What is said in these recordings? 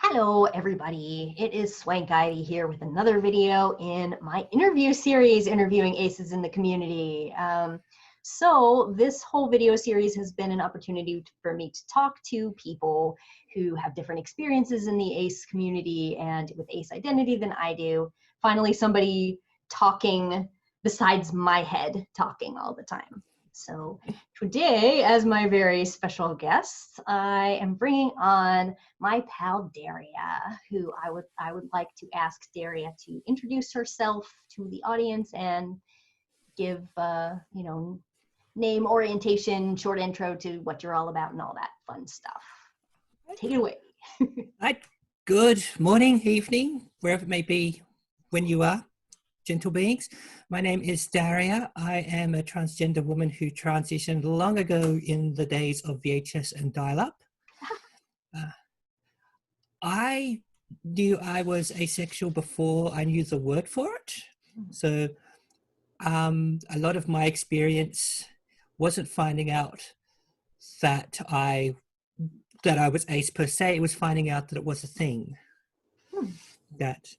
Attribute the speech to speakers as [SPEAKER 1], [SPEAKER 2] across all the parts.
[SPEAKER 1] Hello, everybody. It is Swankivy here with another video in my interview series, interviewing aces in the community. So this whole video series has been an opportunity for me to talk to people who have different experiences in the ace community and with ace identity than I do. Finally, somebody talking besides my head talking all the time. So today, as my very special guest, I am bringing on my pal Daria, who I would like to ask Daria to introduce herself to the audience and give name, orientation, short intro to what you're all about and all that fun stuff. Take it away.
[SPEAKER 2] Right. Good morning, evening, wherever it may be when you are, gentle beings. My name is Daria. I am a transgender woman who transitioned long ago in the days of VHS and dial-up. I knew I was asexual before I knew the word for it. So a lot of my experience wasn't finding out that I was ace per se. It was finding out that it was a thing, that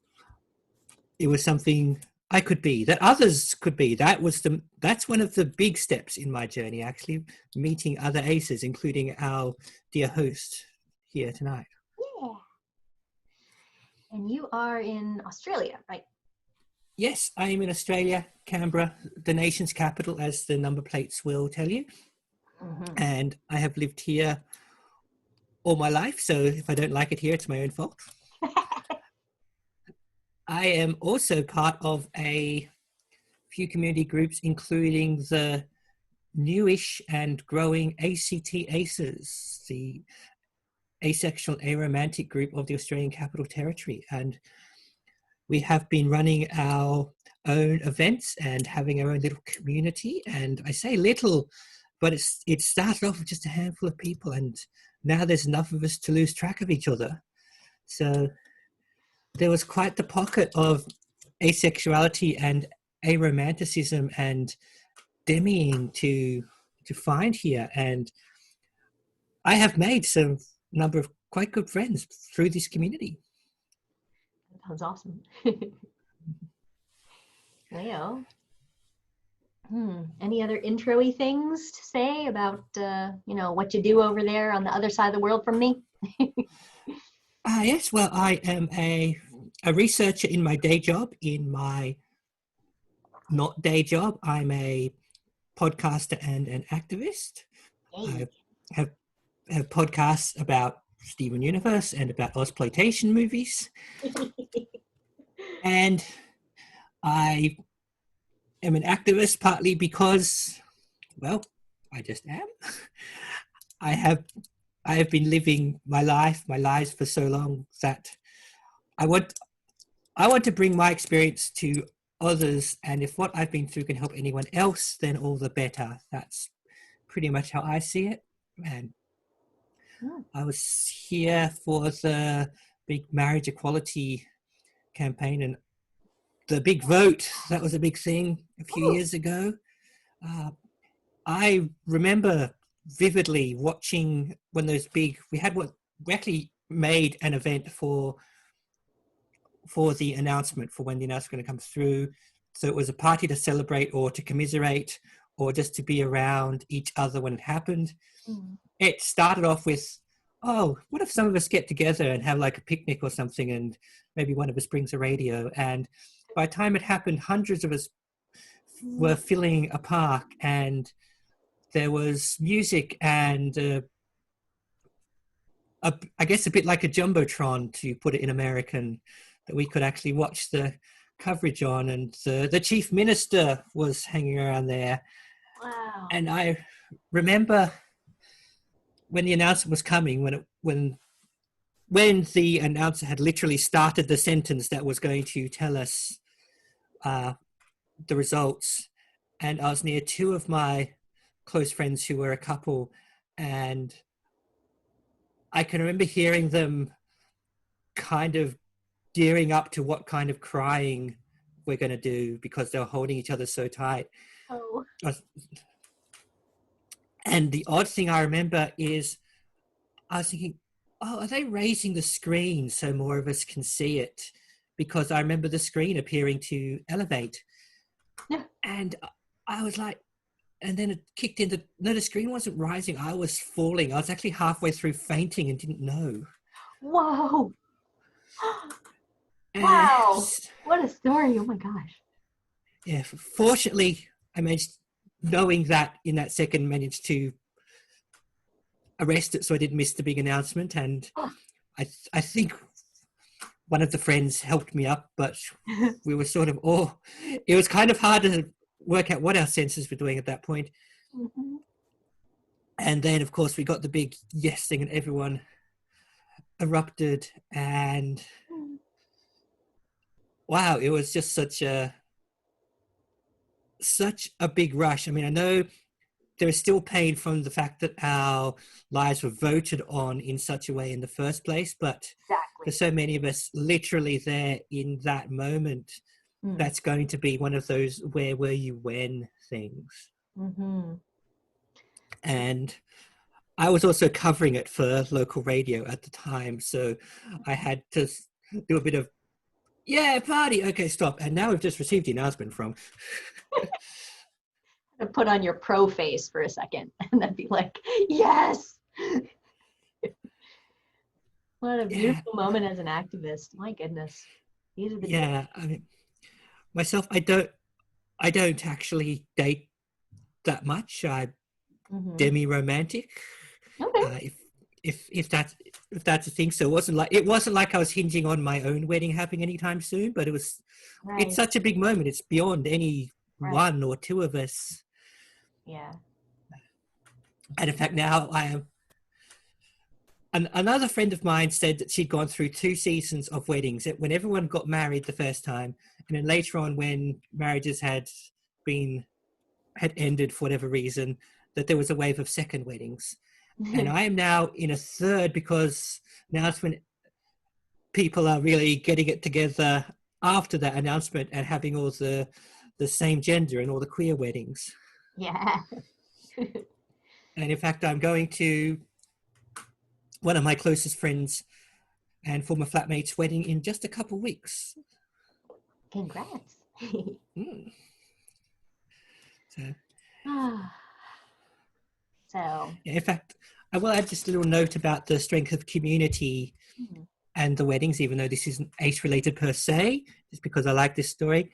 [SPEAKER 2] it was something I could be, that others could be. That's one of the big steps in my journey, actually, meeting other aces, including our dear host here tonight.
[SPEAKER 1] Yeah. And you are in Australia, right?
[SPEAKER 2] Yes, I am in Australia, Canberra, the nation's capital, as the number plates will tell you. Mm-hmm. And I have lived here all my life, so if I don't like it here, it's my own fault. I am also part of a few community groups, including the newish and growing ACT ACES, the asexual aromantic group of the Australian Capital Territory. And we have been running our own events and having our own little community. And I say little, but it started off with just a handful of people, and now there's enough of us to lose track of each other. So there was quite the pocket of asexuality and aromanticism and demiing to find here, and I have made some number of quite good friends through this community.
[SPEAKER 1] That sounds awesome. Leo, any other intro-y things to say about what you do over there on the other side of the world from me?
[SPEAKER 2] Yes, well, I am a researcher in my day job. In my not day job, I'm a podcaster and an activist. Hey. I have podcasts about Steven Universe and about Ozploitation movies. And I am an activist partly because, well, I just am. I have been living my lives for so long that I want to bring my experience to others, and if what I've been through can help anyone else, then all the better. That's pretty much how I see it. And I was here for the big marriage equality campaign and the big vote. That was a big thing a few years ago. I remember vividly watching when those we actually made an event for the announcement, for when the announcement was going to come through. So it was a party to celebrate or to commiserate or just to be around each other when it happened. It started off with, oh, what if some of us get together and have like a picnic or something, and maybe one of us brings a radio. And by the time it happened, hundreds of us were filling a park, and there was music and I guess a bit like a Jumbotron, to put it in American, that we could actually watch the coverage on, and the chief minister was hanging around there.
[SPEAKER 1] Wow.
[SPEAKER 2] And I remember when the announcement was coming, when the announcer had literally started the sentence that was going to tell us the results, and I was near two of my close friends who were a couple, and I can remember hearing them kind of gearing up to what kind of crying we're going to do, because they were holding each other so tight.
[SPEAKER 1] Oh.
[SPEAKER 2] And the odd thing I remember is I was thinking, oh, are they raising the screen so more of us can see it? Because I remember the screen appearing to elevate.
[SPEAKER 1] Yeah.
[SPEAKER 2] And I was like, and then it kicked into, no, the screen wasn't rising. I was falling. I was actually halfway through fainting and didn't know.
[SPEAKER 1] Whoa.
[SPEAKER 2] Uh,
[SPEAKER 1] Wow. What a story. Oh my gosh.
[SPEAKER 2] yeah, fortunately, I managed, knowing that in that second, managed to arrest it so I didn't miss the big announcement. And I think one of the friends helped me up, but we were sort of all, it was kind of hard to work out what our senses were doing at that point.
[SPEAKER 1] Mm-hmm.
[SPEAKER 2] And then, of course, we got the big yes thing and everyone erupted. And wow, it was just such a big rush. I mean, I know there is still pain from the fact that our lives were voted on in such a way in the first place, but
[SPEAKER 1] Exactly.
[SPEAKER 2] for so many of us literally there in that moment, that's going to be one of those where were you when things.
[SPEAKER 1] Mm-hmm.
[SPEAKER 2] And I was also covering it for local radio at the time, so I had to do a bit of, yeah, party, okay, stop. And now we've just received the announcement from.
[SPEAKER 1] Put on your pro face for a second and then be like, yes. What a beautiful moment as an activist. My goodness. These are the
[SPEAKER 2] Yeah, I mean, myself, I don't actually date that much. I'm demiromantic.
[SPEAKER 1] Okay.
[SPEAKER 2] If that's a thing. So it wasn't like I was hinging on my own wedding happening anytime soon, but it's such a big moment. It's beyond any one or two of us.
[SPEAKER 1] Yeah.
[SPEAKER 2] And in fact, now I am. Another friend of mine said that she'd gone through 2 seasons of weddings. When everyone got married the first time, and then later on when marriages had ended for whatever reason, that there was a wave of second weddings. And I am now in a third, because now it's when people are really getting it together after that announcement and having all the same gender and all the queer weddings.
[SPEAKER 1] Yeah.
[SPEAKER 2] And in fact, I'm going to one of my closest friends and former flatmate's wedding in just a couple of weeks.
[SPEAKER 1] Congrats. So.
[SPEAKER 2] Yeah, in fact, I will add just a little note about the strength of community and the weddings, even though this isn't ACE related per se, just because I like this story.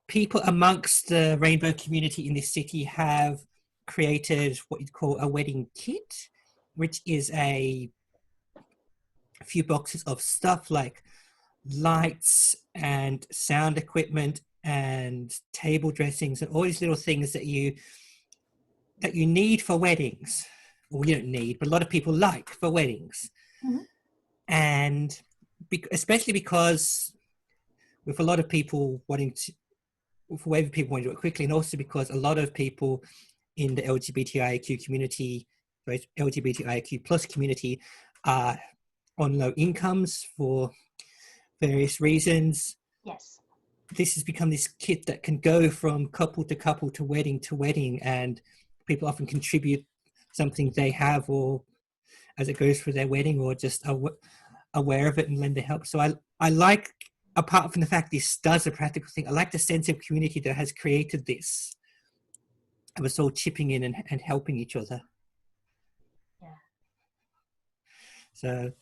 [SPEAKER 2] People amongst the rainbow community in this city have created what you'd call a wedding kit, which is a few boxes of stuff like lights and sound equipment and table dressings and all these little things that you need for weddings. Well, you don't need, but a lot of people like for weddings. And especially because with a lot of people wanting to, for whatever people want to do it quickly, and also because a lot of people in the LGBTIQ community, right, LGBTIQ plus community, are on low incomes for various reasons.
[SPEAKER 1] Yes.
[SPEAKER 2] This has become this kit that can go from couple to wedding, and people often contribute something they have or as it goes through their wedding, or just aware of it and lend their help. So I like, apart from the fact this does a practical thing, I like the sense of community that has created this. Of us all chipping in and helping each other.
[SPEAKER 1] Yeah.
[SPEAKER 2] So,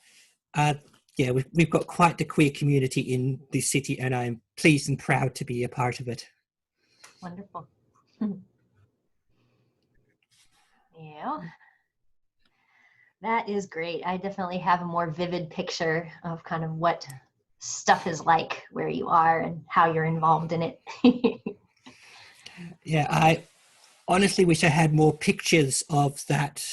[SPEAKER 2] yeah, we've got quite the queer community in this city, and I'm pleased and proud to be a part of it.
[SPEAKER 1] Wonderful. Yeah. That is great. I definitely have a more vivid picture of kind of what stuff is like where you are and how you're involved in it.
[SPEAKER 2] Yeah, I honestly wish I had more pictures of that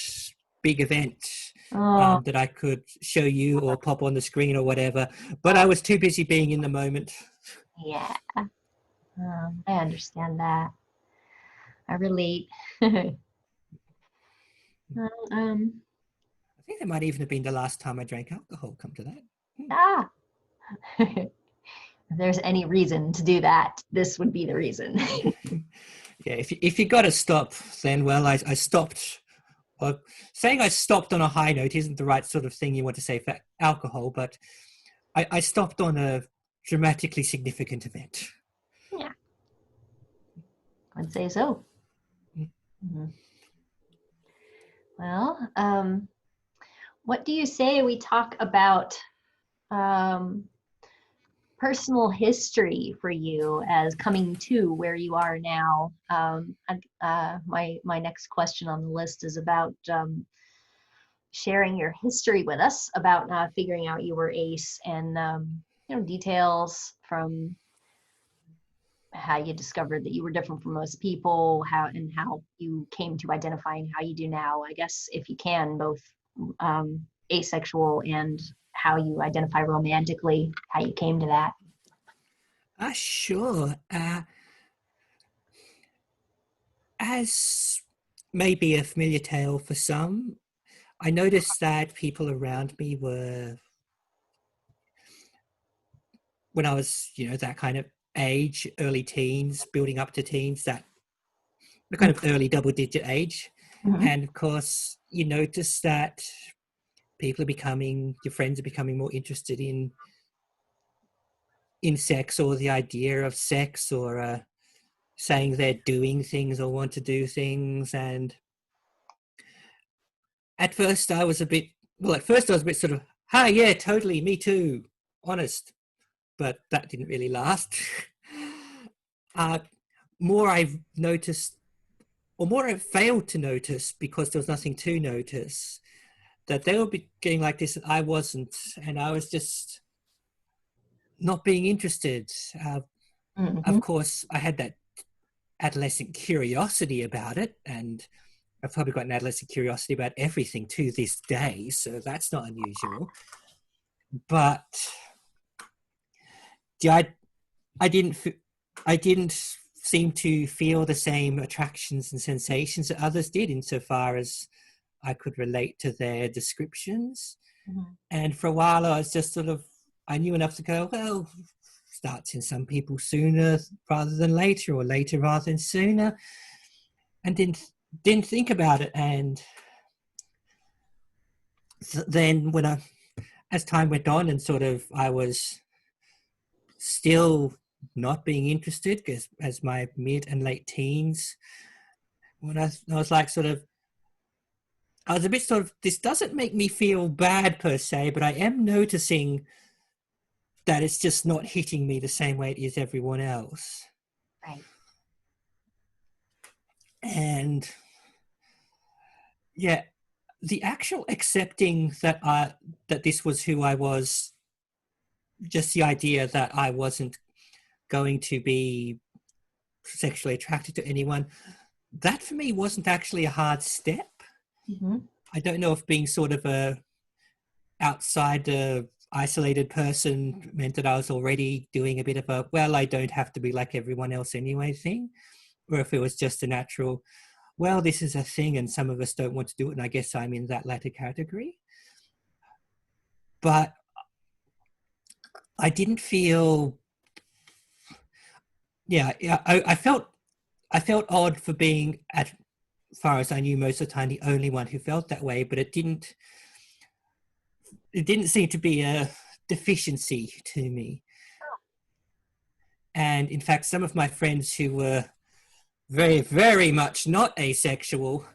[SPEAKER 2] big event that I could show you or pop on the screen or whatever, but I was too busy being in the moment.
[SPEAKER 1] Yeah, I understand that. I relate.
[SPEAKER 2] I think that might even have been the last time I drank alcohol, come to that.
[SPEAKER 1] If there's any reason to do that, this would be the reason.
[SPEAKER 2] Yeah, if you got to stop, then, well, I stopped Well, saying I stopped on a high note isn't the right sort of thing you want to say for alcohol, but I stopped on a dramatically significant event.
[SPEAKER 1] Yeah, I'd say so.
[SPEAKER 2] Mm.
[SPEAKER 1] Mhm. Well, what do you say we talk about um, personal history for you as coming to where you are now? My next question on the list is about sharing your history with us about figuring out you were ace and details from how you discovered that you were different from most people, how you came to identifying how you do now. I guess if you can, both asexual and how you identify romantically, how you came to that.
[SPEAKER 2] Sure. As maybe a familiar tale for some, I noticed that people around me were, when I was, that kind of age, early teens, building up to teens, that the kind of early double-digit age.
[SPEAKER 1] Mm-hmm.
[SPEAKER 2] And of course, you notice that your friends are becoming more interested in sex, or the idea of sex, or saying they're doing things or want to do things. And at first I was a bit sort of, hi, yeah, totally, me too, honest. But that didn't really last. uh, More I've noticed, or more I've failed to notice because there was nothing to notice, that they were getting like this and I wasn't, and I was just not being interested.
[SPEAKER 1] Mm-hmm.
[SPEAKER 2] Of course, I had that adolescent curiosity about it, and I've probably got an adolescent curiosity about everything to this day, so that's not unusual. But yeah, I didn't I didn't seem to feel the same attractions and sensations that others did, insofar as I could relate to their descriptions.
[SPEAKER 1] Mm-hmm.
[SPEAKER 2] And for a while, I was just sort of, I knew enough to go, well, starts in some people sooner rather than later, or later rather than sooner, and didn't think about it. And then as time went on, and sort of I was still not being interested, because as my mid and late teens, when I was like sort of, I was a bit sort of, this doesn't make me feel bad per se, but I am noticing that it's just not hitting me the same way it is everyone else.
[SPEAKER 1] Right.
[SPEAKER 2] And yeah, the actual accepting that this was who I was, just the idea that I wasn't going to be sexually attracted to anyone, that for me wasn't actually a hard step.
[SPEAKER 1] Mm-hmm.
[SPEAKER 2] I don't know if being sort of a outside isolated person meant that I was already doing a bit of a, well, I don't have to be like everyone else anyway thing, or if it was just a natural, well, this is a thing and some of us don't want to do it, and I guess I'm in that latter category. But I didn't feel, I felt odd for being, as far as I knew most of the time, the only one who felt that way, but it didn't seem to be a deficiency to me. And in fact, some of my friends who were very, very much not asexual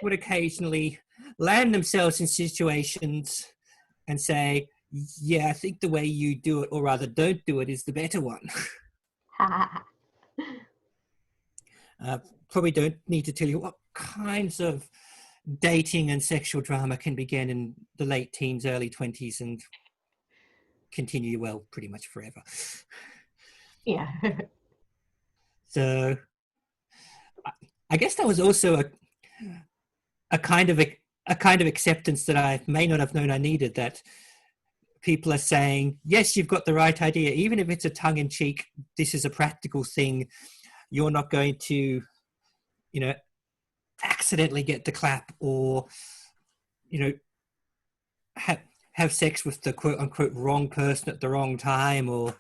[SPEAKER 2] would occasionally land themselves in situations and say, yeah, I think the way you do it, or rather don't do it, is the better one. uh, Probably don't need to tell you what kinds of dating and sexual drama can begin in the late teens, early 20s, and continue, well, pretty much forever.
[SPEAKER 1] Yeah.
[SPEAKER 2] So I guess that was also a kind of a kind of acceptance that I may not have known I needed, that people are saying, yes, you've got the right idea, even if it's a tongue-in-cheek, this is a practical thing, you're not going to, accidentally get the clap, or, you know, have sex with the quote unquote wrong person at the wrong time, or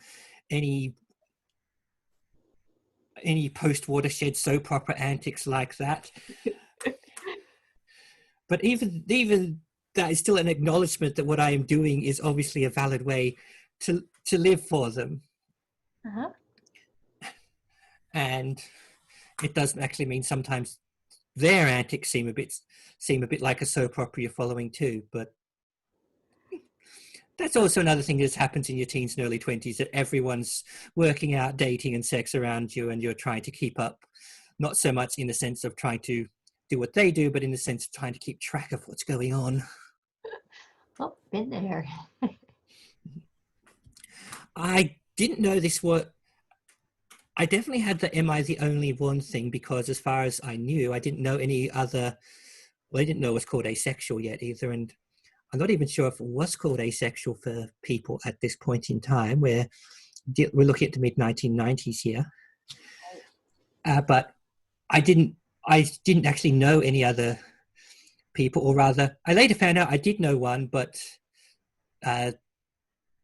[SPEAKER 2] any post watershed soap opera antics like that. But even that is still an acknowledgement that what I am doing is obviously a valid way to live for them.
[SPEAKER 1] Uh-huh.
[SPEAKER 2] And it does actually mean sometimes their antics seem a bit like a soap opera you're following too. But that's also another thing that happens in your teens and early 20s, that everyone's working out dating and sex around you, and you're trying to keep up, not so much in the sense of trying to do what they do, but in the sense of trying to keep track of what's going on.
[SPEAKER 1] Oh, been there.
[SPEAKER 2] I didn't know this was... I definitely had the "am I the only one" thing, because as far as I knew, I didn't know any other... Well, I didn't know it was called asexual yet either, and I'm not even sure if it was called asexual for people at this point in time, where we're looking at the mid-1990s here. But I didn't actually know any other people, or rather, I later found out I did know one, but they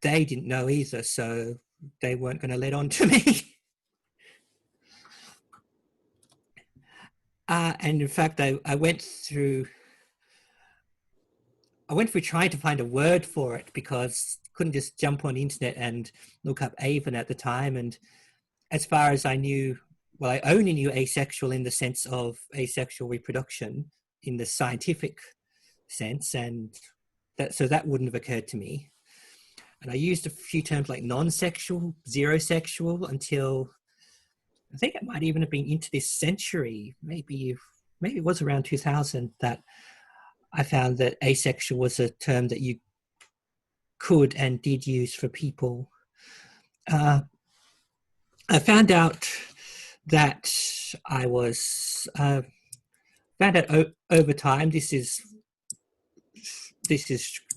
[SPEAKER 2] didn't know either, so they weren't going to let on to me. And in fact, I went through trying to find a word for it, because I couldn't just jump on the internet and look up Avon at the time. And as far as I knew, well, I only knew asexual in the sense of asexual reproduction in the scientific sense, and that wouldn't have occurred to me. And I used a few terms like non-sexual, xerosexual, until I think it might even have been into this century. Maybe it was around 2000 that I found that asexual was a term that you could and did use for people. I found out that I was found out over time. This is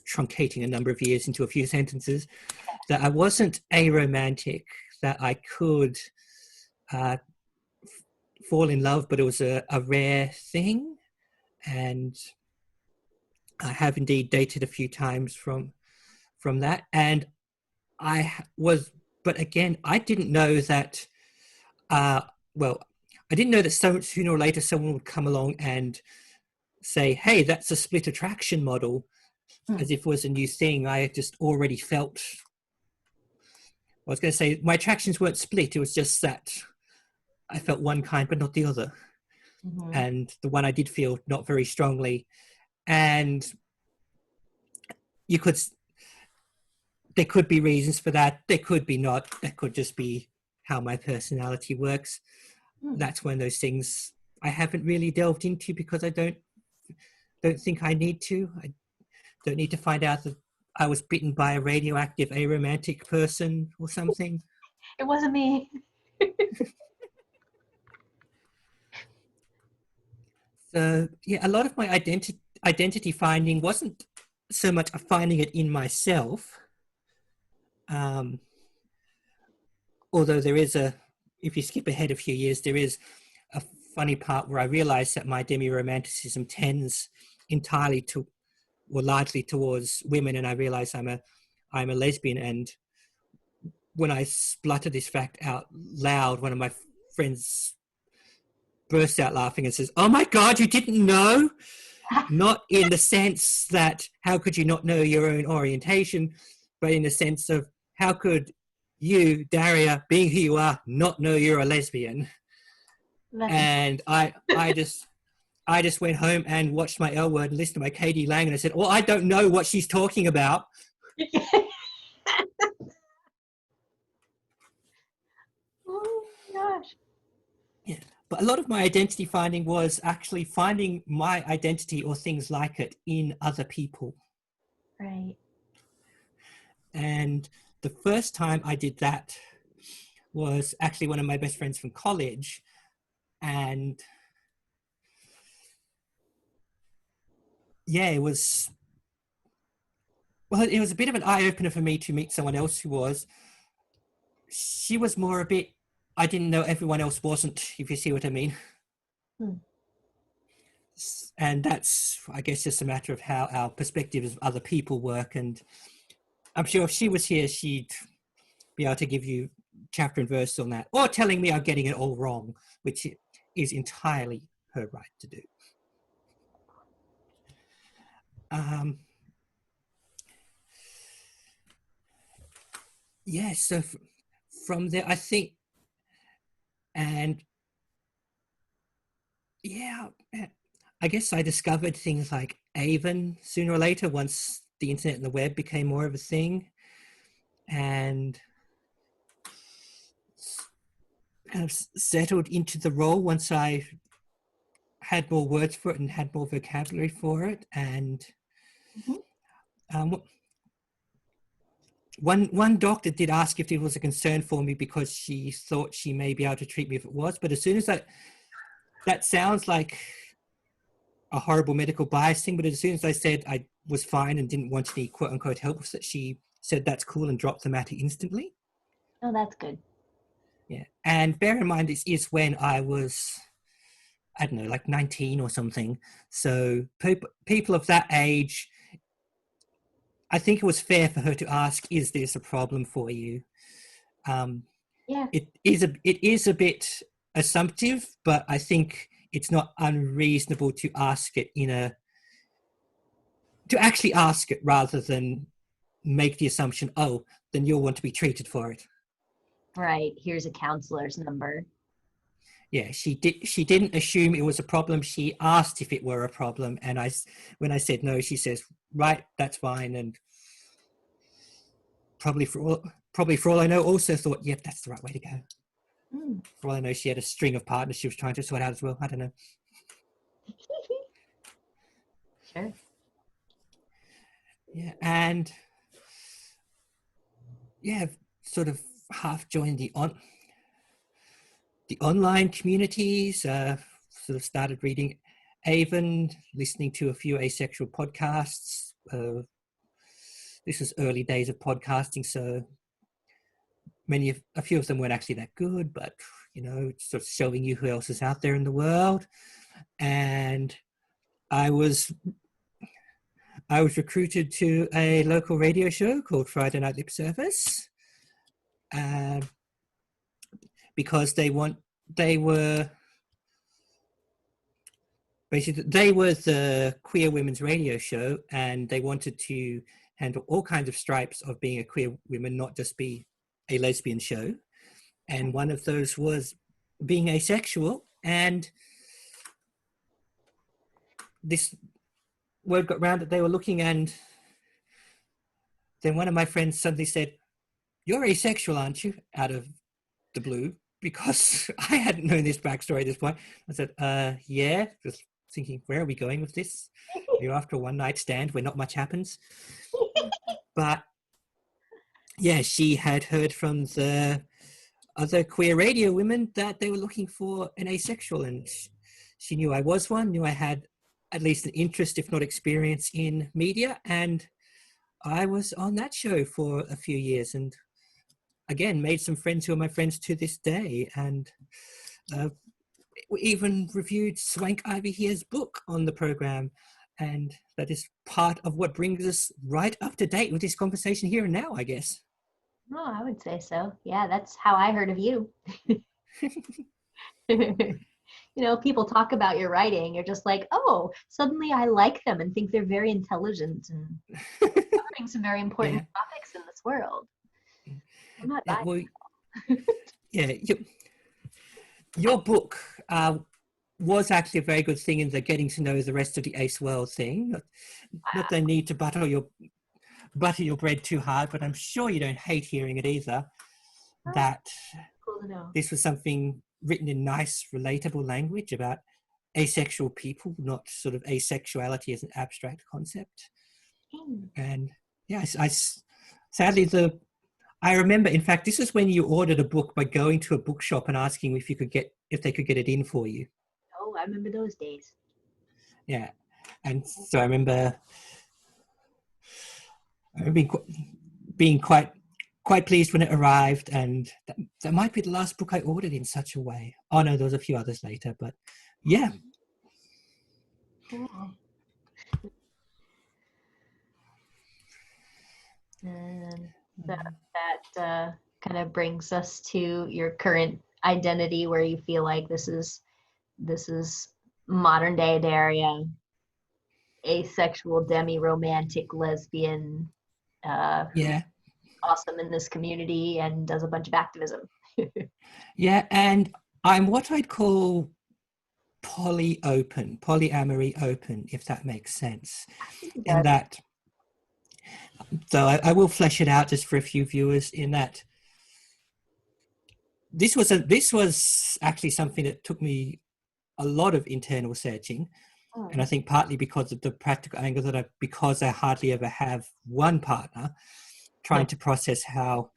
[SPEAKER 2] truncating a number of years into a few sentences. That I wasn't aromantic. That I could fall in love, but it was a rare thing. And I have indeed dated a few times from that. And but again, I didn't know that, I didn't know that sooner or later someone would come along and say, hey, that's a split attraction model, as if it was a new thing. I just already felt, I was going to say, my attractions weren't split. It was just that I felt one kind, but not the other. Mm-hmm. And the one I did feel not very strongly. And there could be reasons for that. There could be not. That could just be how my personality works. That's one of those things I haven't really delved into, because I don't think I need to. I don't need to find out that I was bitten by a radioactive aromantic person or something.
[SPEAKER 1] It wasn't me.
[SPEAKER 2] So yeah, a lot of my identity finding wasn't so much finding it in myself. Although there is if you skip ahead a few years, there is a funny part where I realized that my demiromanticism tends entirely to, or largely, towards women, and I realized I'm a lesbian. And when I spluttered this fact out loud, one of my friends burst out laughing and says, "Oh my God, you didn't know?" Not in the sense that how could you not know your own orientation, but in the sense of how could you, Daria, being who you are, not know you're a lesbian? And I just went home and watched my L Word and listened to my Katie Lang, and I said, well, I don't know what she's talking about.
[SPEAKER 1] Oh my gosh.
[SPEAKER 2] Yeah. But a lot of my identity finding was actually finding my identity or things like it in other people.
[SPEAKER 1] Right.
[SPEAKER 2] And the first time I did that was actually one of my best friends from college. And yeah, it was a bit of an eye-opener for me to meet someone else who was, she was more a bit, I didn't know everyone else wasn't, if you see what I mean. And that's, I guess, just a matter of how our perspectives of other people work. And I'm sure if she was here, she'd be able to give you chapter and verse on that, or telling me I'm getting it all wrong, which is entirely her right to do. um, yeah, so from there, I think, and yeah, I guess I discovered things like Avon sooner or later once the internet and the web became more of a thing, and kind of settled into the role once I had more words for it and had more vocabulary for it. And
[SPEAKER 1] Mhm.
[SPEAKER 2] um, one doctor did ask if it was a concern for me because she thought she may be able to treat me if it was. But as soon as that sounds like a horrible medical bias thing, but as soon as I said I was fine and didn't want any quote unquote help with it, she said that's cool and dropped the matter instantly.
[SPEAKER 1] Oh, that's good.
[SPEAKER 2] Yeah. And bear in mind, this is when I was, I don't know, like 19 or something. So people of that age, I think it was fair for her to ask, is this a problem for you?
[SPEAKER 1] Yeah.
[SPEAKER 2] It is a bit assumptive, but I think it's not unreasonable to ask it to actually ask it rather than make the assumption, oh, then you'll want to be treated for it.
[SPEAKER 1] Right. Here's a counselor's number.
[SPEAKER 2] Yeah, she didn't assume it was a problem. She asked if it were a problem, and when I said no, she says, right, that's fine. And probably for all I know, also thought, yep, that's the right way to go.
[SPEAKER 1] Mm.
[SPEAKER 2] For all I know, she had a string of partners she was trying to sort out as well. I don't know.
[SPEAKER 1] Sure.
[SPEAKER 2] Yeah, and yeah, sort of half joined the online communities. Sort of started reading Avon, listening to a few asexual podcasts. This was early days of podcasting, so a few of them weren't actually that good, but it's sort of showing you who else is out there in the world. And I was recruited to a local radio show called Friday Night Lip Service, because they were basically, they were the queer women's radio show, and they wanted to handle all kinds of stripes of being a queer woman, not just be a lesbian show. And one of those was being asexual. And this word got around that they were looking, and then one of my friends suddenly said, "You're asexual, aren't you?" out of the blue, because I hadn't known this backstory at this point. I said, yeah, just thinking, where are we going with this? You're after a one night stand where not much happens. But yeah, she had heard from the other queer radio women that they were looking for an asexual, and she knew I was one, knew I had at least an interest, if not experience, in media. And I was on that show for a few years, and again, made some friends who are my friends to this day. And we even reviewed Swankivy here's book on the program. And that is part of what brings us right up to date with this conversation here and now, I guess.
[SPEAKER 1] Oh, I would say so. Yeah, that's how I heard of you. People talk about your writing. You're just like, oh, suddenly I like them and think they're very intelligent and covering some very important topics in this world. I'm not
[SPEAKER 2] Yeah,
[SPEAKER 1] buying
[SPEAKER 2] well, yeah, your book was actually a very good thing in the getting to know the rest of the ace world thing. Not the need to butter your bread too hard, but I'm sure you don't hate hearing it either. That
[SPEAKER 1] cool to know.
[SPEAKER 2] This was something written in nice, relatable language about asexual people, not sort of asexuality as an abstract concept. And yeah, sadly, I remember, in fact, this is when you ordered a book by going to a bookshop and asking if they could get it in for you.
[SPEAKER 1] Oh, I remember those days.
[SPEAKER 2] Yeah, and so I remember being quite pleased when it arrived, and that might be the last book I ordered in such a way. Oh no, there was a few others later, but yeah.
[SPEAKER 1] Cool. And that kind of brings us to your current identity, where you feel like this is modern day Daria. asexual, demiromantic, lesbian, who's
[SPEAKER 2] Yeah.
[SPEAKER 1] awesome in this community and does a bunch of activism.
[SPEAKER 2] Yeah. And I'm what I'd call polyamory open, if that makes sense. In that, so I will flesh it out just for a few viewers in that this was actually something that took me a lot of internal searching. And I think partly because of the practical angle that because I hardly ever have one partner, trying to process how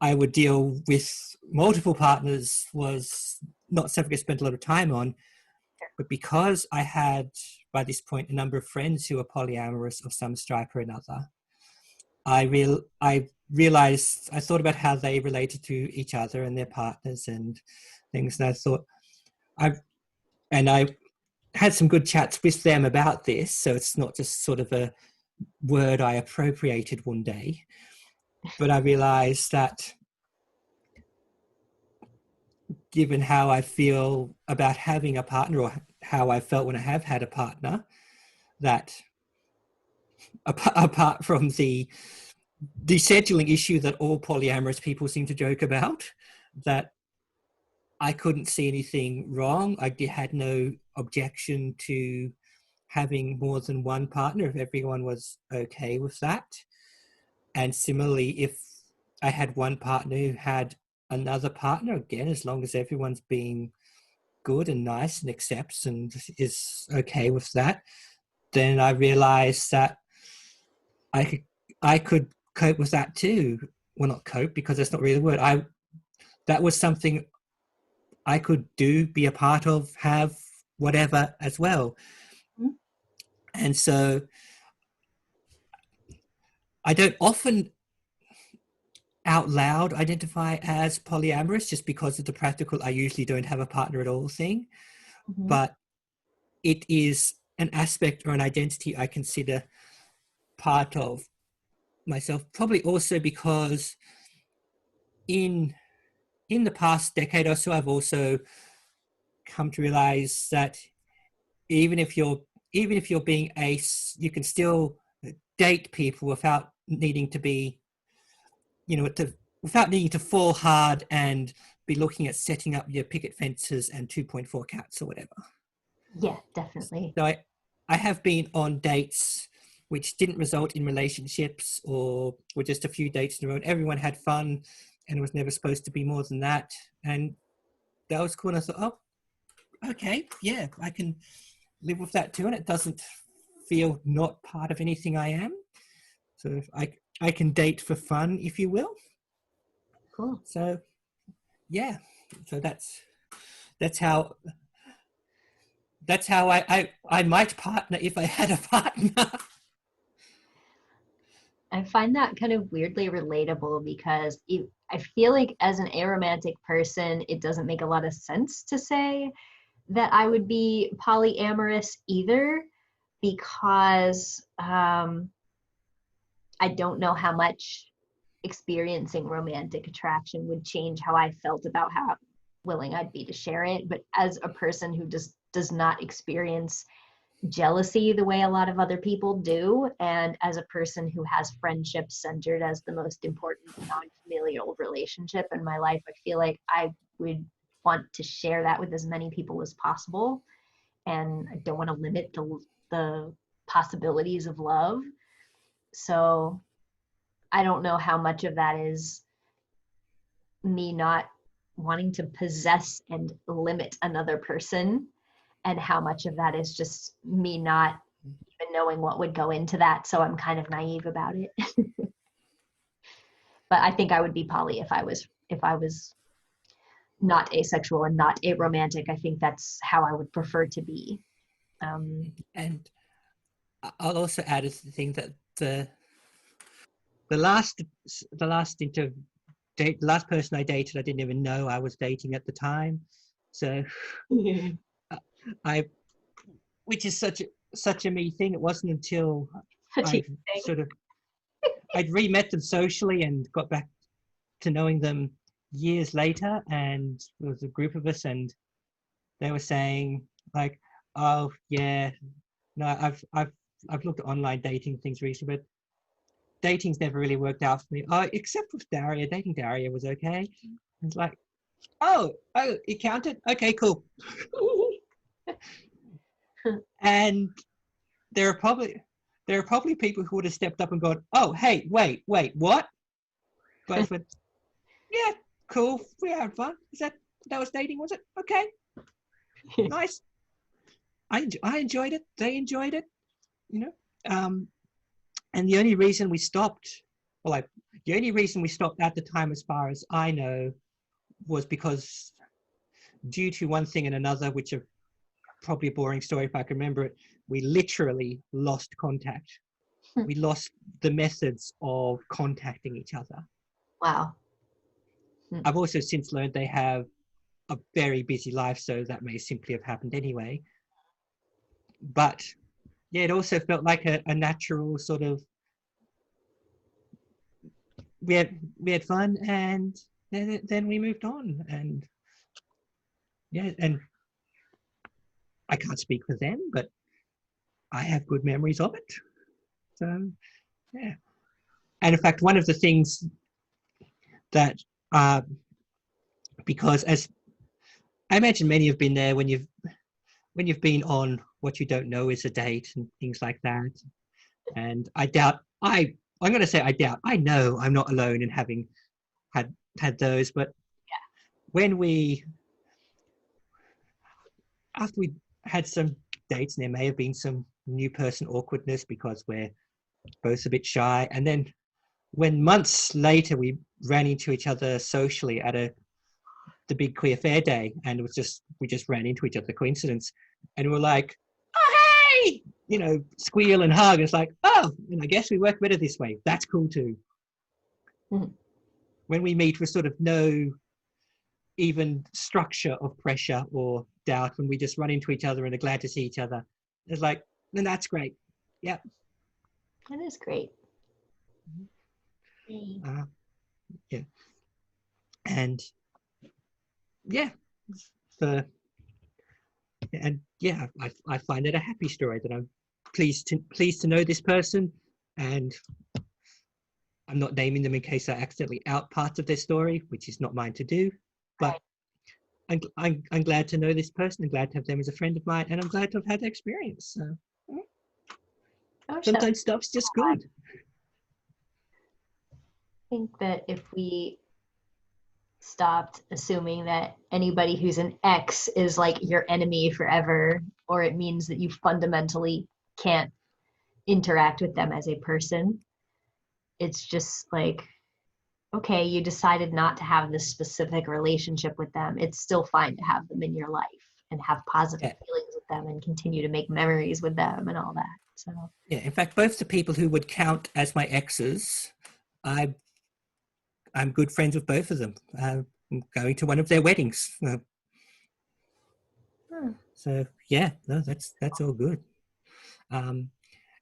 [SPEAKER 2] I would deal with multiple partners was not something I spent a lot of time on. But because I had, by this point, a number of friends who were polyamorous of some stripe or another, I realized, I thought about how they related to each other and their partners and things. And I thought, I had some good chats with them about this. So it's not just sort of a word I appropriated one day, but I realized that given how I feel about having a partner or how I felt when I have had a partner, that apart from the scheduling issue that all polyamorous people seem to joke about, that I couldn't see anything wrong. I had no objection to having more than one partner if everyone was okay with that. And similarly, if I had one partner who had another partner, again, as long as everyone's being good and nice and accepts and is okay with that, then I realized that I could cope with that too. Well, not cope, because that's not really the word. That was something I could do, be a part of, have whatever as well.
[SPEAKER 1] Mm-hmm.
[SPEAKER 2] And so I don't often out loud identify as polyamorous just because of the practical I usually don't have a partner at all thing.
[SPEAKER 1] Mm-hmm.
[SPEAKER 2] But it is an aspect or an identity I consider part of myself, probably also because in the past decade or so, I've also come to realize that even if you're being ace, you can still date people without needing to be, without needing to fall hard and be looking at setting up your picket fences and 2.4 cats or whatever.
[SPEAKER 1] Yeah, definitely.
[SPEAKER 2] So I have been on dates which didn't result in relationships or were just a few dates in a row. And everyone had fun and it was never supposed to be more than that. And that was cool. And I thought, oh, okay, yeah, I can live with that too. And it doesn't feel not part of anything I am. So I can date for fun, if you will.
[SPEAKER 1] Cool.
[SPEAKER 2] So yeah, so that's how I might partner if I had a partner.
[SPEAKER 1] I find that kind of weirdly relatable because I feel like as an aromantic person, it doesn't make a lot of sense to say that I would be polyamorous either, because I don't know how much experiencing romantic attraction would change how I felt about how willing I'd be to share it. But as a person who just does not experience jealousy the way a lot of other people do, and as a person who has friendships centered as the most important non-familial relationship in my life, I feel like I would want to share that with as many people as possible, and I don't want to limit the possibilities of love. So I don't know how much of that is me not wanting to possess and limit another person, and how much of that is just me not even knowing what would go into that, so I'm kind of naive about it. But I think I would be poly if I was not asexual and not aromantic. I think that's how I would prefer to be.
[SPEAKER 2] And I'll also add as the thing that the last the last inter date the last person I dated, I didn't even know I was dating at the time. So I which is such a me thing. It wasn't until
[SPEAKER 1] Such a
[SPEAKER 2] I
[SPEAKER 1] thing.
[SPEAKER 2] sort of I'd re-met them socially and got back to knowing them years later, and there was a group of us and they were saying like, oh yeah, No, I've looked at online dating things recently, but dating's never really worked out for me. Oh, except with Daria. Dating Daria was okay. It's like, oh, it counted. Okay, cool. And there are probably people who would have stepped up and gone, oh, hey, wait, what? Both went, yeah, cool. We had fun. That was dating, was it? Okay, nice. I enjoyed it. They enjoyed it. You know. And the only reason we stopped, the only reason we stopped at the time, as far as I know, was because due to one thing and another, which are probably a boring story if I can remember it, we literally lost contact. We lost the methods of contacting each other.
[SPEAKER 1] Wow.
[SPEAKER 2] I've also since learned they have a very busy life, so that may simply have happened anyway. But yeah, it also felt like a natural sort of, we had fun, and then we moved on. And yeah, and I can't speak for them, but I have good memories of it. So yeah. And in fact, one of the things that, because as I imagine many have been there when you've been on what you don't know is a date and things like that. And I'm going to say I doubt. I know I'm not alone in having had those, but when after we had some dates, and there may have been some new person awkwardness because we're both a bit shy, and then when months later we ran into each other socially at the big queer fair day, and we just ran into each other, coincidence, and we're like, oh hey, squeal and hug. It's like, oh, and I guess we work better this way. That's cool too. Mm-hmm. When we meet with sort of no even structure of pressure or doubt, when we just run into each other and are glad to see each other, it's like, then that's great. Yeah,
[SPEAKER 1] that is great.
[SPEAKER 2] Yeah, and yeah, I find it a happy story that I'm pleased to know this person, and I'm not naming them in case I accidentally out parts of their story, which is not mine to do. But I'm glad to know this person. I'm glad to have them as a friend of mine, and I'm glad to have had the experience. So sometimes stuff's just good.
[SPEAKER 1] I think that if we stopped assuming that anybody who's an ex is like your enemy forever, or it means that you fundamentally can't interact with them as a person, it's just like, okay, you decided not to have this specific relationship with them. It's still fine to have them in your life and have positive feelings with them and continue to make memories with them and all that. So
[SPEAKER 2] yeah, in fact, both the people who would count as my exes, I'm good friends with both of them. I'm going to one of their weddings. So yeah, no, that's all good.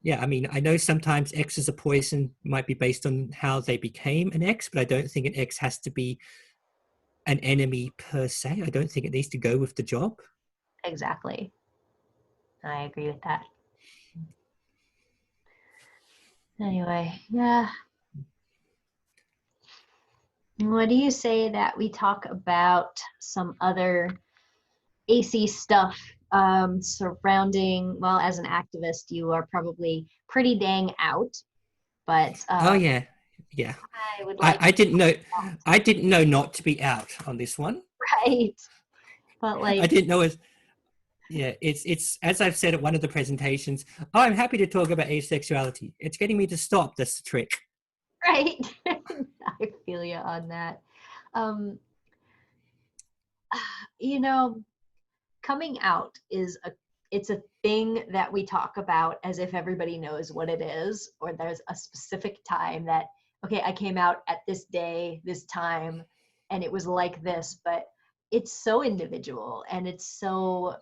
[SPEAKER 2] Yeah, I mean, I know sometimes exes of poison might be based on how they became an ex, but I don't think an ex has to be an enemy per se. I don't think it needs to go with the job.
[SPEAKER 1] Exactly. I agree with that. Anyway, yeah. What do you say that we talk about some other AC stuff surrounding, well, as an activist, you are probably pretty dang out, but
[SPEAKER 2] oh yeah.
[SPEAKER 1] I would like
[SPEAKER 2] I didn't know not to be out on this one.
[SPEAKER 1] Right. But like,
[SPEAKER 2] I didn't know it. Yeah, it's as I've said at one of the presentations, oh, I'm happy to talk about asexuality. It's getting me to stop. That's the trick.
[SPEAKER 1] Right. I feel you on that. Coming out is it's a thing that we talk about as if everybody knows what it is, or there's a specific time that, okay, I came out at this day, this time, and it was like this, but it's so individual and it's so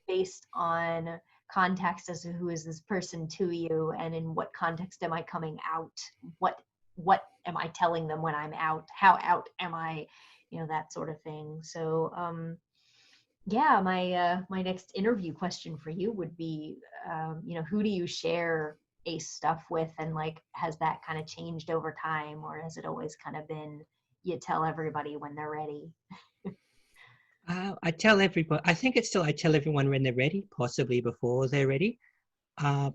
[SPEAKER 1] based on context as to who is this person to you, and in what context am I coming out, what am I telling them when I'm out, how out am I, that sort of thing. So Yeah, my next interview question for you would be, who do you share ACE stuff with, and like, has that kind of changed over time, or has it always kind of been you tell everybody when they're ready?
[SPEAKER 2] I tell everybody, I think it's still, I tell everyone when they're ready, possibly before they're ready. Uh,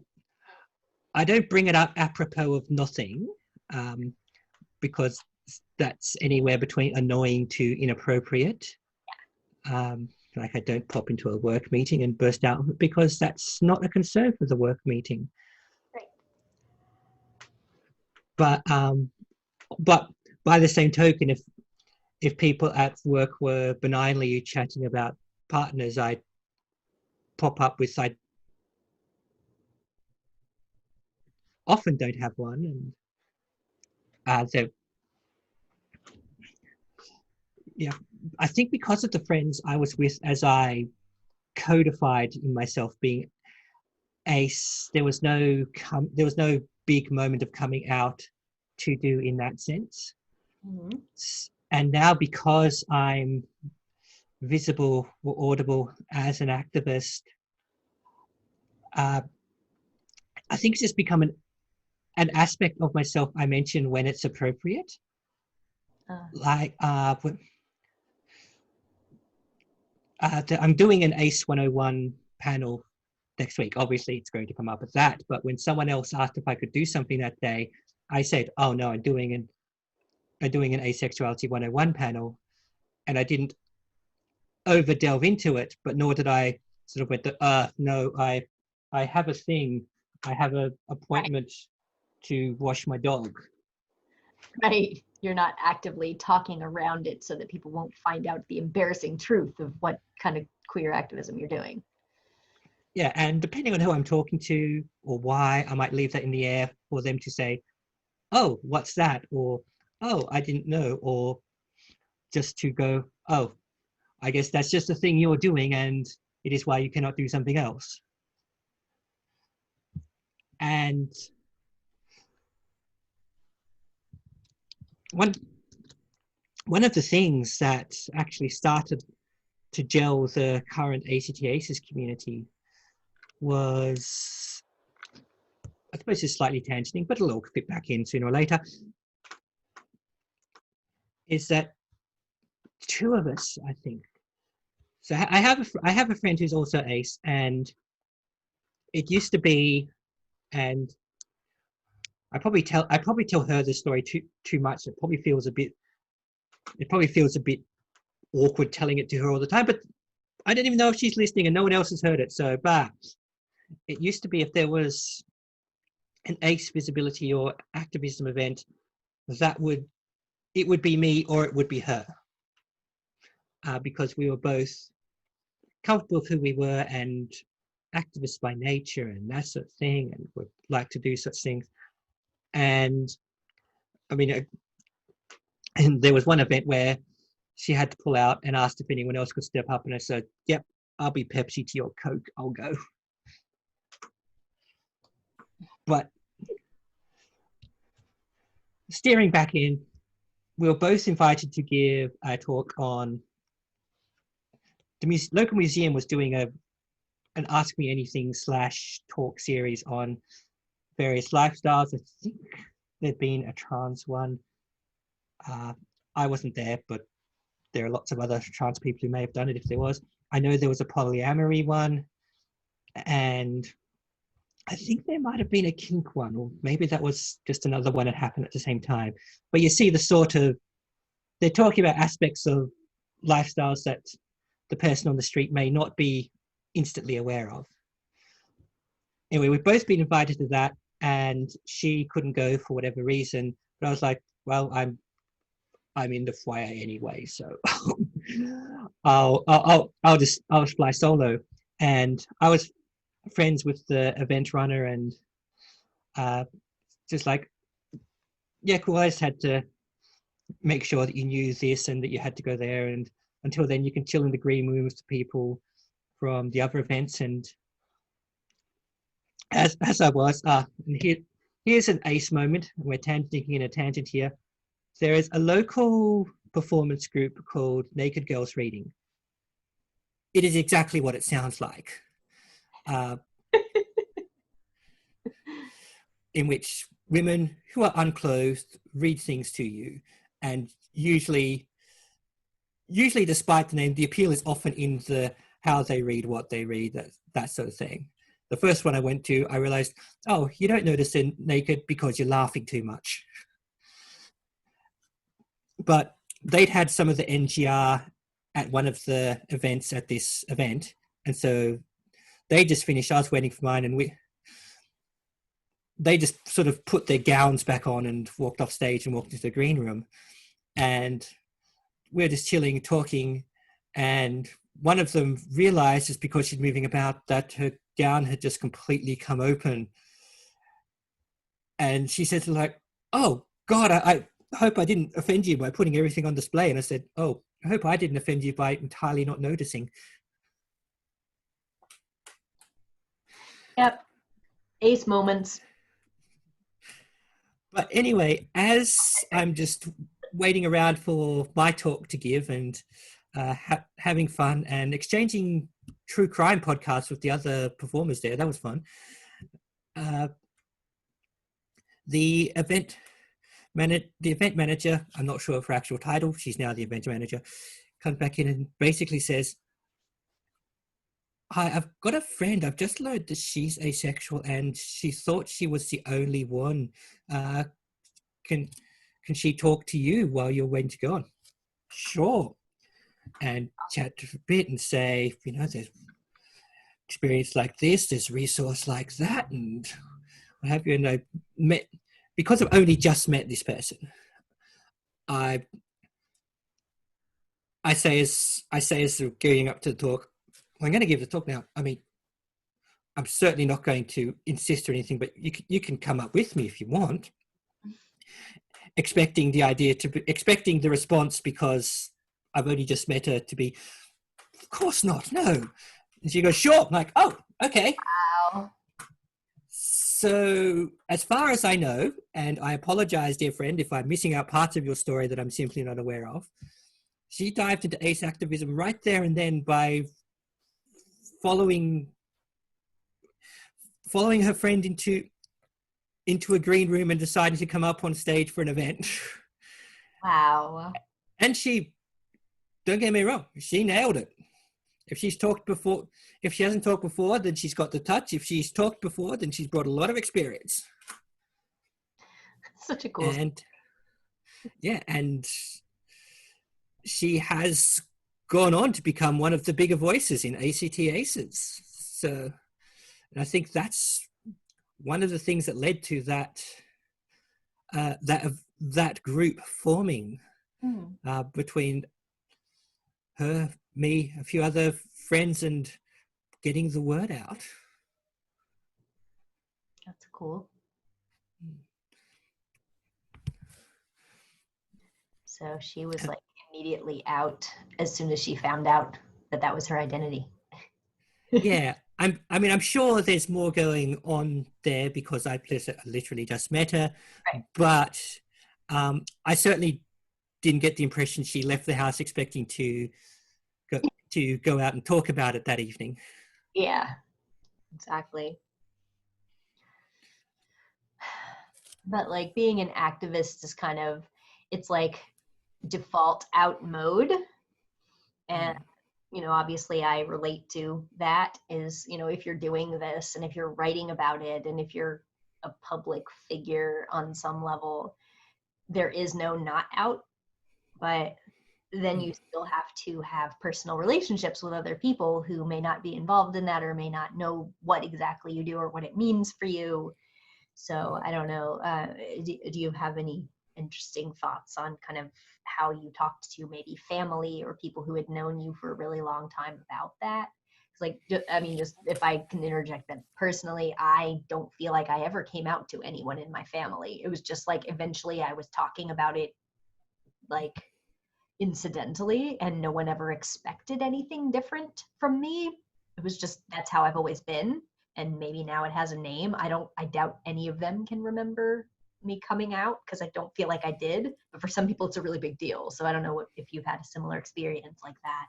[SPEAKER 2] I don't bring it up apropos of nothing, um, because that's anywhere between annoying to inappropriate. Like I don't pop into a work meeting and burst out because that's not a concern for the work meeting.
[SPEAKER 1] Right.
[SPEAKER 2] But by the same token, if people at work were benignly chatting about partners, I'd pop up with I often don't have one, and so yeah, I think because of the friends I was with as I codified in myself being ace, there was no big moment of coming out to do in that sense.
[SPEAKER 1] Mm-hmm.
[SPEAKER 2] And now because I'm visible or audible as an activist, uh, I think it's just become an aspect of myself I mention when it's appropriate. Like I'm doing an ACE 101 panel next week. Obviously, it's going to come up as that. But when someone else asked if I could do something that day, I said, "Oh no, I'm doing an asexuality 101 panel," and I didn't over delve into it. But nor did I sort of went, no, I have a thing. I have an appointment to wash my dog."
[SPEAKER 1] Right. You're not actively talking around it so that people won't find out the embarrassing truth of what kind of queer activism you're doing.
[SPEAKER 2] Yeah, and depending on who I'm talking to or why, I might leave that in the air for them to say, "Oh, what's that?" or "Oh, I didn't know," or just to go, "Oh, I guess that's just the thing you're doing, and it is why you cannot do something else." And one of the things that actually started to gel the current ACT-ACES community was, I suppose it's slightly tangenting, but it'll all fit back in sooner or later, is that two of us, I think. So I have a friend who's also ace, and it used to be, and I probably tell her the story too much. It probably feels a bit awkward telling it to her all the time, but I don't even know if she's listening and no one else has heard it. So, but it used to be if there was an ace visibility or activism event, it would be me or it would be her, because we were both comfortable with who we were and activists by nature and that sort of thing, and would like to do such things. And I mean, and there was one event where she had to pull out and asked if anyone else could step up, and I said, "Yep, I'll be Pepsi to your Coke. I'll go." But steering back in, we were both invited to give a talk on the local museum was doing an Ask Me Anything / talk series on various lifestyles. I think there'd been a trans one. I wasn't there, but there are lots of other trans people who may have done it if there was. I know there was a polyamory one, and I think there might have been a kink one, or maybe that was just another one that happened at the same time. But you see the sort of, they're talking about aspects of lifestyles that the person on the street may not be instantly aware of. Anyway, we've both been invited to that, and she couldn't go for whatever reason. But I was like, well, I'm in the foyer anyway, so I'll just fly solo. And I was friends with the event runner, and just like, yeah, cool. I just had to make sure that you knew this and that you had to go there, and until then you can chill in the green room with the people from the other events. And as I was, and here's an ace moment. We're tangenting in a tangent here. There is a local performance group called Naked Girls Reading. it is exactly what it sounds like, in which women who are unclothed read things to you, and usually despite the name, the appeal is often in the how they read, what they read, that sort of thing. The first one I went to, I realized, oh, you don't notice they're naked because you're laughing too much. But they'd had some of the NGR at one of the events at this event, and so they just finished. I was waiting for mine, and they just sort of put their gowns back on and walked off stage and walked into the green room, and we're just chilling, talking, and one of them realized, just because she's moving about, that her gown had just completely come open, and she said, like, oh God, I hope I didn't offend you by putting everything on display. And I said, oh, I hope I didn't offend you by entirely not noticing.
[SPEAKER 1] Yep. Ace moments.
[SPEAKER 2] But anyway, as I'm just waiting around for my talk to give and having fun and exchanging true crime podcasts with the other performers there, that was fun. The event manager, I'm not sure of her actual title, she's now the event manager, comes back in and basically says, hi, I've got a friend, I've just learned that she's asexual and she thought she was the only one. Can she talk to you while you're waiting to go on? Sure. And chat a bit and say, there's experience like this, there's resource like that, and what have you. And I met, because I've only just met this person, I say as we're going up to the talk, I'm going to give the talk now. I mean, I'm certainly not going to insist or anything, but you can come up with me if you want. Expecting the response, because I've only just met her, to be, of course not, no. And she goes, sure. I'm like, oh, okay.
[SPEAKER 1] Wow.
[SPEAKER 2] So as far as I know, and I apologize, dear friend, if I'm missing out parts of your story that I'm simply not aware of, she dived into ace activism right there and then by following her friend into a green room and deciding to come up on stage for an event.
[SPEAKER 1] Wow.
[SPEAKER 2] And she, don't get me wrong, she nailed it. If she hasn't talked before, then she's got the touch. If she's talked before, then she's brought a lot of experience.
[SPEAKER 1] Such a cool
[SPEAKER 2] and yeah, and she has gone on to become one of the bigger voices in ACT Aces. So, and I think that's one of the things that led to that group forming between her, me, a few other friends, and getting the word out.
[SPEAKER 1] That's cool. So she was like immediately out as soon as she found out that was her identity.
[SPEAKER 2] Yeah, I'm sure there's more going on there because I literally just met her,
[SPEAKER 1] Right.
[SPEAKER 2] but I certainly didn't get the impression she left the house expecting to go out and talk about it that evening.
[SPEAKER 1] Yeah, exactly. But like being an activist is kind of, it's like default out mode. And obviously I relate to that, is, if you're doing this and if you're writing about it and if you're a public figure on some level, there is no not out, but then you still have to have personal relationships with other people who may not be involved in that or may not know what exactly you do or what it means for you. So I don't know, do you have any interesting thoughts on kind of how you talked to maybe family or people who had known you for a really long time about that? Like, I mean, just if I can interject that personally, I don't feel like I ever came out to anyone in my family. It was just like eventually I was talking about it like incidentally, and no one ever expected anything different from me. It was just, that's how I've always been. And maybe now it has a name. I doubt any of them can remember me coming out because I don't feel like I did. But for some people, it's a really big deal. So I don't know if you've had a similar experience like that.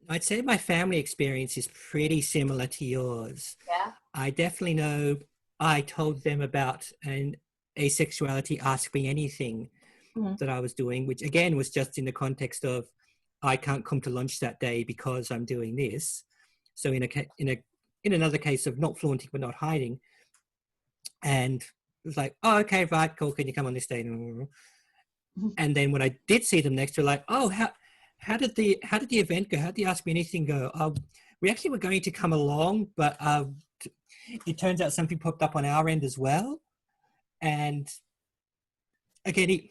[SPEAKER 2] I'd say my family experience is pretty similar to yours.
[SPEAKER 1] Yeah.
[SPEAKER 2] I definitely know I told them about an asexuality, ask me anything
[SPEAKER 1] Mhm.
[SPEAKER 2] that I was doing, which again was just in the context of I can't come to lunch that day because I'm doing this. So in another case of not flaunting but not hiding, and it was like, oh, okay, right, cool. Can you come on this day? And then when I did see them next, they're like, oh, how did the event go? How did the Ask Me Anything go? We actually were going to come along, but it turns out something popped up on our end as well. And again,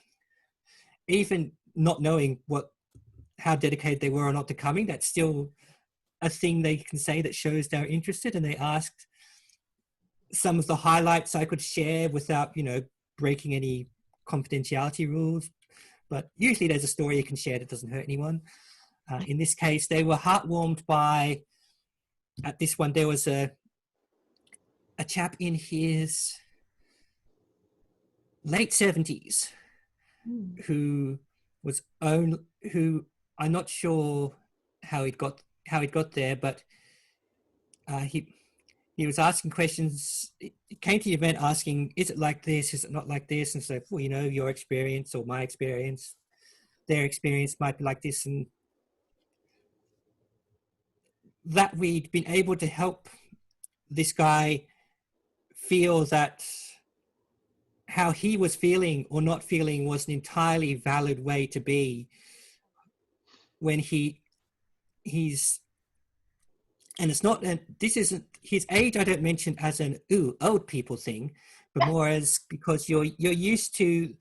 [SPEAKER 2] even not knowing how dedicated they were or not to coming, that's still a thing they can say that shows they're interested. And they asked some of the highlights I could share without, breaking any confidentiality rules. But usually there's a story you can share that doesn't hurt anyone. In this case, they were heartwarmed by, at this one, there was a chap in his late 70s
[SPEAKER 1] Mm.
[SPEAKER 2] who who I'm not sure how he'd got there, but he was asking questions. He came to the event asking, is it like this? Is it not like this? And so, well, your experience or my experience, their experience might be like this. And that we'd been able to help this guy feel that how he was feeling or not feeling was an entirely valid way to be when he's and it's not this isn't his age. I don't mention as an old people thing, but more as because you're used to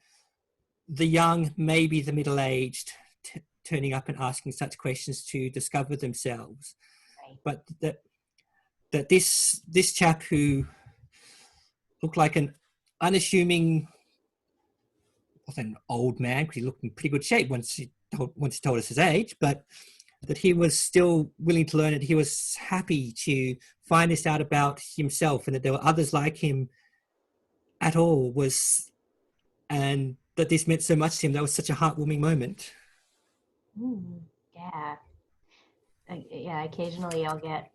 [SPEAKER 2] the young, maybe the middle-aged, turning up and asking such questions to discover themselves.
[SPEAKER 1] Right.
[SPEAKER 2] But that this chap who looked like an unassuming, wasn't an old man because he looked in pretty good shape once he told us his age, but that he was still willing to learn it. He was happy to find this out about himself and that there were others like him at all, and that this meant so much to him. That was such a heartwarming moment.
[SPEAKER 1] Yeah. Yeah, occasionally I'll get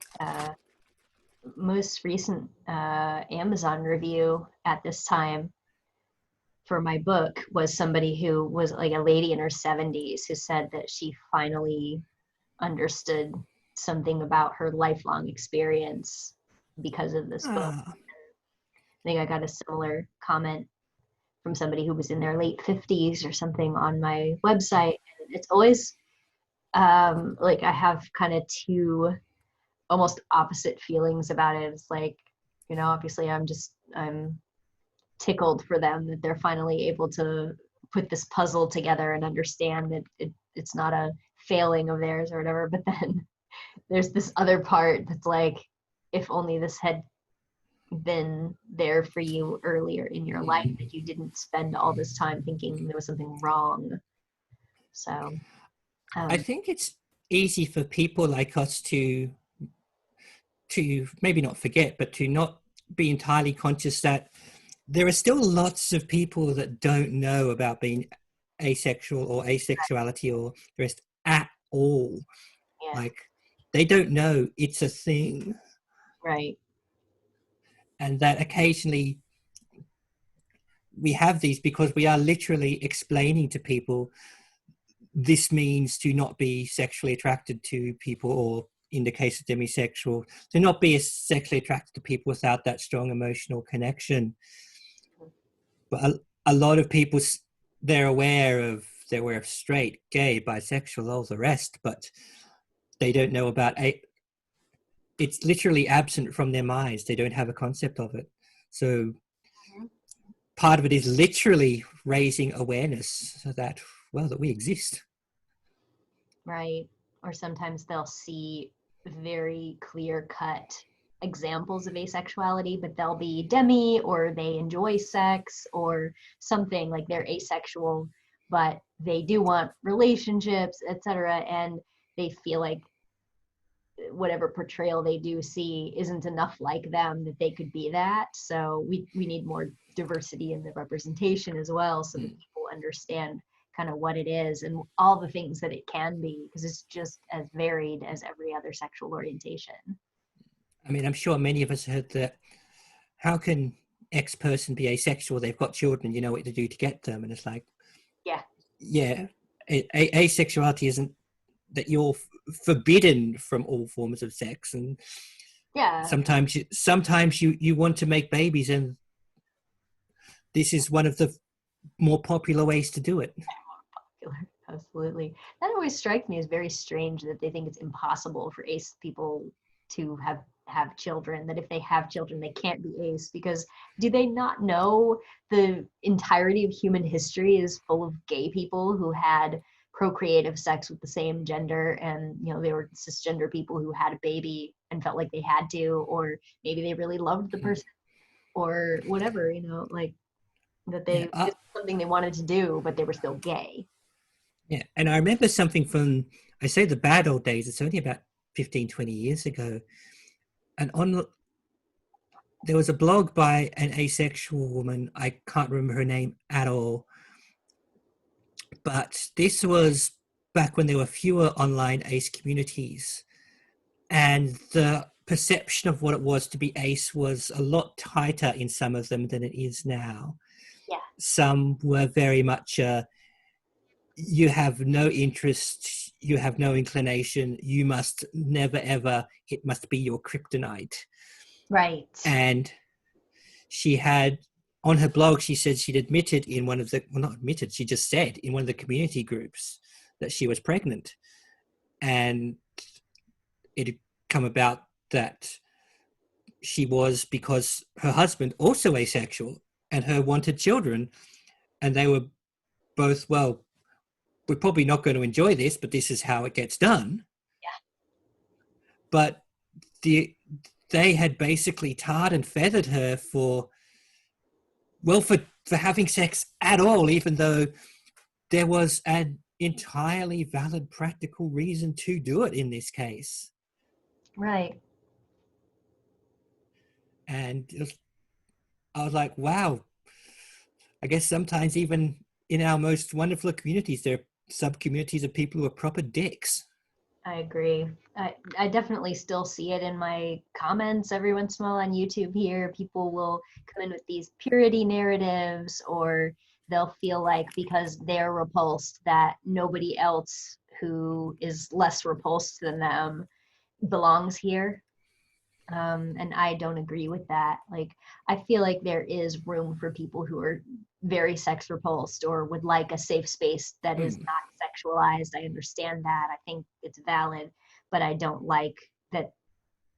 [SPEAKER 1] most recent Amazon review at this time for my book was somebody who was like a lady in her 70s who said that she finally understood something about her lifelong experience because of this book.
[SPEAKER 2] Ah,
[SPEAKER 1] I think I got a similar comment from somebody who was in their late 50s or something on my website. And it's always like I have kind of two almost opposite feelings about it. It's like, obviously I'm tickled for them that they're finally able to put this puzzle together and understand that it's not a failing of theirs or whatever. But then there's this other part that's like, if only this had been there for you earlier in your life, that you didn't spend all this time thinking there was something wrong. So,
[SPEAKER 2] I
[SPEAKER 1] um,
[SPEAKER 2] think it's easy for people like us to maybe not forget, but to not be entirely conscious that there are still lots of people that don't know about being asexual or asexuality or the rest at all.
[SPEAKER 1] yeah,
[SPEAKER 2] Like they don't know it's a thing,
[SPEAKER 1] right.
[SPEAKER 2] and that occasionally we have these because we are literally explaining to people this means to not be sexually attracted to people, or in the case of demisexual, to not be sexually attracted to people without that strong emotional connection. But a lot of people, they're aware of straight, gay, bisexual, all the rest, but they don't know about it's literally absent from their minds. They don't have a concept of it. So part of it is literally raising awareness so that, well, that we exist.
[SPEAKER 1] Right. Or sometimes they'll see very clear cut examples of asexuality, but they'll be demi or they enjoy sex or something like they're asexual, but they do want relationships, etc. And they feel like whatever portrayal they do see isn't enough like them that they could be that. So we need more diversity in the representation as well so that people understand kind of what it is and all the things that it can be, because it's just as varied as every other sexual orientation.
[SPEAKER 2] I mean, I'm sure many of us heard that, how can X person be asexual? They've got children, you know what to do to get them. And it's like,
[SPEAKER 1] Yeah.
[SPEAKER 2] yeah, asexuality isn't that you're forbidden from all forms of sex. And
[SPEAKER 1] Yeah.
[SPEAKER 2] sometimes you want to make babies, and this is one of the more popular ways to do it.
[SPEAKER 1] Absolutely. That always strikes me as very strange that they think it's impossible for ace people to have children, that if they have children they can't be ace, because do they not know the entirety of human history is full of gay people who had procreative sex with the same gender, and you know, they were cisgender people who had a baby and felt like they had to, or maybe they really loved the person or whatever, you know, like that
[SPEAKER 2] Yeah,
[SPEAKER 1] this was something they wanted to do but they were still gay.
[SPEAKER 2] yeah. And I remember something from, I say the bad old days, it's only about 15, 20 years ago. And there was a blog by an asexual woman. I can't remember her name at all. But this was back when there were fewer online ace communities. And the perception of what it was to be ace was a lot tighter in some of them than it is now.
[SPEAKER 1] Yeah.
[SPEAKER 2] Some were very much you have no interest, you have no inclination, you must never ever, it must be your kryptonite.
[SPEAKER 1] Right.
[SPEAKER 2] And she had, on her blog, she said she'd admitted in one of the, well, not admitted, she just said in one of the community groups that she was pregnant. And it had come about that she was, because her husband, also asexual, and her wanted children, and they were both, well, we're probably not going to enjoy this, but this is how it gets done.
[SPEAKER 1] Yeah.
[SPEAKER 2] But they had basically tarred and feathered her for having sex at all, even though there was an entirely valid practical reason to do it in this case.
[SPEAKER 1] Right.
[SPEAKER 2] And I was like, wow, I guess sometimes even in our most wonderful communities, there are sub-communities of people who are proper dicks.
[SPEAKER 1] I agree. I definitely still see it in my comments every once in a while on YouTube here. People will come in with these purity narratives, or they'll feel like because they're repulsed that nobody else who is less repulsed than them belongs here. And I don't agree with that. Like, I feel like there is room for people who are very sex repulsed or would like a safe space that is not sexualized. I understand that. I think it's valid, but I don't like that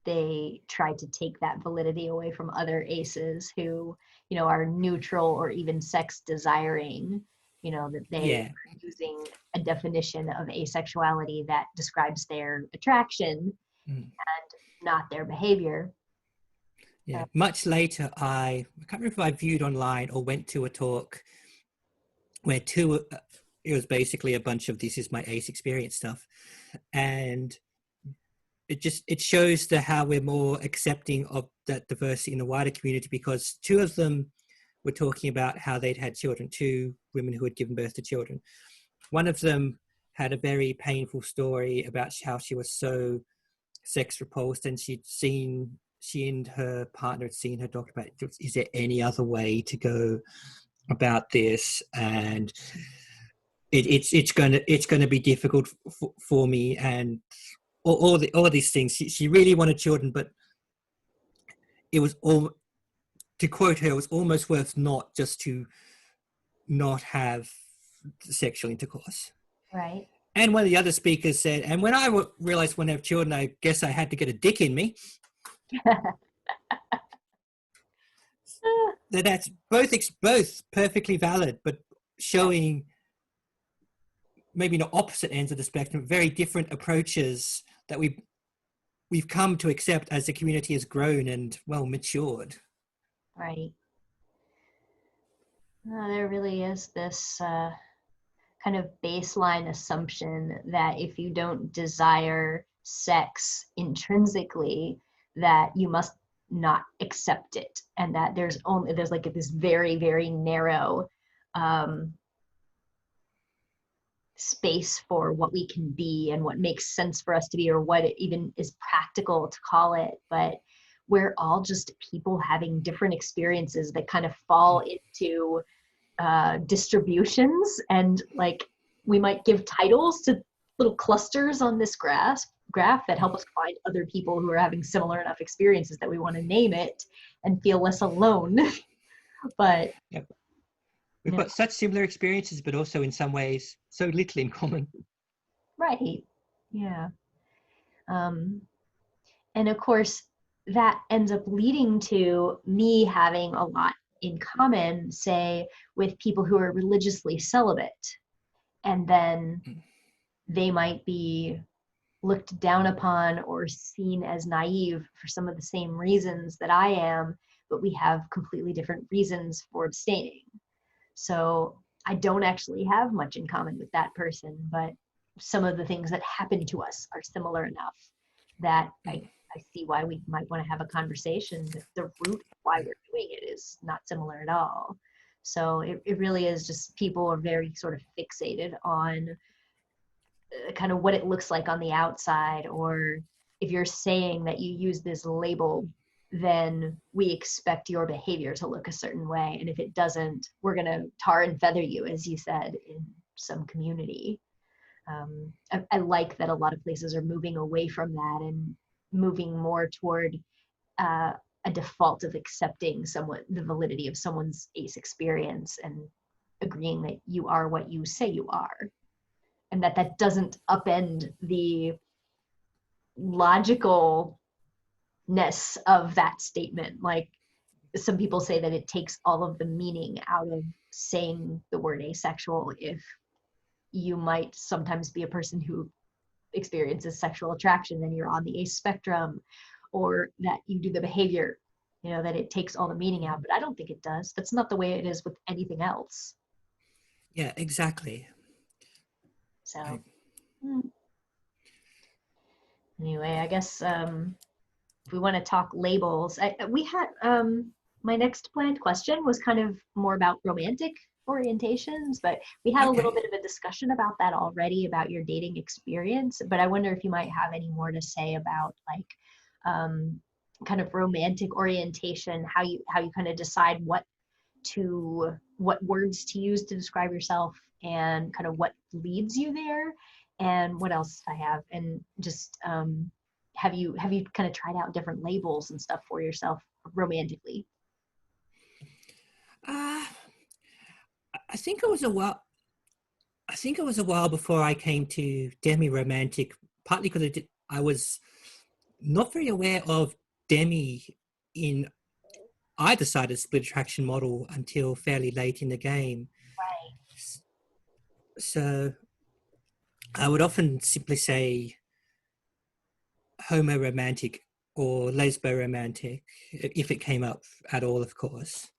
[SPEAKER 1] they try to take that validity away from other aces who, you know, are neutral or even sex desiring, you know, that they
[SPEAKER 2] Yeah.
[SPEAKER 1] are using a definition of asexuality that describes their attraction and not their behavior.
[SPEAKER 2] Yeah. Much later, I can't remember if I viewed online or went to a talk where it was basically a bunch of this is my ace experience stuff. And it shows how we're more accepting of that diversity in the wider community, because two of them were talking about how they'd had children, two women who had given birth to children. One of them had a very painful story about how she was so sex repulsed, and she and her partner had seen her doctor about, is there any other way to go about this? And it's going to be difficult for me, and all these things. She really wanted children, but it was all, to quote her, it was almost worth not just to not have sexual intercourse.
[SPEAKER 1] Right.
[SPEAKER 2] And one of the other speakers said, and when I realized when I have children, I guess I had to get a dick in me. That's both perfectly valid, but showing maybe not opposite ends of the spectrum, very different approaches that we've come to accept as the community has grown and, well, matured.
[SPEAKER 1] Right. There really is this kind of baseline assumption that if you don't desire sex intrinsically, that you must not accept it, and that there's like this very, very narrow space for what we can be and what makes sense for us to be, or what it even is practical to call it. But we're all just people having different experiences that kind of fall into distributions, and like we might give titles to little clusters on this graph that help us find other people who are having similar enough experiences that we want to name it and feel less alone. But
[SPEAKER 2] yep. We've got such similar experiences, but also in some ways so little in common.
[SPEAKER 1] Right. Yeah. And of course, that ends up leading to me having a lot in common, say, with people who are religiously celibate. And then they might be looked down upon or seen as naive for some of the same reasons that I am, but we have completely different reasons for abstaining. So I don't actually have much in common with that person, but some of the things that happen to us are similar enough that I see why we might want to have a conversation. The root of why we're doing it is not similar at all. So it really is just people are very sort of fixated on kind of what it looks like on the outside, or if you're saying that you use this label, then we expect your behavior to look a certain way. And if it doesn't, we're going to tar and feather you, as you said, in some community. I like that a lot of places are moving away from that and moving more toward a default of accepting the validity of someone's ACE experience and agreeing that you are what you say you are. And that doesn't upend the logicalness of that statement. Like some people say that it takes all of the meaning out of saying the word asexual if you might sometimes be a person who experiences sexual attraction, then you're on the ACE spectrum, or that you do the behavior, that it takes all the meaning out. But I don't think it does. That's not the way it is with anything else.
[SPEAKER 2] Yeah, exactly.
[SPEAKER 1] So anyway, I guess if we want to talk labels, we had my next planned question was kind of more about romantic orientations, but we had a little bit of a discussion about that already, about your dating experience. But I wonder if you might have any more to say about like kind of romantic orientation, how you kind of decide what words to use to describe yourself, and kind of what leads you there, and what else I have, and just have you kind of tried out different labels and stuff for yourself romantically?
[SPEAKER 2] I think it was a while. I think it was a while before I came to demiromantic, partly because I was not very aware of demi in either side of the split attraction model until fairly late in the game.
[SPEAKER 1] Right.
[SPEAKER 2] So I would often simply say homo-romantic or lesbo-romantic, if it came up at all, of course.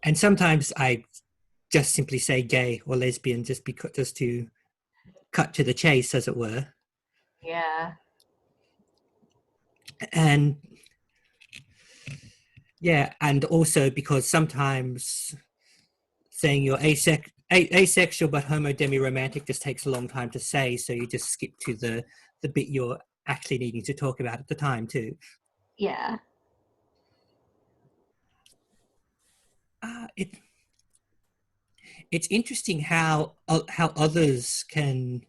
[SPEAKER 2] And sometimes I just simply say gay or lesbian, just to cut to the chase, as it were.
[SPEAKER 1] Yeah.
[SPEAKER 2] And yeah, and also because sometimes saying you're asexual but homo demi-romantic just takes a long time to say, so you just skip to the bit you're actually needing to talk about at the time too.
[SPEAKER 1] Yeah.
[SPEAKER 2] It's interesting how others can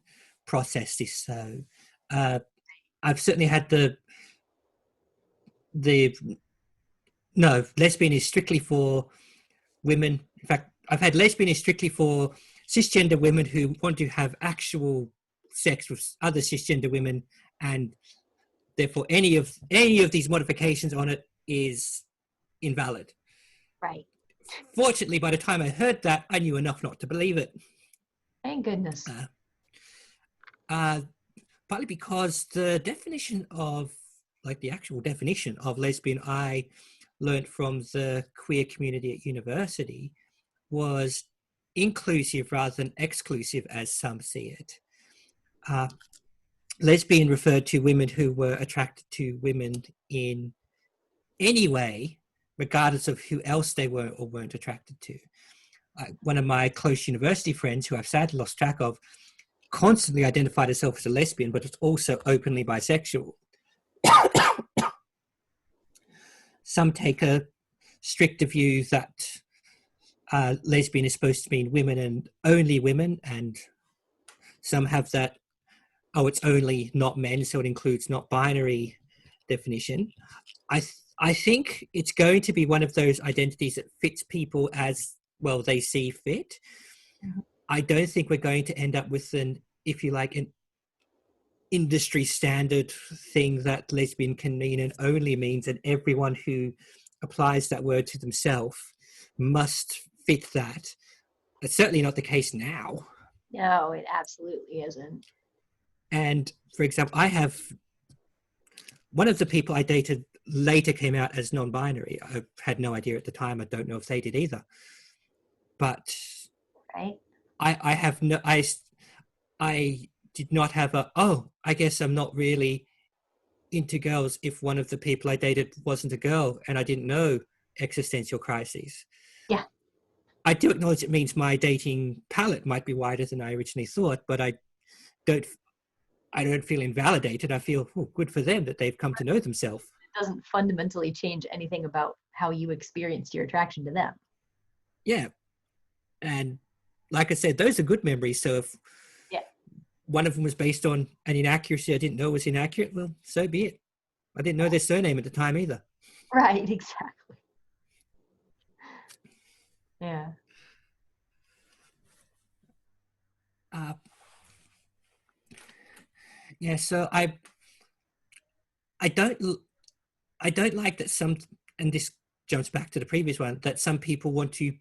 [SPEAKER 2] process this. So I've certainly had lesbian is strictly for women. In fact, I've had lesbian is strictly for cisgender women who want to have actual sex with other cisgender women, and therefore any of these modifications on it is invalid.
[SPEAKER 1] Right.
[SPEAKER 2] Fortunately, by the time I heard that, I knew enough not to believe it.
[SPEAKER 1] Thank goodness.
[SPEAKER 2] Partly because the definition of, like the actual definition of lesbian, I learned from the queer community at university, was inclusive rather than exclusive, as some see it. Lesbian referred to women who were attracted to women in any way, regardless of who else they were or weren't attracted to. one of my close university friends, who I've sadly lost track of, constantly identified herself as a lesbian, but was also openly bisexual. Some take a stricter view that lesbian is supposed to mean women and only women, and some have that, oh, it's only not men, so it includes not binary definition. I think it's going to be one of those identities that fits people as well they see fit.
[SPEAKER 1] Mhm.
[SPEAKER 2] I don't think we're going to end up with an, if you like, an industry standard thing that lesbian can mean and only means, and everyone who applies that word to themselves must fit that. It's certainly not the case now.
[SPEAKER 1] No, it absolutely isn't.
[SPEAKER 2] And for example, I have one of the people I dated later came out as non-binary. I had no idea at the time. I don't know if they did either. But
[SPEAKER 1] Right?
[SPEAKER 2] I have no, I did not have a, oh, I guess I'm not really into girls if one of the people I dated wasn't a girl and I didn't know existential crises.
[SPEAKER 1] Yeah.
[SPEAKER 2] I do acknowledge it means my dating palette might be wider than I originally thought, but don't I don't feel invalidated. I feel, oh, good for them that they've come to know themselves.
[SPEAKER 1] It doesn't fundamentally change anything about how you experienced your attraction to them.
[SPEAKER 2] Yeah. And like I said, those are good memories. So if one of them was based on an inaccuracy I didn't know was inaccurate, well, so be it. I didn't know their surname at the time either.
[SPEAKER 1] Right, exactly. Yeah.
[SPEAKER 2] Yeah, so I don't like that some, and this jumps back to the previous one, that some people want to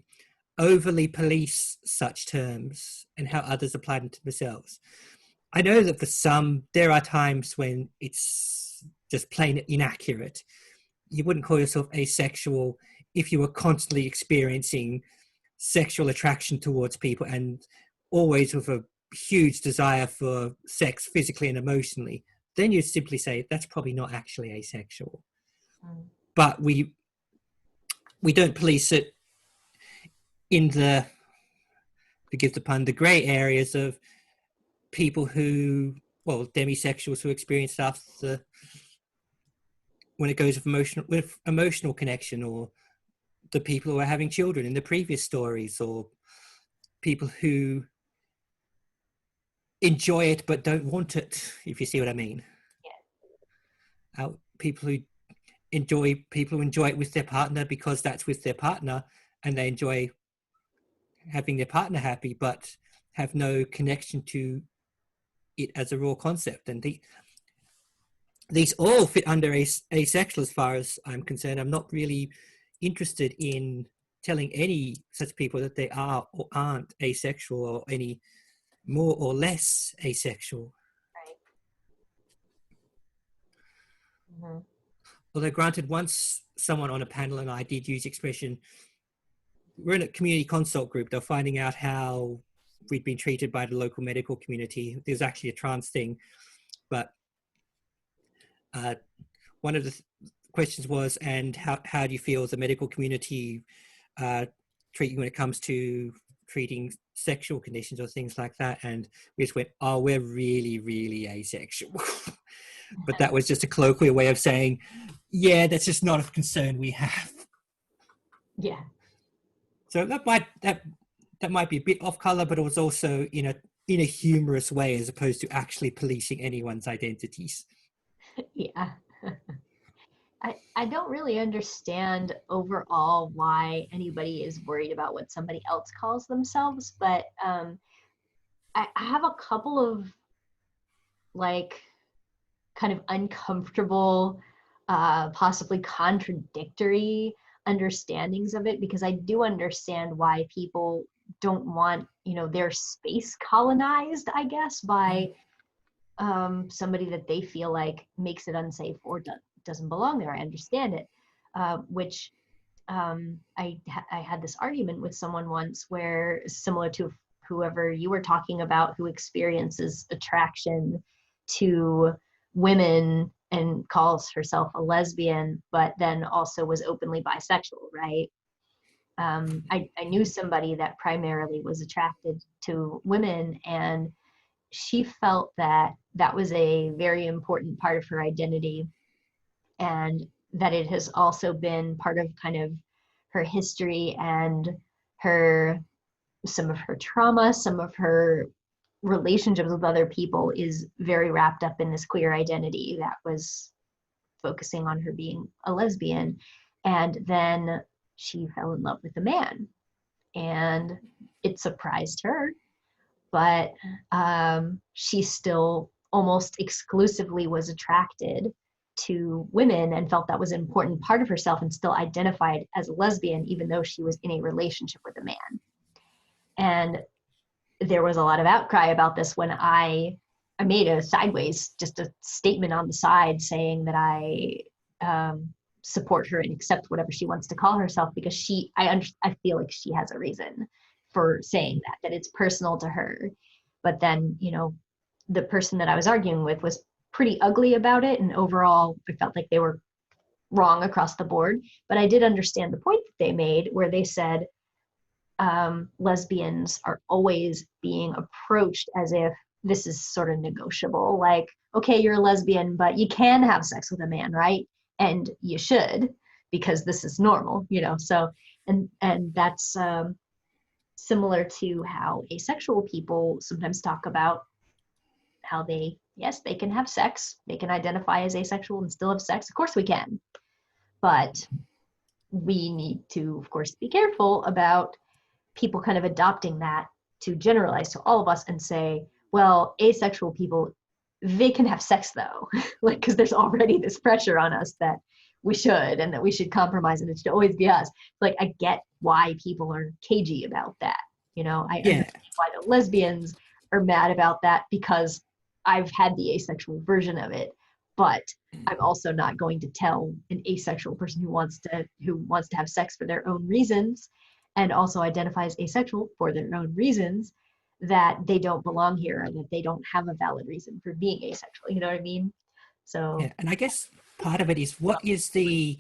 [SPEAKER 2] overly police such terms and how others apply them to themselves. I know that for some, there are times when it's just plain inaccurate. You wouldn't call yourself asexual if you were constantly experiencing sexual attraction towards people and always with a huge desire for sex physically and emotionally. Then you'd simply say that's probably not actually asexual.
[SPEAKER 1] Mm.
[SPEAKER 2] But we don't police it in the, forgive the pun, the gray areas of people who, well, demisexuals who experience stuff when it goes with emotional connection, or the people who are having children in the previous stories, or people who enjoy it but don't want it, if you see what I mean.
[SPEAKER 1] Yeah.
[SPEAKER 2] People who enjoy it with their partner because that's with their partner, and they enjoy having their partner happy but have no connection to it as a raw concept. And these all fit under asexual as far as I'm concerned. I'm not really interested in telling any such people that they are or aren't asexual, or any more or less asexual.
[SPEAKER 1] Right. Mm-hmm.
[SPEAKER 2] Although granted, once someone on a panel and I did use the expression, we're in a community consult group, they're finding out how we'd been treated by the local medical community. There's actually a trans thing, but one of the questions was, and how do you feel the medical community treat you when it comes to treating sexual conditions or things like that? And we just went, oh, we're really, really asexual. But that was just a colloquial way of saying, yeah, that's just not a concern we have.
[SPEAKER 1] Yeah.
[SPEAKER 2] So that might be a bit off color, but it was also in a humorous way, as opposed to actually policing anyone's identities.
[SPEAKER 1] Yeah. I don't really understand overall why anybody is worried about what somebody else calls themselves, but I have a couple of like kind of uncomfortable, possibly contradictory understandings of it, because I do understand why people don't want, their space colonized, I guess, by somebody that they feel like makes it unsafe or doesn't belong there. I understand it, which I had this argument with someone once where, similar to whoever you were talking about, who experiences attraction to women and calls herself a lesbian, but then also was openly bisexual, right? I knew somebody that primarily was attracted to women, and she felt that that was a very important part of her identity, and that it has also been part of kind of her history and her some of her trauma, some of her relationships with other people is very wrapped up in this queer identity that was focusing on her being a lesbian. And then she fell in love with a man, and it surprised her, but she still almost exclusively was attracted to women and felt that was an important part of herself, and still identified as a lesbian even though she was in a relationship with a man. And there was a lot of outcry about this when I made a sideways, just a statement on the side saying that I support her and accept whatever she wants to call herself, because I feel like she has a reason for saying that it's personal to her. But then, the person that I was arguing with was pretty ugly about it, and overall I felt like they were wrong across the board. But I did understand the point that they made, where they said lesbians are always being approached as if this is sort of negotiable. Like, okay, you're a lesbian, but you can have sex with a man, right? And you should, because this is normal, So, and that's similar to how asexual people sometimes talk about how yes, they can have sex, they can identify as asexual and still have sex. Of course we can, but we need to, of course, be careful about people kind of adopting that to generalize to all of us and say, well, asexual people, they can have sex though, like, because there's already this pressure on us that we should, and that we should compromise, and it should always be us. Like, I get why people are cagey about that. I understand why the lesbians are mad about that, because I've had the asexual version of it, but I'm also not going to tell an asexual person who wants to have sex for their own reasons, and also identifies asexual for their own reasons, that they don't belong here, and that they don't have a valid reason for being asexual. You know what I mean? So
[SPEAKER 2] yeah, and I guess part of it is what is the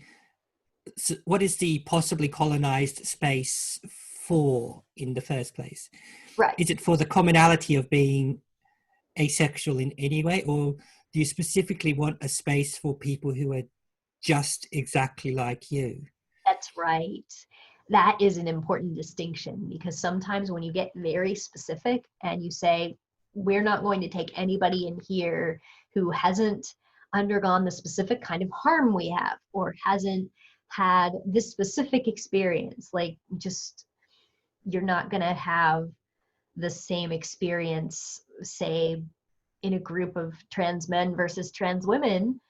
[SPEAKER 2] possibly colonized space for in the first place?
[SPEAKER 1] right.
[SPEAKER 2] Is it for the commonality of being asexual in any way, or do you specifically want a space for people who are just exactly like you?
[SPEAKER 1] That's right. That is an important distinction, because sometimes when you get very specific and you say, we're not going to take anybody in here who hasn't undergone the specific kind of harm we have, or hasn't had this specific experience, like, just, you're not going to have the same experience, say, in a group of trans men versus trans women.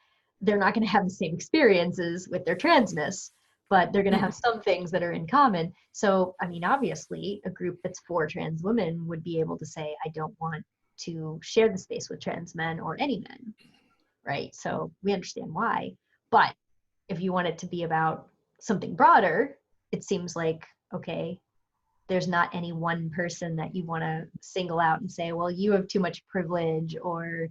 [SPEAKER 1] They're not going to have the same experiences with their transness, but they're going to have some things that are in common. So, I mean, obviously, a group that's for trans women would be able to say, I don't want to share the space with trans men or any men, right? So we understand why. But if you want it to be about something broader, it seems like, okay, there's not any one person that you want to single out and say, well, you have too much privilege, or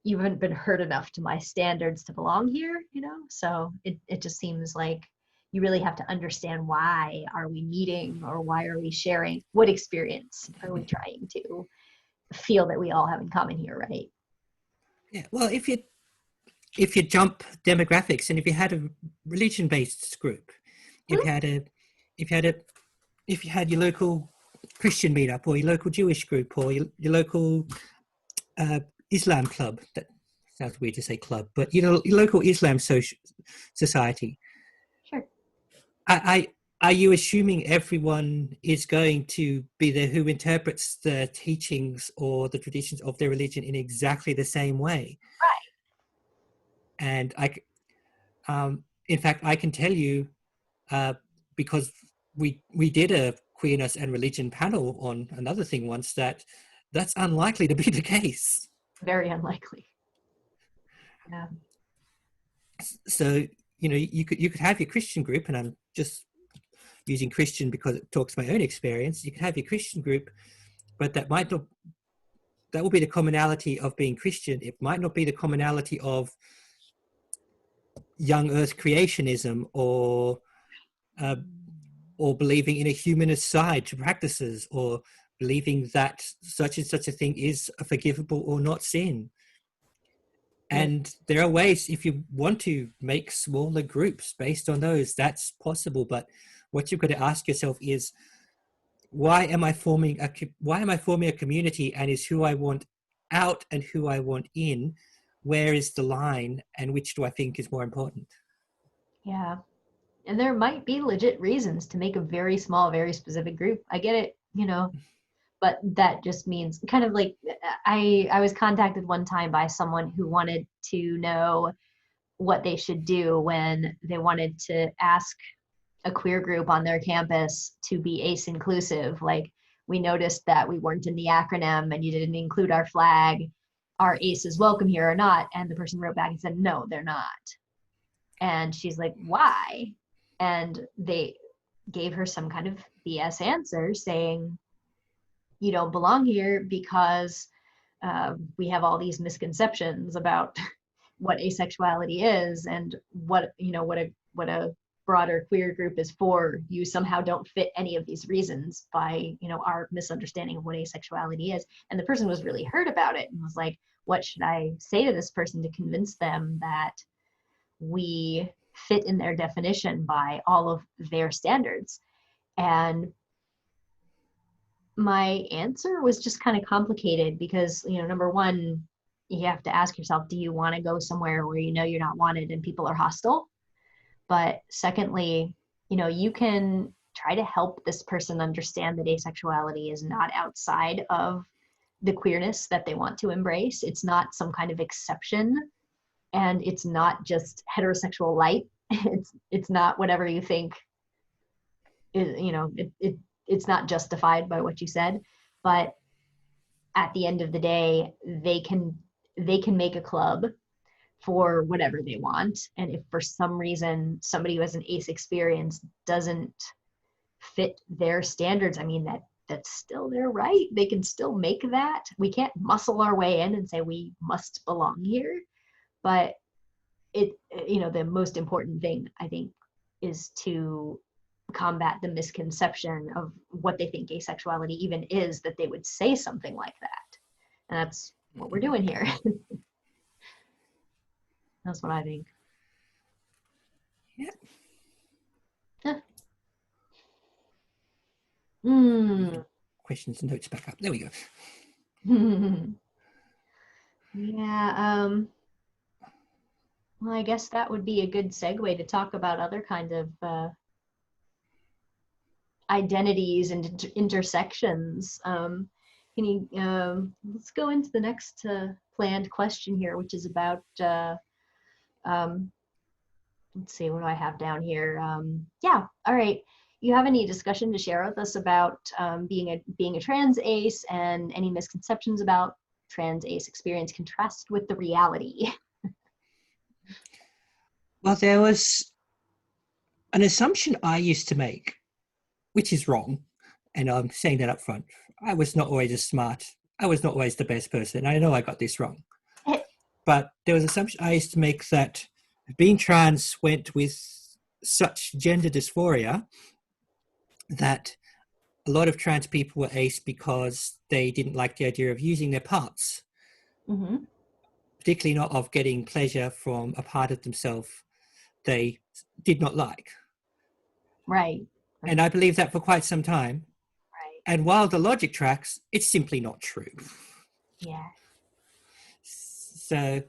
[SPEAKER 1] you haven't been hurt enough to my standards to belong here, So it just seems like you really have to understand, why are we meeting, or why are we sharing? What experience are we trying to feel that we all have in common here, right?
[SPEAKER 2] Yeah, well, if you jump demographics, and if you had a religion-based group, if you had your local Christian meetup, or your local Jewish group, or your local Islam club, that sounds weird to say club, but your local Islam society.
[SPEAKER 1] Sure.
[SPEAKER 2] Are you assuming everyone is going to be there who interprets the teachings or the traditions of their religion in exactly the same way?
[SPEAKER 1] Right.
[SPEAKER 2] And in fact, I can tell you, because we did a queerness and religion panel on another thing once, that's unlikely to be the case.
[SPEAKER 1] Very unlikely. Yeah.
[SPEAKER 2] So, you could have your Christian group, and I'm just using Christian because it talks my own experience. You could have your Christian group, but that will be the commonality of being Christian. It might not be the commonality of young earth creationism, or or believing in a humanist side to practices, or believing that such and such a thing is a forgivable or not sin. And there are ways, if you want to make smaller groups based on those, that's possible. But what you've got to ask yourself is, why am I forming a community, and is who I want out and who I want in, where is the line, and which do I think is more important?
[SPEAKER 1] Yeah. And there might be legit reasons to make a very small, very specific group. I get it, but that just means kind of like I was contacted one time by someone who wanted to know what they should do when they wanted to ask a queer group on their campus to be ACE inclusive. Like, we noticed that we weren't in the acronym and you didn't include our flag. Are ACEs welcome here or not? And the person wrote back and said, no, they're not. And she's like, why? And they gave her some kind of BS answer saying, you don't belong here because we have all these misconceptions about what asexuality is and what a broader queer group is for. You somehow don't fit any of these reasons by our misunderstanding of what asexuality is. And the person was really hurt about it and was like, what should I say to this person to convince them that we fit in their definition by all of their standards? And my answer was just kind of complicated because, number one, you have to ask yourself, do you want to go somewhere where you're not wanted and people are hostile? But secondly, you can try to help this person understand that asexuality is not outside of the queerness that they want to embrace. It's not some kind of exception, and it's not just heterosexual light. It's not whatever you think is, it's not justified by what you said. But at the end of the day, they can make a club for whatever they want. And if for some reason somebody who has an ACE experience doesn't fit their standards, I mean, that's still their right. They can still make that. We can't muscle our way in and say we must belong here. But the most important thing, I think, is to combat the misconception of what they think asexuality even is, that they would say something like that. And that's what we're doing here. That's what I think.
[SPEAKER 2] Yeah.
[SPEAKER 1] Yeah.
[SPEAKER 2] Questions and notes back up. There we go.
[SPEAKER 1] Yeah. Well, I guess that would be a good segue to talk about other kind of identities and intersections. Can you let's go into the next planned question here, which is about let's see, what do I have down here? Yeah, all right. You have any discussion to share with us about being a trans ace and any misconceptions about trans ace experience contrasted with the reality?
[SPEAKER 2] Well, there was an assumption I used to make, which is wrong, and I'm saying that up front. I was not always as smart. I was not always the best person. I know I got this wrong. But there was an assumption I used to make that being trans went with such gender dysphoria that a lot of trans people were ace because they didn't like the idea of using their parts, particularly not of getting pleasure from a part of themselves they did not like.
[SPEAKER 1] Right.
[SPEAKER 2] And I believed that for quite some time.
[SPEAKER 1] Right.
[SPEAKER 2] And while the logic tracks, it's simply not true.
[SPEAKER 1] Yeah.
[SPEAKER 2] So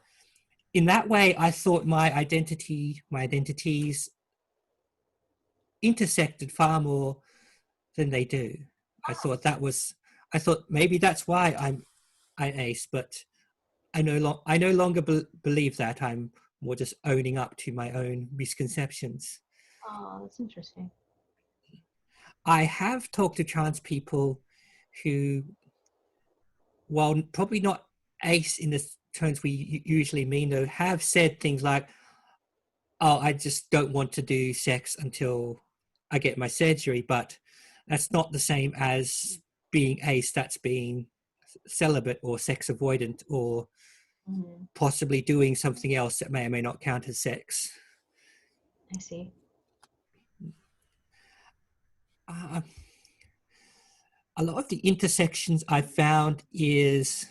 [SPEAKER 2] in that way, I thought my identities intersected far more than they do. I thought maybe that's why I'm ace, but I no longer believe that. I'm more just owning up to my own misconceptions.
[SPEAKER 1] Oh, that's interesting.
[SPEAKER 2] I have talked to trans people who, while probably not ace in the terms we usually mean, though, have said things like, oh, I just don't want to do sex until I get my surgery. But that's not the same as being ace. That's being celibate or sex avoidant or possibly doing something else that may or may not count as sex.
[SPEAKER 1] I see.
[SPEAKER 2] Uh, a lot of the intersections I've found is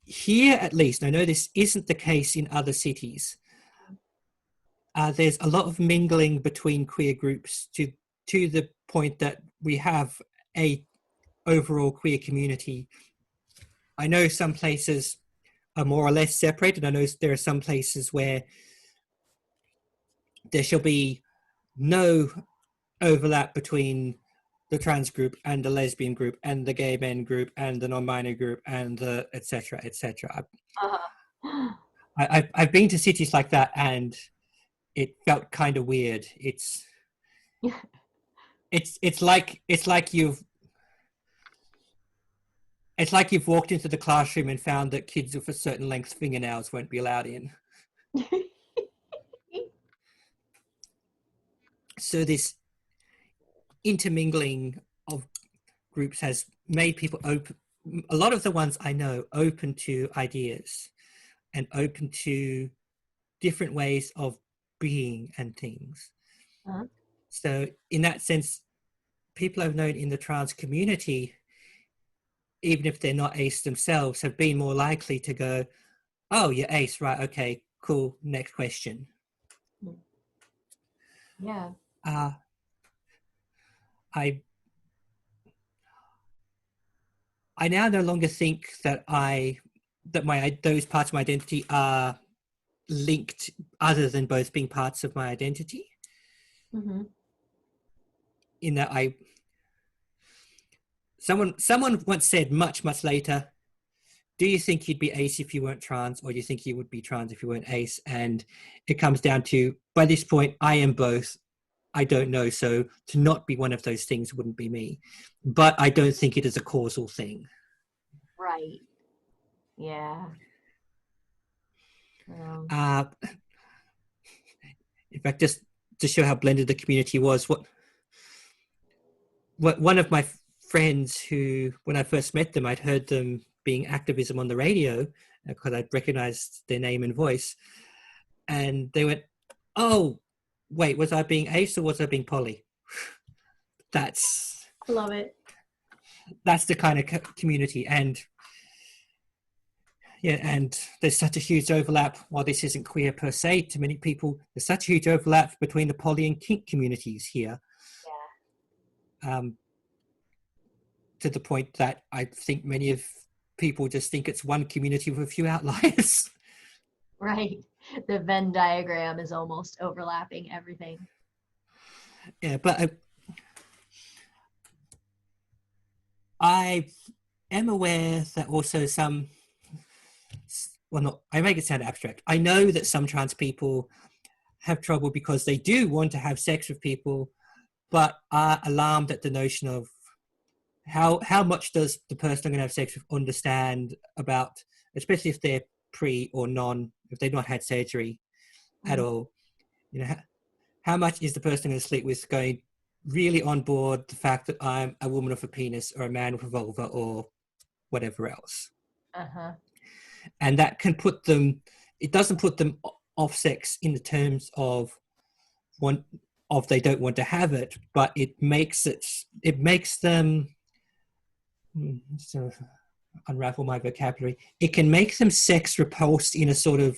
[SPEAKER 2] here, at least. I know this isn't the case in other cities. There's a lot of mingling between queer groups to the point that we have a overall queer community. I know some places are more or less separated. I know there are some places where there shall be no overlap between the trans group and the lesbian group and the gay men group and the non-binary group and the etc etc.
[SPEAKER 1] Uh-huh.
[SPEAKER 2] I've been to cities like that and it felt kind of weird. It's like you've walked into the classroom and found that kids with a certain length fingernails won't be allowed in. So this intermingling of groups has made people open, a lot of the ones I know, open to ideas and open to different ways of being and things.
[SPEAKER 1] Uh-huh.
[SPEAKER 2] So in that sense, people I've known in the trans community, even if they're not ace themselves, have been more likely to go, oh, you're ace, right? Okay, cool. Next question.
[SPEAKER 1] Yeah.
[SPEAKER 2] Uh, I I now no longer think that those parts of my identity are linked, other than both being parts of my identity.
[SPEAKER 1] Mm-hmm.
[SPEAKER 2] In that someone once said much later, do you think you'd be ace if you weren't trans, or do you think you would be trans if you weren't ace? And it comes down to, by this point, I am both. I don't know. So to not be one of those things wouldn't be me. But I don't think it is a causal thing.
[SPEAKER 1] Right. Yeah.
[SPEAKER 2] Uh, in fact, just to show how blended the community was, what one of my friends who, when I first met them, I'd heard them being Activism on the radio because I'd recognized their name and voice. And they went, oh, wait, was I being ace or was I being poly? That's
[SPEAKER 1] I love it.
[SPEAKER 2] That's the kind of community. And yeah, and there's such a huge overlap. While this isn't queer per se to many people, there's such a huge overlap between the poly and kink communities here.
[SPEAKER 1] Yeah.
[SPEAKER 2] To the point that I think many of people just think it's one community with a few outliers.
[SPEAKER 1] Right. The Venn diagram is almost overlapping everything.
[SPEAKER 2] Yeah, but I am aware that also I make it sound abstract. I know that some trans people have trouble because they do want to have sex with people, but are alarmed at the notion of how much does the person I'm going to have sex with understand about, especially if they're pre or non, if they've not had surgery at all. You know, how much is the person I'm going to sleep with going really on board the fact that I'm a woman with a penis or a man with a vulva or whatever else?
[SPEAKER 1] Uh-huh.
[SPEAKER 2] And that can put them, it doesn't put them off sex in the terms of they don't want to have it, but it makes them, so unravel my vocabulary, it can make them sex repulsed in a sort of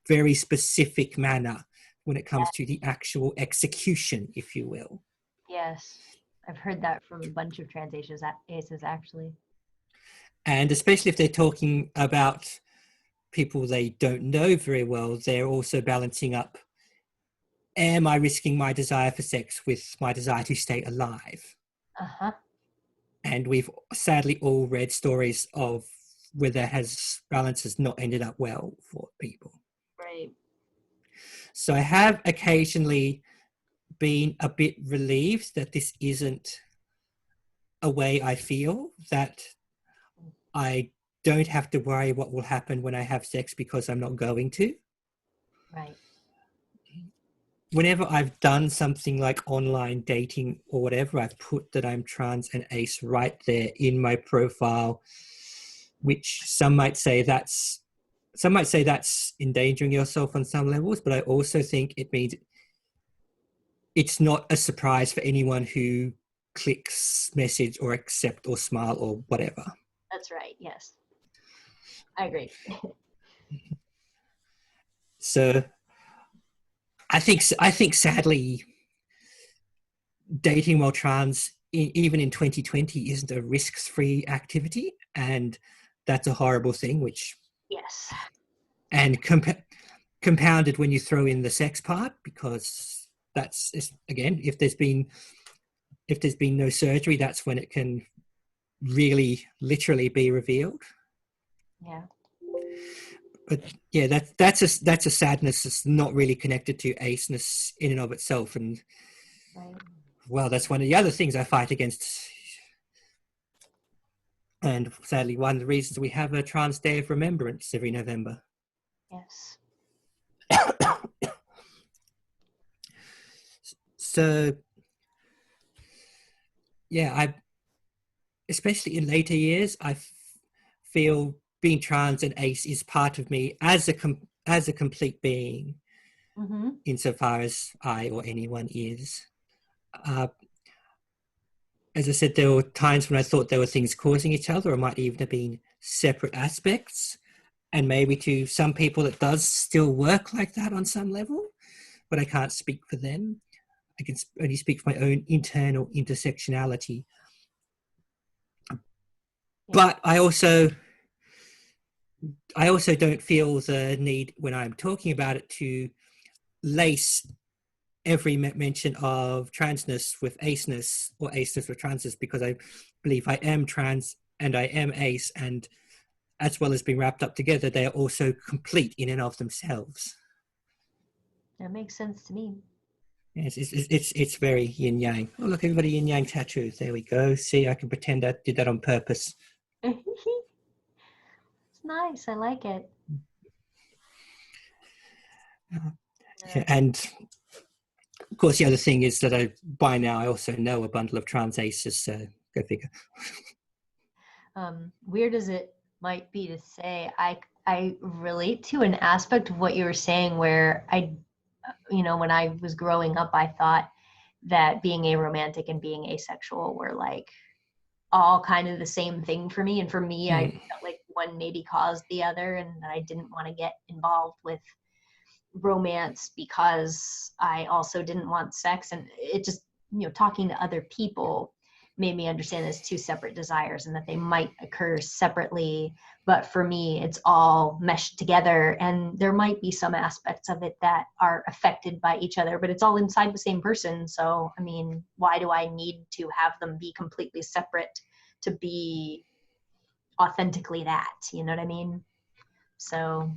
[SPEAKER 2] very specific manner when it comes to the actual execution, if you will.
[SPEAKER 1] Yes. I've heard that from a bunch of trans aces actually.
[SPEAKER 2] And especially if they're talking about people they don't know very well, they're also balancing up, am I risking my desire for sex with my desire to stay alive?
[SPEAKER 1] Uh-huh.
[SPEAKER 2] And we've sadly all read stories of where balance has not ended up well for people.
[SPEAKER 1] Right.
[SPEAKER 2] So I have occasionally been a bit relieved that this isn't a way I feel, that I don't have to worry what will happen when I have sex because I'm not going to.
[SPEAKER 1] Right.
[SPEAKER 2] Whenever I've done something like online dating or whatever, I've put that I'm trans and ace right there in my profile, which some might say that's endangering yourself on some levels, but I also think it means it's not a surprise for anyone who clicks message or accept or smile or whatever.
[SPEAKER 1] That's right. Yes, I agree.
[SPEAKER 2] So I think sadly, dating while trans, even in 2020, isn't a risk-free activity, and that's a horrible thing.
[SPEAKER 1] Yes.
[SPEAKER 2] And compounded when you throw in the sex part, because that's, again, if there's been no surgery, that's when it can really literally be revealed.
[SPEAKER 1] Yeah.
[SPEAKER 2] But yeah, that's a sadness that's not really connected to aceness in and of itself. And
[SPEAKER 1] Right.
[SPEAKER 2] well, that's one of the other things I fight against. And sadly, one of the reasons we have a Trans Day of Remembrance every November.
[SPEAKER 1] Yes.
[SPEAKER 2] So yeah, especially in later years, I feel being trans and ace is part of me as a complete being,
[SPEAKER 1] Mm-hmm.
[SPEAKER 2] insofar as I or anyone is. As I said, there were times when I thought there were things causing each other, or might even have been separate aspects. And maybe to some people it does still work like that on some level, but I can't speak for them. I can only speak for my own internal intersectionality. Yeah. But I also don't feel the need, when I'm talking about it, to lace every mention of transness with aceness, or aceness with transness, because I believe I am trans and I am ace, and as well as being wrapped up together, they are also complete in and of themselves.
[SPEAKER 1] That makes sense to me.
[SPEAKER 2] Yes, it's very yin yang. Oh, look, everybody yin yang tattoos. There we go. See, I can pretend I did that on purpose.
[SPEAKER 1] It's nice. I like it.
[SPEAKER 2] Yeah, and of course, the other thing is that by now I also know a bundle of trans aces. So go figure.
[SPEAKER 1] Weird as it might be to say, I relate to an aspect of what you were saying where when I was growing up, I thought that being aromantic and being asexual were like all kind of the same thing for me. And for me, I felt like one maybe caused the other, and that I didn't want to get involved with romance because I also didn't want sex. And it just, talking to other people made me understand there's two separate desires and that they might occur separately. But for me, it's all meshed together, and there might be some aspects of it that are affected by each other, but it's all inside the same person. So, I mean, why do I need to have them be completely separate to be authentically that? You know what I mean? So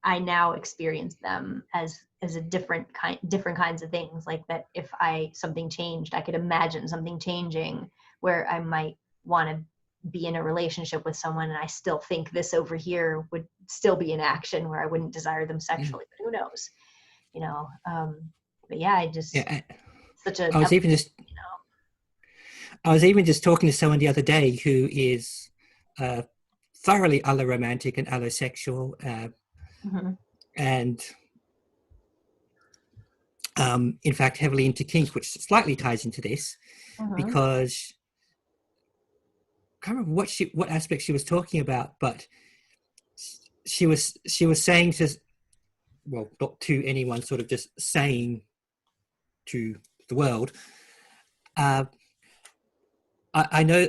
[SPEAKER 1] I now experience them as a different kinds of things. Like that, if something changed, I could imagine something changing where I might want to be in a relationship with someone, and I still think this over here would still be an action where I wouldn't desire them sexually. But who knows? But yeah, such a
[SPEAKER 2] I was even just talking to someone the other day who is thoroughly alloromantic and allosexual, and in fact heavily into kink, which slightly ties into this, because I can't remember what aspect she was talking about, but she was saying not to anyone, sort of just saying to the world, I know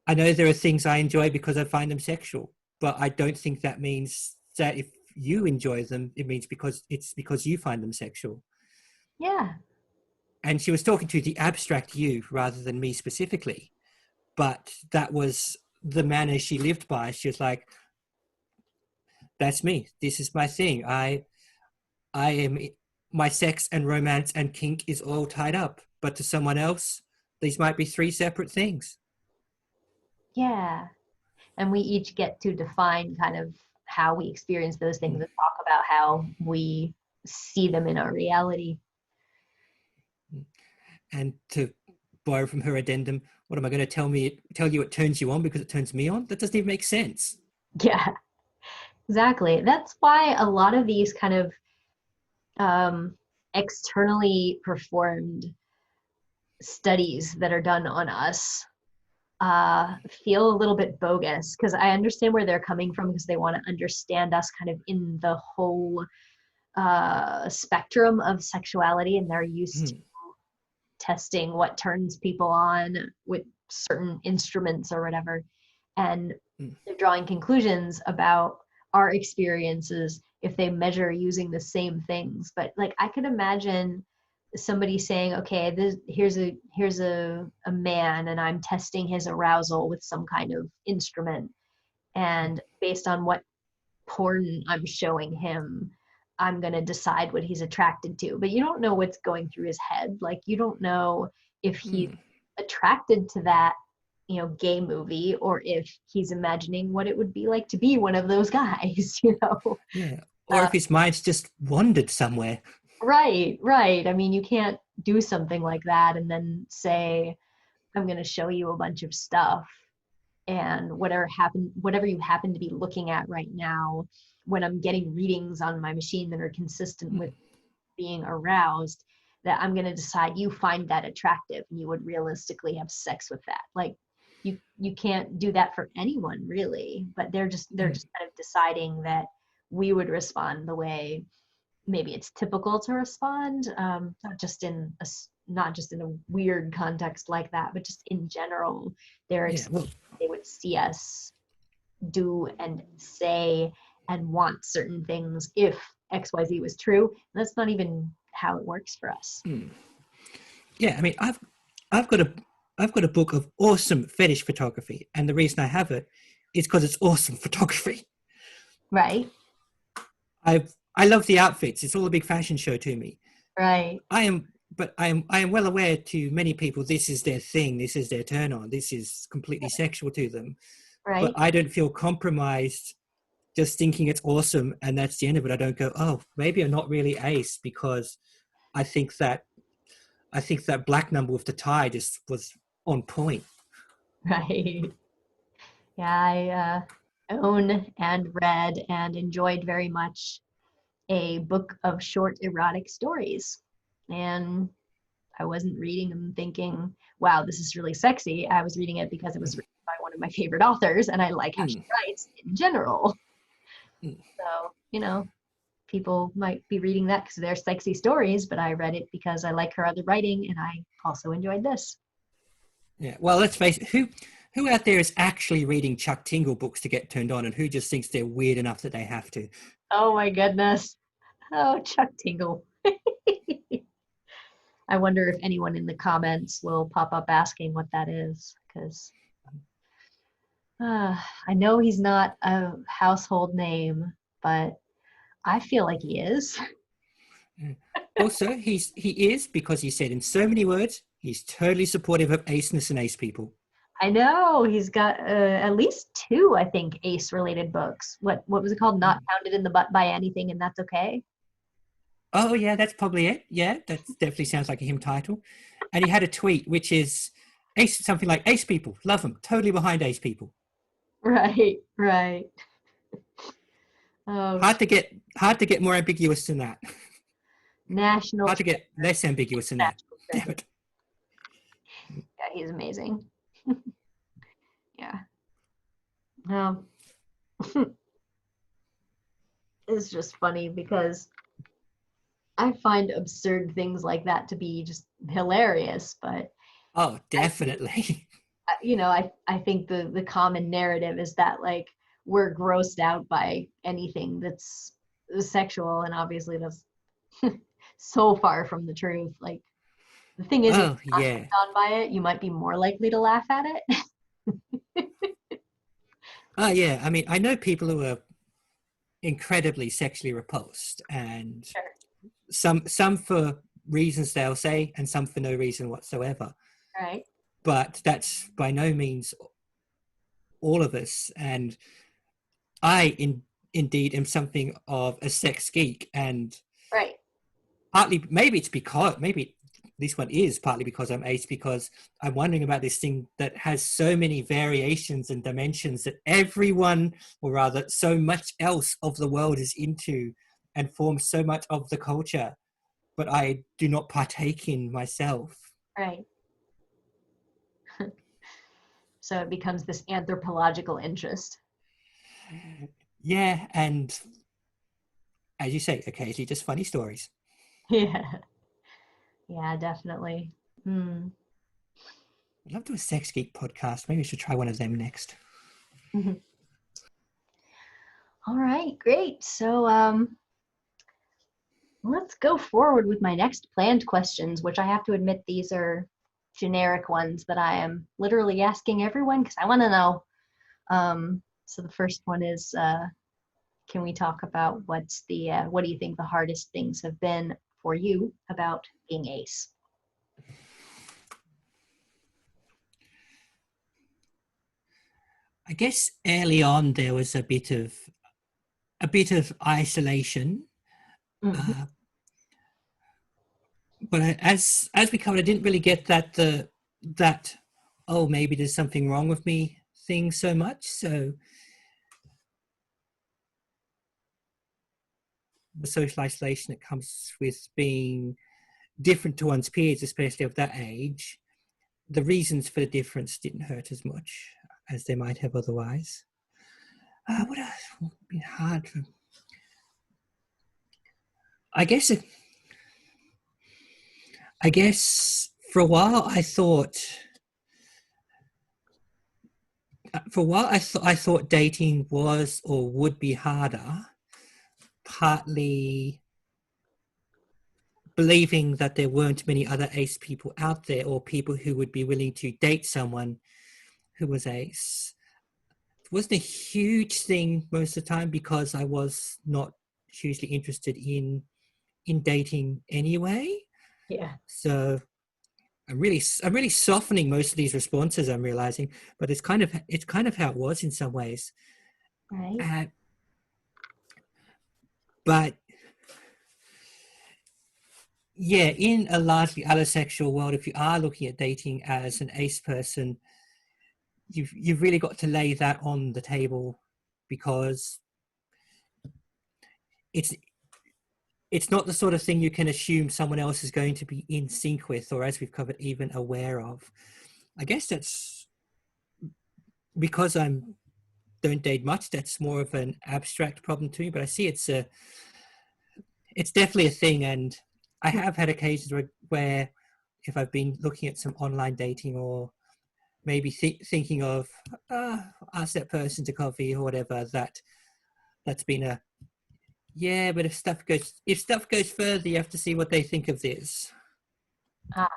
[SPEAKER 2] there are things I enjoy because I find them sexual, but I don't think that means that if you enjoy them, it means because you find them sexual.
[SPEAKER 1] Yeah.
[SPEAKER 2] And she was talking to the abstract you rather than me specifically, but that was the manner she lived by. She was like, that's me. This is my thing. I am, my sex and romance and kink is all tied up, but to someone else, these might be three separate things.
[SPEAKER 1] Yeah. And we each get to define kind of how we experience those things and talk about how we see them in our reality.
[SPEAKER 2] And to borrow from her addendum, what am I going to tell you it turns you on because it turns me on? That doesn't even make sense.
[SPEAKER 1] Yeah, exactly. That's why a lot of these kind of externally performed studies that are done on us feel a little bit bogus, because I understand where they're coming from, because they want to understand us kind of in the whole spectrum of sexuality, and they're used to testing what turns people on with certain instruments or whatever, and they're drawing conclusions about our experiences if they measure using the same things. But like, I could imagine somebody saying, okay, here's a man, and I'm testing his arousal with some kind of instrument, and based on what porn I'm showing him, I'm going to decide what he's attracted to. But you don't know what's going through his head. Like, you don't know if he's attracted to that, gay movie, or if he's imagining what it would be like to be one of those guys,
[SPEAKER 2] Yeah. Or if his mind's just wandered somewhere.
[SPEAKER 1] Right. I mean, you can't do something like that and then say, I'm going to show you a bunch of stuff, and whatever you happen to be looking at right now, when I'm getting readings on my machine that are consistent with being aroused, that I'm going to decide you find that attractive and you would realistically have sex with that. Like, you can't do that for anyone, really. But they're just kind of deciding that we would respond the way maybe it's typical to respond, not just in a weird context like that, but just in general. They would see us do and say and want certain things if XYZ was true. And that's not even how it works for us.
[SPEAKER 2] Yeah, I mean, I've got a book of awesome fetish photography, and the reason I have it is because it's awesome photography.
[SPEAKER 1] Right.
[SPEAKER 2] I love the outfits. It's all a big fashion show to me.
[SPEAKER 1] Right.
[SPEAKER 2] I am well aware to many people this is their thing, this is their turn on, this is completely sexual to them.
[SPEAKER 1] Right.
[SPEAKER 2] But I don't feel compromised just thinking it's awesome and that's the end of it. I don't go, oh, maybe I'm not really ace because I think that black number with the tie just was on point.
[SPEAKER 1] Right. Yeah, I own and read and enjoyed very much a book of short erotic stories. And I wasn't reading them thinking, wow, this is really sexy. I was reading it because it was written by one of my favorite authors, and I like how she writes in general. So, people might be reading that because they're sexy stories, but I read it because I like her other writing, and I also enjoyed this.
[SPEAKER 2] Yeah, well, let's face it, who out there is actually reading Chuck Tingle books to get turned on, and who just thinks they're weird enough that they have to?
[SPEAKER 1] Oh my goodness. Oh, Chuck Tingle. I wonder if anyone in the comments will pop up asking what that is, because I know he's not a household name, but I feel like he is.
[SPEAKER 2] Also, he is, because he said in so many words, he's totally supportive of aceness and ace people.
[SPEAKER 1] I know he's got at least 2, I think, ace-related books. What was it called? Not Pounded in the Butt by Anything, and That's Okay.
[SPEAKER 2] Oh yeah, that's probably it. Yeah, that definitely sounds like a him title. And he had a tweet which is something like ace people, love them, totally behind ace people.
[SPEAKER 1] Right.
[SPEAKER 2] Oh, hard to get more ambiguous than that.
[SPEAKER 1] National.
[SPEAKER 2] Hard to get less ambiguous than that. Damn it.
[SPEAKER 1] Yeah, he's amazing. Yeah. No. It's just funny because I find absurd things like that to be just hilarious, but
[SPEAKER 2] oh, definitely.
[SPEAKER 1] I think the common narrative is that, like, we're grossed out by anything that's sexual, and obviously that's so far from the truth. Like, the thing is, if you're not turned on by it, you might be more likely to laugh at it.
[SPEAKER 2] Oh yeah, I mean, I know people who are incredibly sexually repulsed, and some for reasons they'll say, and some for no reason whatsoever.
[SPEAKER 1] Right.
[SPEAKER 2] But that's by no means all of us. And I indeed am something of a sex geek, and partly maybe this one is partly because I'm ace, because I'm wondering about this thing that has so many variations and dimensions that everyone, or rather so much else of the world, is into and forms so much of the culture. but I do not partake in myself.
[SPEAKER 1] Right. So it becomes this anthropological interest.
[SPEAKER 2] Yeah, and as you say, occasionally just funny stories.
[SPEAKER 1] Yeah. Yeah, definitely. Hmm.
[SPEAKER 2] I'd love to do a Sex Geek podcast. Maybe we should try one of them next.
[SPEAKER 1] Mhm. All right, great. So let's go forward with my next planned questions, which I have to admit these are generic ones that I am literally asking everyone because I want to know. So the first one is, can we talk about what do you think the hardest things have been for you about being ace?
[SPEAKER 2] I guess early on there was a bit of isolation,
[SPEAKER 1] Mhm.
[SPEAKER 2] uh, but as we covered, I didn't really get that oh, maybe there's something wrong with me thing so much. So the social isolation that comes with being different to one's peers, especially of that age, the reasons for the difference didn't hurt as much as they might have otherwise. What else would be hard for? I guess for a while I thought dating was or would be harder, partly believing that there weren't many other ace people out there or people who would be willing to date someone who was ace. It wasn't a huge thing most of the time because I was not hugely interested in dating anyway.
[SPEAKER 1] Yeah.
[SPEAKER 2] So I'm really softening most of these responses, I'm realizing, but it's kind of how it was in some ways.
[SPEAKER 1] Right.
[SPEAKER 2] Uh, but yeah, in a largely allosexual world, if you are looking at dating as an ace person, you've really got to lay that on the table, because it's it's not the sort of thing you can assume someone else is going to be in sync with, or as we've covered, even aware of. I guess that's because I'm don't date much. That's more of an abstract problem to me, but I see it's definitely a thing. And I have had occasions where if I've been looking at some online dating, or maybe thinking of ask that person to coffee or whatever, that's been a yeah, but if stuff goes further, you have to see what they think of this.
[SPEAKER 1] Ah,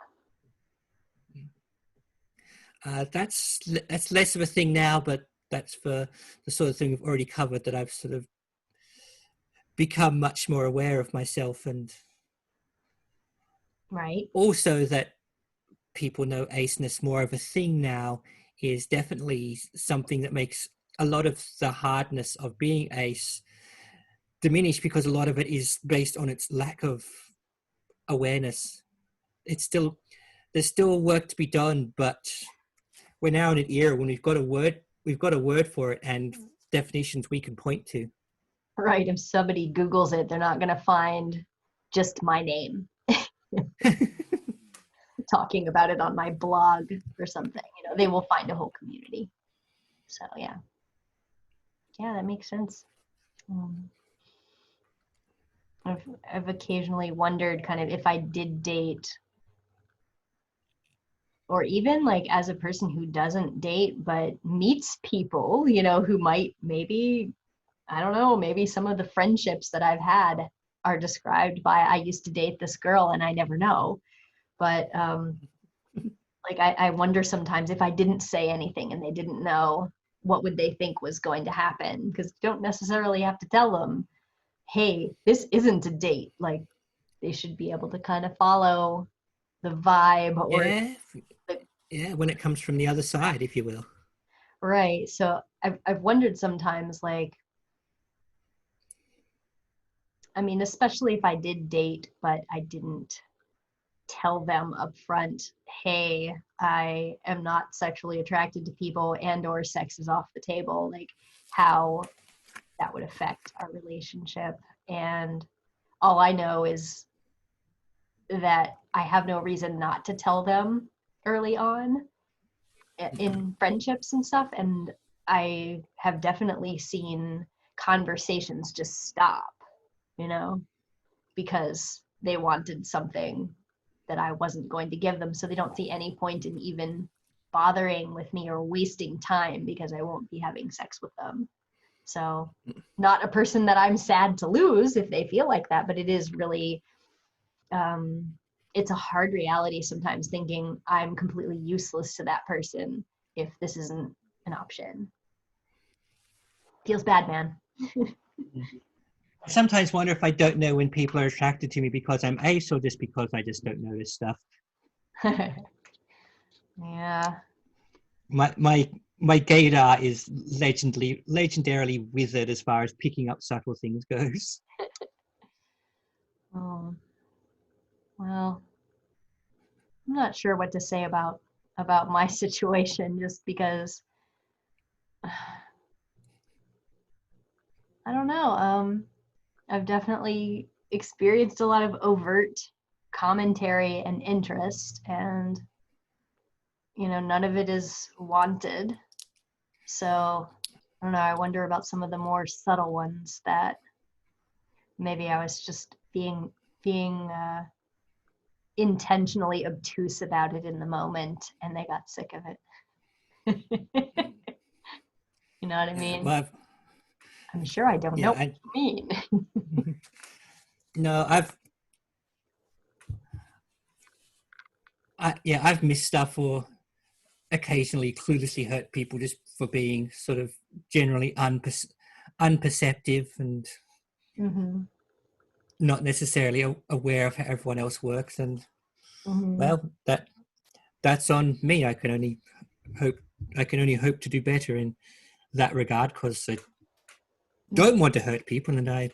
[SPEAKER 2] That's less of a thing now, but that's for the sort of thing we've already covered, that I've sort of become much more aware of myself, and
[SPEAKER 1] right.
[SPEAKER 2] also that people know aceness more of a thing now is definitely something that makes a lot of the hardness of being ace diminish, because a lot of it is based on its lack of awareness. It's still There's still work to be done, but we're now in an era when we've got a word for it and definitions we can point to.
[SPEAKER 1] Right. If somebody Googles it, they're not going to find just my name talking about it on my blog or something. They will find a whole community. So yeah, yeah, that makes sense. Um, I've occasionally wondered kind of if I did date, or even like as a person who doesn't date but meets people, who might maybe, I don't know, maybe some of the friendships that I've had are described by I used to date this girl and I never know. But like I wonder sometimes if I didn't say anything and they didn't know, what would they think was going to happen? Because you don't necessarily have to tell them, hey, this isn't a date. Like they should be able to kind of follow the vibe or
[SPEAKER 2] Yeah,
[SPEAKER 1] the
[SPEAKER 2] yeah, when it comes from the other side, if you will.
[SPEAKER 1] right. So I've wondered sometimes, like, I mean, especially if I did date, but I didn't tell them up front, hey, I am not sexually attracted to people and or sex is off the table, like how that would affect our relationship. And all I know is that I have no reason not to tell them early on in friendships and stuff. And I have definitely seen conversations just stop, you know, because they wanted something that I wasn't going to give them. So they don't see any point in even bothering with me or wasting time because I won't be having sex with them. So not a person that I'm sad to lose if they feel like that, but it is really, it's a hard reality sometimes thinking I'm completely useless to that person if this isn't an option. Feels bad, man.
[SPEAKER 2] I sometimes wonder if I don't know when people are attracted to me because I'm ace or just because I just don't notice stuff.
[SPEAKER 1] Yeah.
[SPEAKER 2] My gaydar is legendarily withered as far as picking up subtle things goes.
[SPEAKER 1] Oh, well, I'm not sure what to say about my situation just because I don't know. I've definitely experienced a lot of overt commentary and interest, and none of it is wanted. So I don't know. I wonder about some of the more subtle ones that maybe I was just being intentionally obtuse about it in the moment, and they got sick of it. You know what I mean?
[SPEAKER 2] Well,
[SPEAKER 1] I'm sure I don't know what you mean.
[SPEAKER 2] No, I've missed stuff or occasionally cluelessly hurt people just for being sort of generally unperceptive and
[SPEAKER 1] Mm-hmm.
[SPEAKER 2] not necessarily aware of how everyone else works. And
[SPEAKER 1] Mm-hmm.
[SPEAKER 2] well, that's on me. I can only hope to do better in that regard because I don't want to hurt people, and I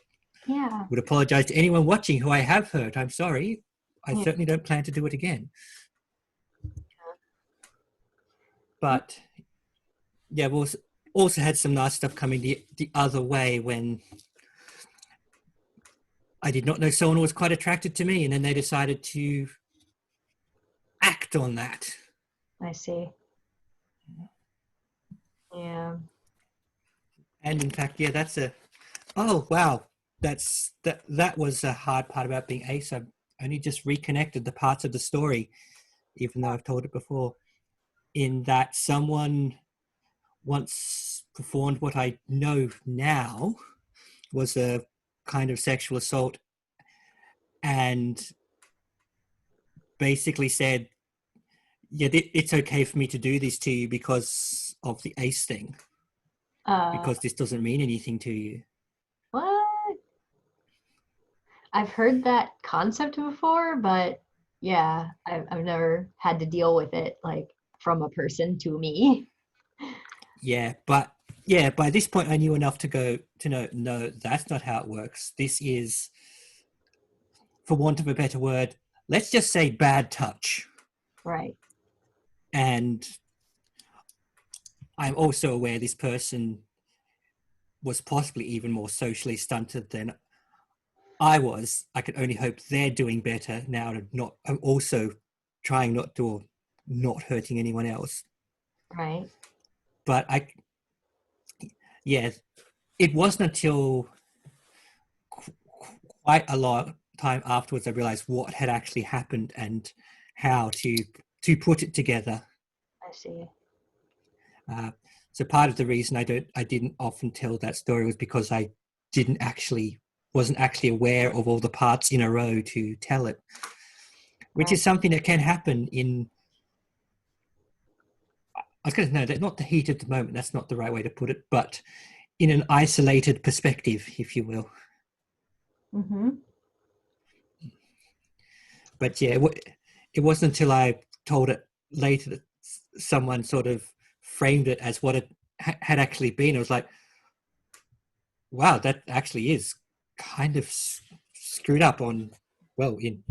[SPEAKER 1] Yeah.
[SPEAKER 2] would apologize to anyone watching who I have hurt. I'm sorry. I
[SPEAKER 1] Yeah.
[SPEAKER 2] certainly don't plan to do it again. But yeah, we've also had some nice stuff coming the other way when I did not know someone was quite attracted to me, and then they decided to act on that.
[SPEAKER 1] I see. Yeah.
[SPEAKER 2] And in fact, yeah, oh wow, that was a hard part about being ace. I've only just reconnected the parts of the story, even though I've told it before, in that someone once performed what I know now was a kind of sexual assault and basically said, yeah, it's okay for me to do this to you because of the ace thing, because this doesn't mean anything to you.
[SPEAKER 1] What? I've heard that concept before, but yeah, I've never had to deal with it like from a person to me.
[SPEAKER 2] Yeah, but yeah, by this point I knew enough to know, no, that's not how it works. This is, for want of a better word, let's just say bad touch.
[SPEAKER 1] Right.
[SPEAKER 2] And I'm also aware this person was possibly even more socially stunted than I was. I can only hope they're doing better now and not also trying not to, or not hurting anyone else.
[SPEAKER 1] Right.
[SPEAKER 2] But yeah, it wasn't until quite a long time afterwards I realized what had actually happened and how to put it together.
[SPEAKER 1] I see.
[SPEAKER 2] So part of the reason I didn't often tell that story was because I wasn't actually aware of all the parts in a row to tell it, which is something that can happen in, I was going to know that not the heat of the moment, that's not the right way to put it, but in an isolated perspective, if you will.
[SPEAKER 1] Mm-hmm.
[SPEAKER 2] But yeah, it wasn't until I told it later that someone sort of framed it as what it had actually been. I was like, wow, that actually is kind of screwed up on, well, in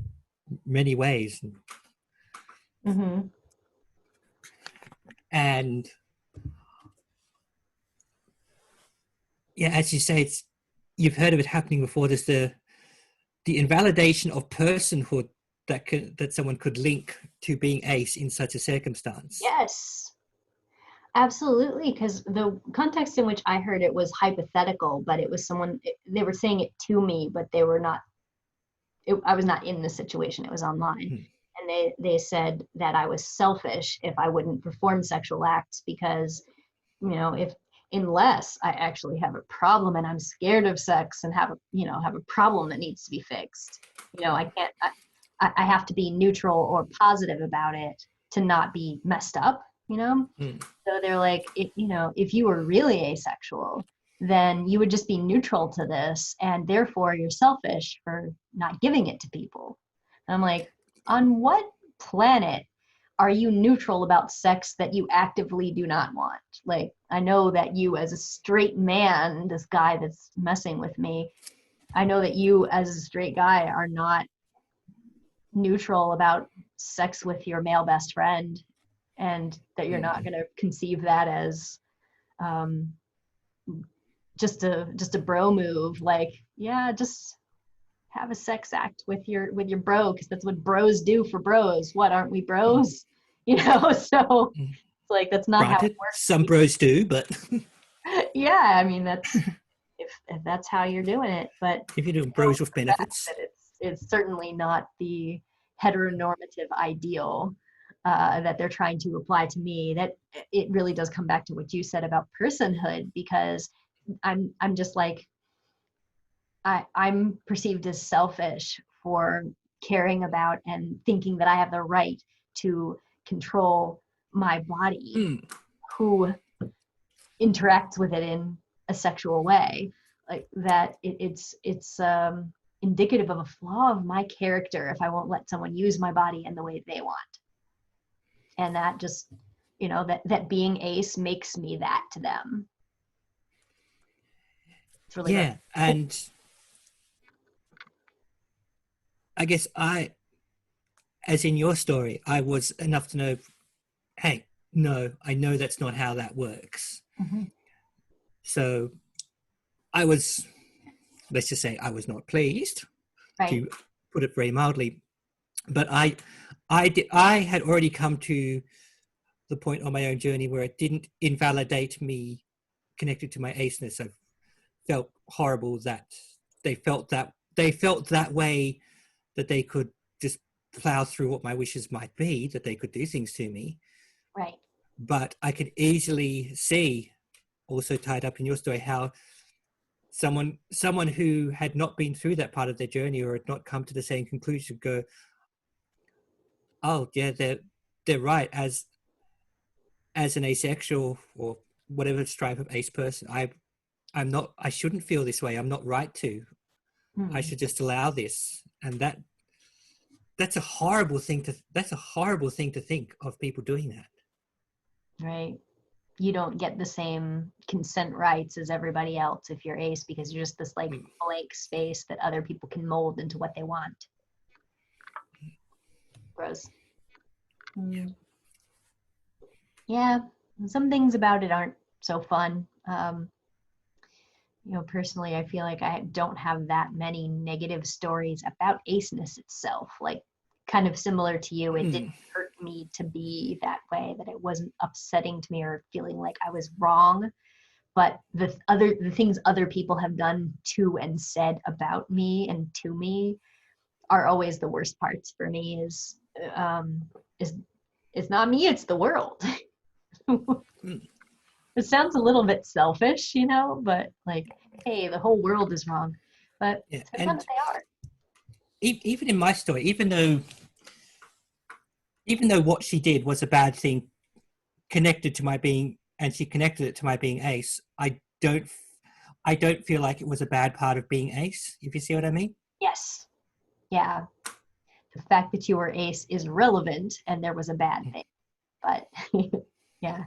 [SPEAKER 2] many ways.
[SPEAKER 1] Mm-hmm.
[SPEAKER 2] And yeah, as you say, you've heard of it happening before. There's the invalidation of personhood that someone could link to being ace in such a circumstance.
[SPEAKER 1] Yes, absolutely. Because the context in which I heard it was hypothetical, but it was someone, they were saying it to me, but they were not, I was not in the situation, it was online.
[SPEAKER 2] Mm.
[SPEAKER 1] And they said that I was selfish if I wouldn't perform sexual acts because, you know, unless I actually have a problem and I'm scared of sex and have a problem that needs to be fixed, you know, I have to be neutral or positive about it to not be messed up, you know?
[SPEAKER 2] Mm.
[SPEAKER 1] So they're like, if you were really asexual, then you would just be neutral to this, and therefore you're selfish for not giving it to people. And I'm like, on what planet are you neutral about sex that you actively do not want? Like, I know that you as a straight man, this guy that's messing with me, I know that you as a straight guy are not neutral about sex with your male best friend, and that you're not going to conceive that as just a bro move. Like, yeah, just have a sex act with your bro, because that's what bros do for bros. What, aren't we bros? So it's like, that's not how it
[SPEAKER 2] Granted,
[SPEAKER 1] works.
[SPEAKER 2] some bros do, but
[SPEAKER 1] Yeah, I mean, that's if that's how you're doing it. But
[SPEAKER 2] if you're doing bros with benefits,
[SPEAKER 1] that it's certainly not the heteronormative ideal that they're trying to apply to me. That it really does come back to what you said about personhood, because I'm just like, I'm perceived as selfish for caring about and thinking that I have the right to control my body, who interacts with it in a sexual way. Like that, it's indicative of a flaw of my character if I won't let someone use my body in the way they want. And that just, that being ace makes me that to them. It's really
[SPEAKER 2] yeah.
[SPEAKER 1] gross.
[SPEAKER 2] And I guess as in your story, I was enough to know, hey, no, I know that's not how that works.
[SPEAKER 1] Mm-hmm.
[SPEAKER 2] So I was, let's just say I was not pleased,
[SPEAKER 1] Right.
[SPEAKER 2] to put it very mildly. But I had already come to the point on my own journey where it didn't invalidate me connected to my aceness. I felt horrible that they felt that way, that they could just plow through what my wishes might be, that they could do things to me.
[SPEAKER 1] Right.
[SPEAKER 2] But I could easily see, also tied up in your story, how someone who had not been through that part of their journey or had not come to the same conclusion go, oh yeah, they're right. As an asexual or whatever stripe of ace person, I shouldn't feel this way. I'm not right to. I should just allow this. And that's a horrible thing to think of, people doing that.
[SPEAKER 1] Right. You don't get the same consent rights as everybody else if you're ace, because you're just this like blank space that other people can mold into what they want. Gross. Yeah, some things about it aren't so fun. Personally, I feel like I don't have that many negative stories about aceness itself. Like, kind of similar to you, it didn't hurt me to be that way, that it wasn't upsetting to me or feeling like I was wrong. But the things other people have done to and said about me and to me are always the worst parts for me. Is it's not me, it's the world. It sounds a little bit selfish, but like, hey, the whole world is wrong. But
[SPEAKER 2] Yeah,
[SPEAKER 1] sometimes
[SPEAKER 2] and
[SPEAKER 1] they are.
[SPEAKER 2] even in my story, even though what she did was a bad thing connected to my being, and she connected it to my being ace, I don't feel like it was a bad part of being ace, if you see what I mean.
[SPEAKER 1] Yes. Yeah. The fact that you were ace is relevant, and there was a bad thing. But yeah.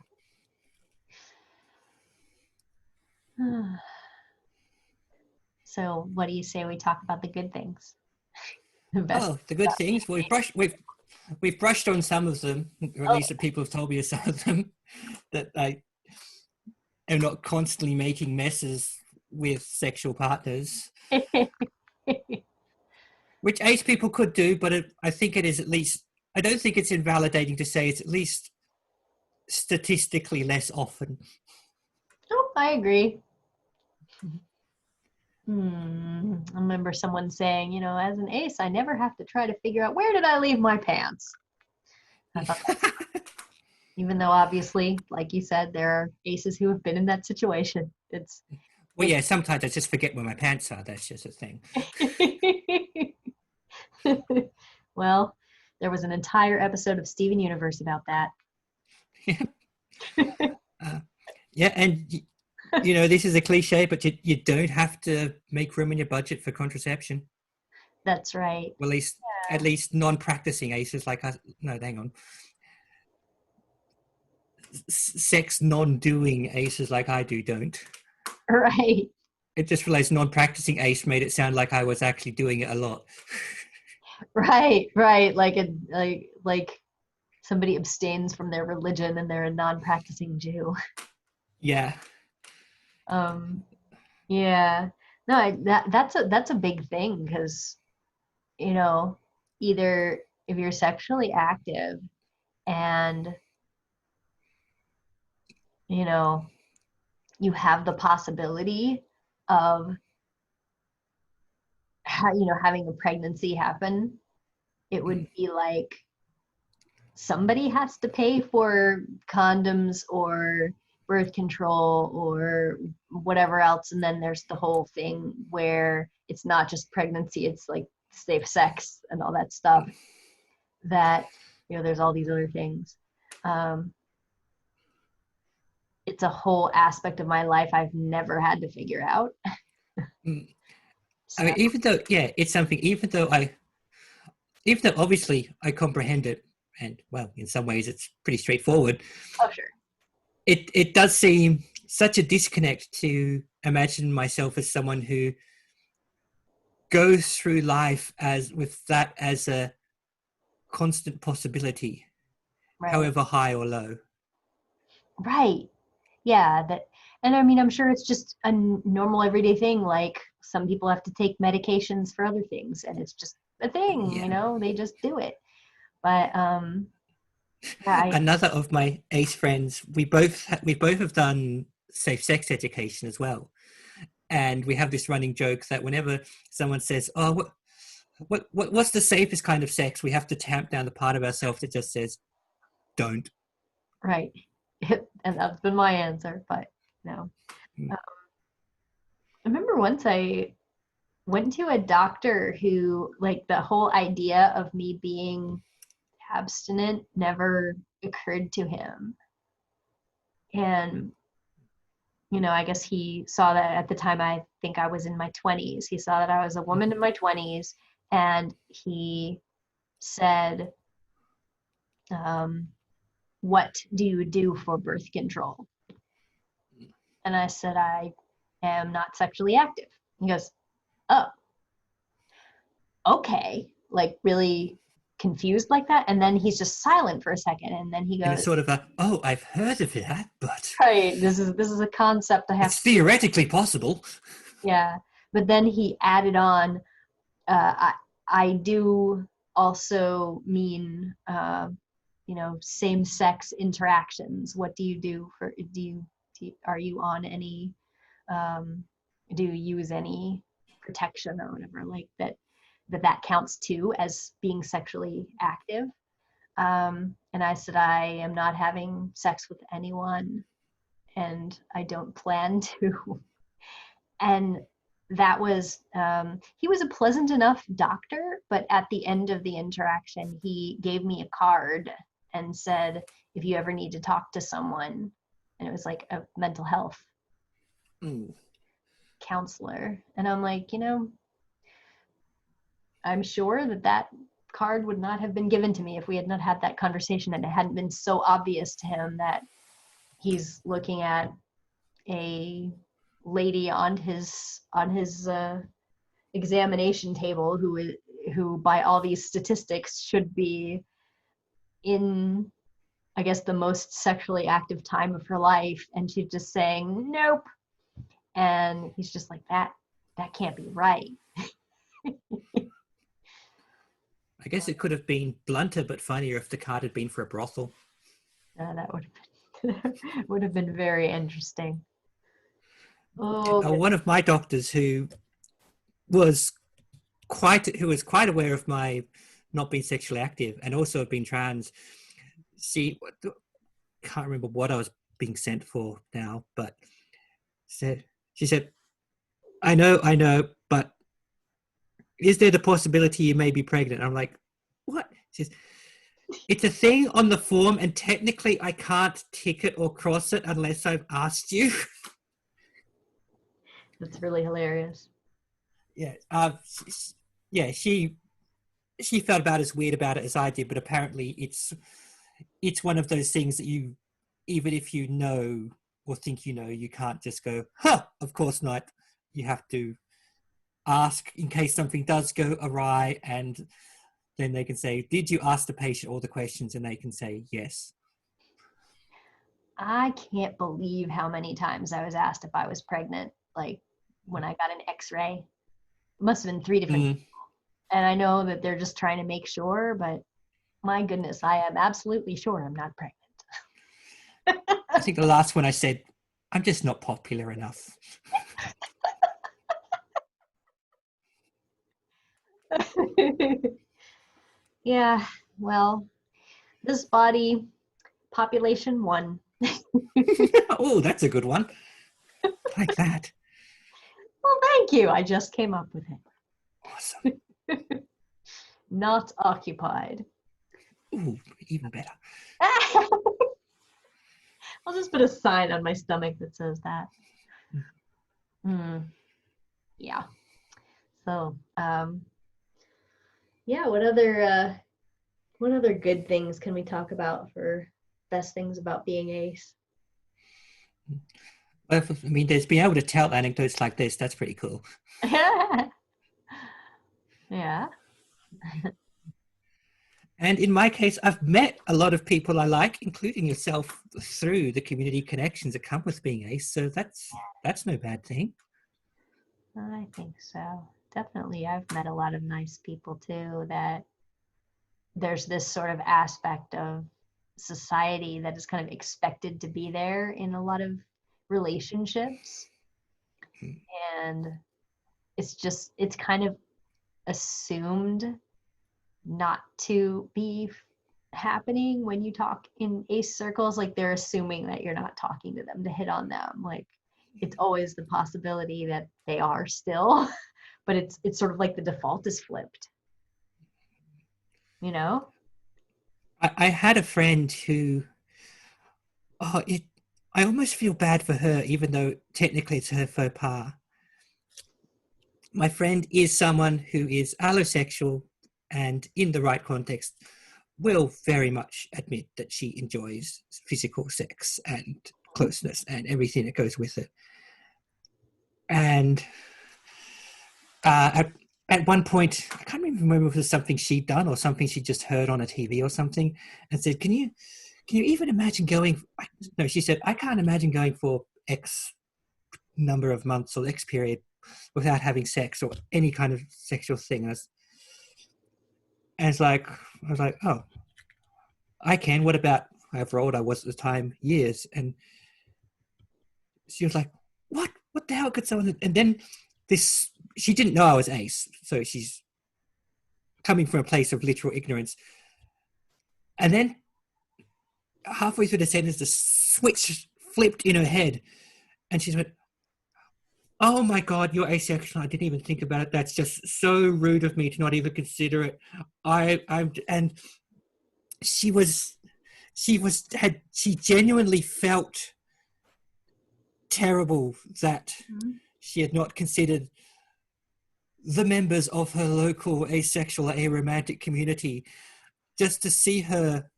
[SPEAKER 1] So what do you say we talk about the good things? The best.
[SPEAKER 2] The good things. We've brushed on some of them, or at least that people have told me of some of them, that I am not constantly making messes with sexual partners. which ace people could do, but I think it is at least, I don't think it's invalidating to say it's at least statistically less often.
[SPEAKER 1] Oh, I agree. I remember someone saying, as an ace, I never have to try to figure out where did I leave my pants. I thought that, even though obviously, like you said, there are aces who have been in that situation.
[SPEAKER 2] Well, yeah, sometimes I just forget where my pants are. That's just a thing.
[SPEAKER 1] Well, there was an entire episode of Steven Universe about that.
[SPEAKER 2] Yeah, and this is a cliche, but you don't have to make room in your budget for contraception.
[SPEAKER 1] That's right.
[SPEAKER 2] Well, at least non-practicing aces like us. No, hang on. Sex non-doing aces like I do don't.
[SPEAKER 1] Right.
[SPEAKER 2] It just realized non-practicing ace made it sound like I was actually doing it a lot.
[SPEAKER 1] Right. Like somebody abstains from their religion and they're a non-practicing Jew.
[SPEAKER 2] Yeah.
[SPEAKER 1] Yeah. No, that's a big thing because, either if you're sexually active and, you have the possibility of having a pregnancy happen, it would be like somebody has to pay for condoms or birth control or whatever else, and then there's the whole thing where it's not just pregnancy, it's like safe sex and all that stuff, that there's all these other things. It's a whole aspect of my life I've never had to figure out.
[SPEAKER 2] I mean, even though it's something, even though obviously I comprehend it, and well, in some ways it's pretty straightforward.
[SPEAKER 1] Oh, sure.
[SPEAKER 2] It does seem such a disconnect to imagine myself as someone who goes through life with that as a constant possibility,
[SPEAKER 1] Right.
[SPEAKER 2] however high or low.
[SPEAKER 1] Right. Yeah, and I mean, I'm sure it's just a normal everyday thing. Like some people have to take medications for other things, and it's just a thing,
[SPEAKER 2] Yeah.
[SPEAKER 1] they just do it. But yeah,
[SPEAKER 2] Another of my ace friends, we both have done safe sex education as well, and we have this running joke that whenever someone says, "Oh, what's the safest kind of sex?" we have to tamp down the part of ourselves that just says, "Don't."
[SPEAKER 1] right. And that's been my answer. But no,
[SPEAKER 2] Mm.
[SPEAKER 1] I remember once I went to a doctor who, like, the whole idea of me being abstinent never occurred to him. And, I guess he saw that at the time, I think I was in my 20s. He saw that I was a woman in my 20s, and he said, what do you do for birth control? And I said, I am not sexually active. He goes, oh, okay. Like, really confused like that. And then he's just silent for a second. And then he
[SPEAKER 2] And it's
[SPEAKER 1] goes,
[SPEAKER 2] sort of oh, I've heard of that, but
[SPEAKER 1] right, this is a concept I have
[SPEAKER 2] it's
[SPEAKER 1] to figure.
[SPEAKER 2] theoretically possible.
[SPEAKER 1] Yeah. But then he added on, I do also mean, same-sex interactions. What do you do for, are you on any, do you use any protection or whatever, like that counts too as being sexually active? And I said, I am not having sex with anyone, and I don't plan to. And that was, he was a pleasant enough doctor, but at the end of the interaction, he gave me a card and said, if you ever need to talk to someone, and it was like a mental health counselor. And I'm like, I'm sure that card would not have been given to me if we had not had that conversation, and it hadn't been so obvious to him that he's looking at a lady on his examination table who by all these statistics should be in, I guess, the most sexually active time of her life, and she's just saying nope. And he's just like, that can't be right.
[SPEAKER 2] I guess it could have been blunter but funnier if the card had been for a brothel.
[SPEAKER 1] That would have been very interesting. Oh,
[SPEAKER 2] One of my doctors who was quite aware of my not being sexually active and also being trans. She can't remember what I was being sent for now, but she said, I know, but is there the possibility you may be pregnant? I'm like, what? She says, it's a thing on the form, and technically I can't tick it or cross it unless I've asked you.
[SPEAKER 1] that's really hilarious.
[SPEAKER 2] Yeah, she felt about as weird about it as I did, but apparently it's one of those things that you, even if you know or think you know, you can't just go, huh, of course not. You have to ask in case something does go awry, and then they can say, did you ask the patient all the questions? And they can say yes.
[SPEAKER 1] I can't believe how many times I was asked if I was pregnant, like when I got an x-ray. It must have been 3 different people. And I know that they're just trying to make sure, but my goodness, I am absolutely sure I'm not pregnant.
[SPEAKER 2] I think the last one I said, I'm just not popular enough.
[SPEAKER 1] Yeah, well, this body, population 1.
[SPEAKER 2] Oh, that's a good one. I like that.
[SPEAKER 1] Well, thank you. I just came up with it.
[SPEAKER 2] Awesome.
[SPEAKER 1] Not occupied.
[SPEAKER 2] Ooh, even better.
[SPEAKER 1] I'll just put a sign on my stomach that says that. Yeah. So, yeah, what other good things can we talk about for best things about being ace?
[SPEAKER 2] Well, I mean, there's being able to tell anecdotes like this. That's pretty cool.
[SPEAKER 1] Yeah.
[SPEAKER 2] And in my case, I've met a lot of people I like, including yourself, through the community connections that come with being ace. So that's no bad thing.
[SPEAKER 1] I think so. Definitely. I've met a lot of nice people too, that there's this sort of aspect of society that is kind of expected to be there in a lot of relationships. And it's kind of assumed not to be happening when you talk in ace circles. Like they're assuming that you're not talking to them to hit on them. Like it's always the possibility that they are still, but it's sort of like the default is flipped, you know?
[SPEAKER 2] I had a friend who, I almost feel bad for her, even though technically it's her faux pas. My friend is someone who is allosexual and in the right context will very much admit that she enjoys physical sex and closeness and everything that goes with it. And at one point, I can't even remember if it was something she'd done or something she just heard on a TV or something, and said, can you even imagine going? No, she said, I can't imagine going for X number of months or X period without having sex or any kind of sexual thing. And I was like, oh, I can. What about however old I was at the time? Years. And she was like, what? What the hell could someone? And then she didn't know I was ace, so she's coming from a place of literal ignorance. And then halfway through the sentence, the switch flipped in her head, and she went, oh my God, you're asexual. I didn't even think about it. That's just so rude of me to not even consider it. And she genuinely felt terrible that she had not considered the members of her local asexual, aromantic community. Just to see her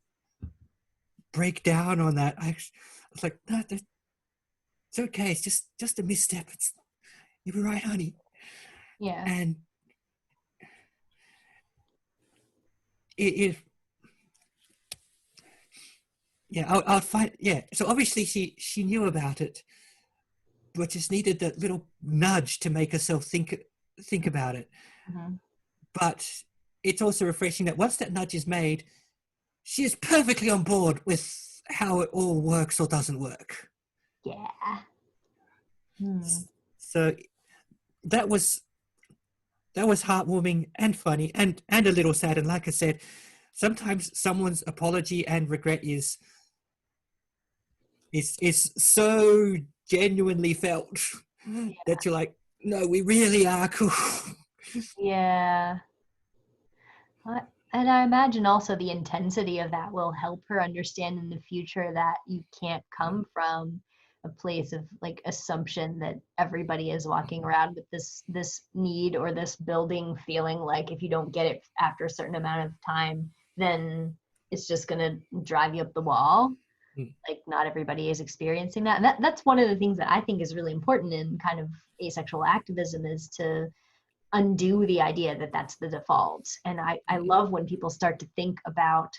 [SPEAKER 2] break down on that, I was like, no, it's okay. It's just a misstep. You'll be right, honey.
[SPEAKER 1] Yeah.
[SPEAKER 2] And I'll find, so obviously she knew about it, but just needed that little nudge to make herself think about it.
[SPEAKER 1] Mm-hmm.
[SPEAKER 2] But it's also refreshing that once that nudge is made, she is perfectly on board with how it all works or doesn't work.
[SPEAKER 1] Yeah. Hmm.
[SPEAKER 2] So that was heartwarming and funny and a little sad. And like I said, sometimes someone's apology and regret is so genuinely felt that you're like, no, we really are cool.
[SPEAKER 1] Yeah. And I imagine also the intensity of that will help her understand in the future that you can't come from a place of like assumption that everybody is walking around with this need or this building feeling like if you don't get it after a certain amount of time, then it's just gonna drive you up the wall. Like not everybody is experiencing that. And that's one of the things that I think is really important in kind of asexual activism is to undo the idea that that's the default. And I love when people start to think about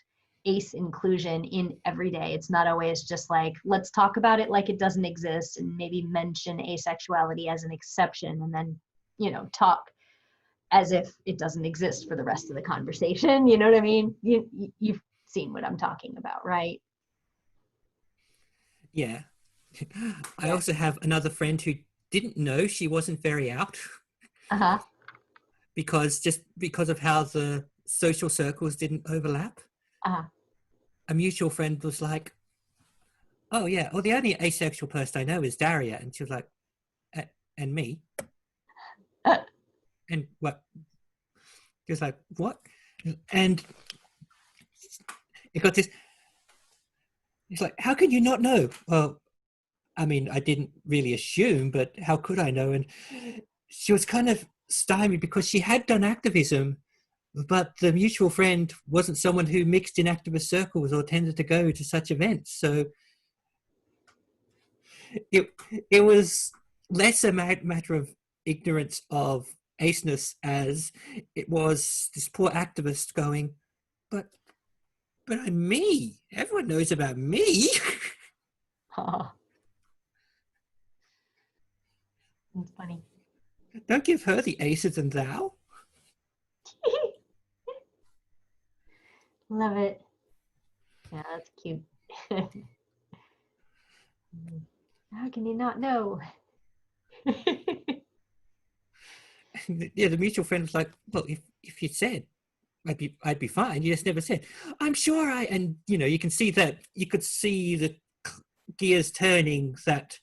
[SPEAKER 1] ACE inclusion in everyday. It's not always just like, let's talk about it like it doesn't exist and maybe mention asexuality as an exception and then, you know, talk as if it doesn't exist for the rest of the conversation. You know what I mean? You've seen what I'm talking about, right?
[SPEAKER 2] Yeah. I
[SPEAKER 1] Yeah.
[SPEAKER 2] also have another friend who didn't know she wasn't very out
[SPEAKER 1] Uh-huh.
[SPEAKER 2] because of how the social circles didn't overlap.
[SPEAKER 1] Uh-huh.
[SPEAKER 2] A mutual friend was like, oh yeah, well the only asexual person I know is Daria. And she was like, and me? And what? She was like, what? And it got this, it's like, how can you not know? Well, I mean, I didn't really assume, but how could I know? And she was kind of stymied because she had done activism, but the mutual friend wasn't someone who mixed in activist circles or tended to go to such events. So it it was less a matter of ignorance of aceness as it was this poor activist going, but I'm me. Everyone knows about me.
[SPEAKER 1] Oh, it's funny.
[SPEAKER 2] Don't give her the aces and thou.
[SPEAKER 1] Love it. Yeah, that's cute. How can you not know?
[SPEAKER 2] Yeah, the mutual friend was like, well, if you said I'd be fine. You just never said, I'm sure I, and you know, you can see that, you could see the gears turning that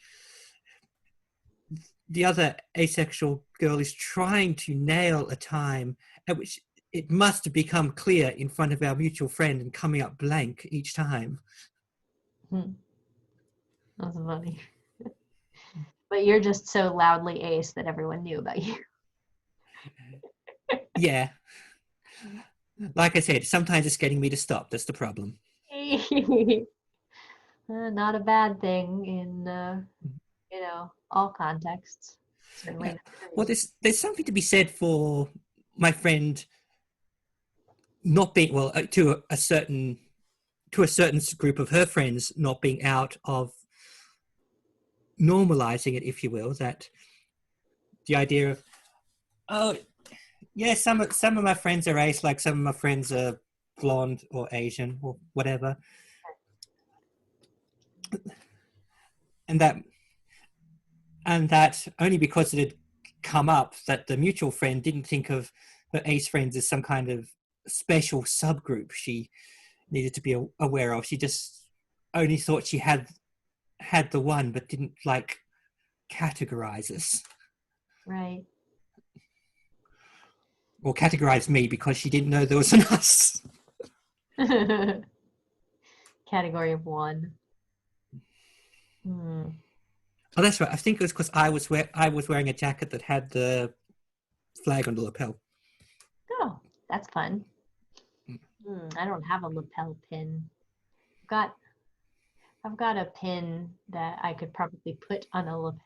[SPEAKER 2] the other asexual girl is trying to nail a time at which it must have become clear in front of our mutual friend and coming up blank each time.
[SPEAKER 1] That's funny. But you're just so loudly ace that everyone knew about you.
[SPEAKER 2] Yeah. Like I said, sometimes it's getting me to stop. That's the problem.
[SPEAKER 1] Not a bad thing in, all contexts. Certainly
[SPEAKER 2] Yeah.
[SPEAKER 1] not
[SPEAKER 2] Well,
[SPEAKER 1] yours.
[SPEAKER 2] there's something to be said for my friend not being, well, to a certain group of her friends not being out of normalizing it, if you will, that the idea of, oh yeah, some of my friends are ace, like some of my friends are blonde or Asian or whatever, and that only because it had come up that the mutual friend didn't think of her ace friends as some kind of special subgroup she needed to be aware of. She just only thought she had the one, but didn't like categorize us
[SPEAKER 1] Right.
[SPEAKER 2] or categorize me because she didn't know there was an us.
[SPEAKER 1] Category of one. Hmm.
[SPEAKER 2] Oh, that's right. I think it was because I was wearing a jacket that had the flag on the lapel.
[SPEAKER 1] Oh, that's fun. I don't have a lapel pin. I've got I've got a pin that I could probably put on a lapel,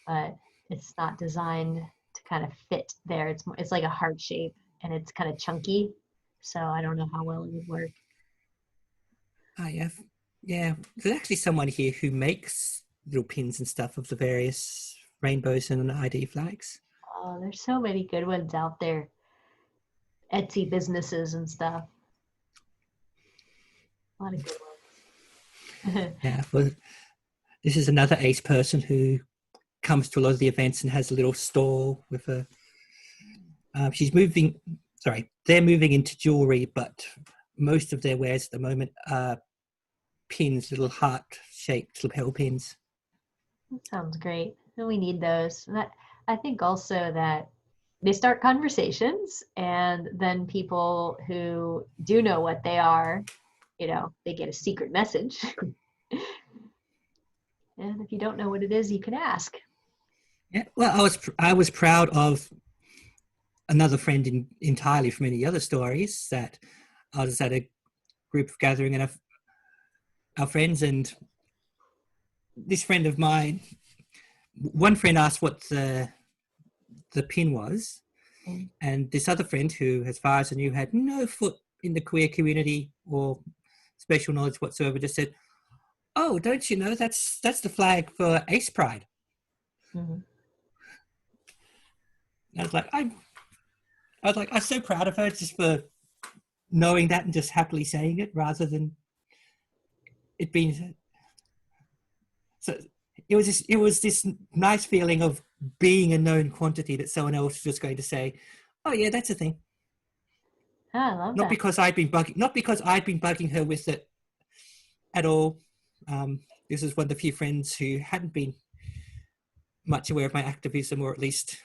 [SPEAKER 1] but it's not designed to kind of fit there. It's like a heart shape and it's kind of chunky, so I don't know how well it would work.
[SPEAKER 2] I have, yeah. There's actually someone here who makes little pins and stuff of the various rainbows and ID flags.
[SPEAKER 1] Oh, there's so many good ones out there. Etsy businesses and stuff. A lot of good ones.
[SPEAKER 2] Yeah, well, this is another ace person who comes to a lot of the events and has a little stall with a. She's moving. Sorry, they're moving into jewelry, but most of their wares at the moment are pins, little heart-shaped lapel pins.
[SPEAKER 1] That sounds great. And we need those. And I think also that they start conversations, and then people who do know what they are, they get a secret message. And if you don't know what it is, you can ask.
[SPEAKER 2] Yeah, well, I was proud of another friend entirely from any other stories that I was at a group gathering and our friends, and this friend of mine, one friend asked what the pin was, and this other friend who, as far as I knew, had no foot in the queer community or special knowledge whatsoever, just said, "Oh, don't you know that's the flag for Ace Pride?"
[SPEAKER 1] Mm-hmm.
[SPEAKER 2] And I'm so proud of her just for knowing that and just happily saying it rather than it being so. It was this nice feeling of being a known quantity that someone else was just going to say, "Oh yeah, that's a thing."
[SPEAKER 1] Oh, I love
[SPEAKER 2] Not
[SPEAKER 1] that.
[SPEAKER 2] because I'd been bugging her with it at all. This is one of the few friends who hadn't been much aware of my activism, or at least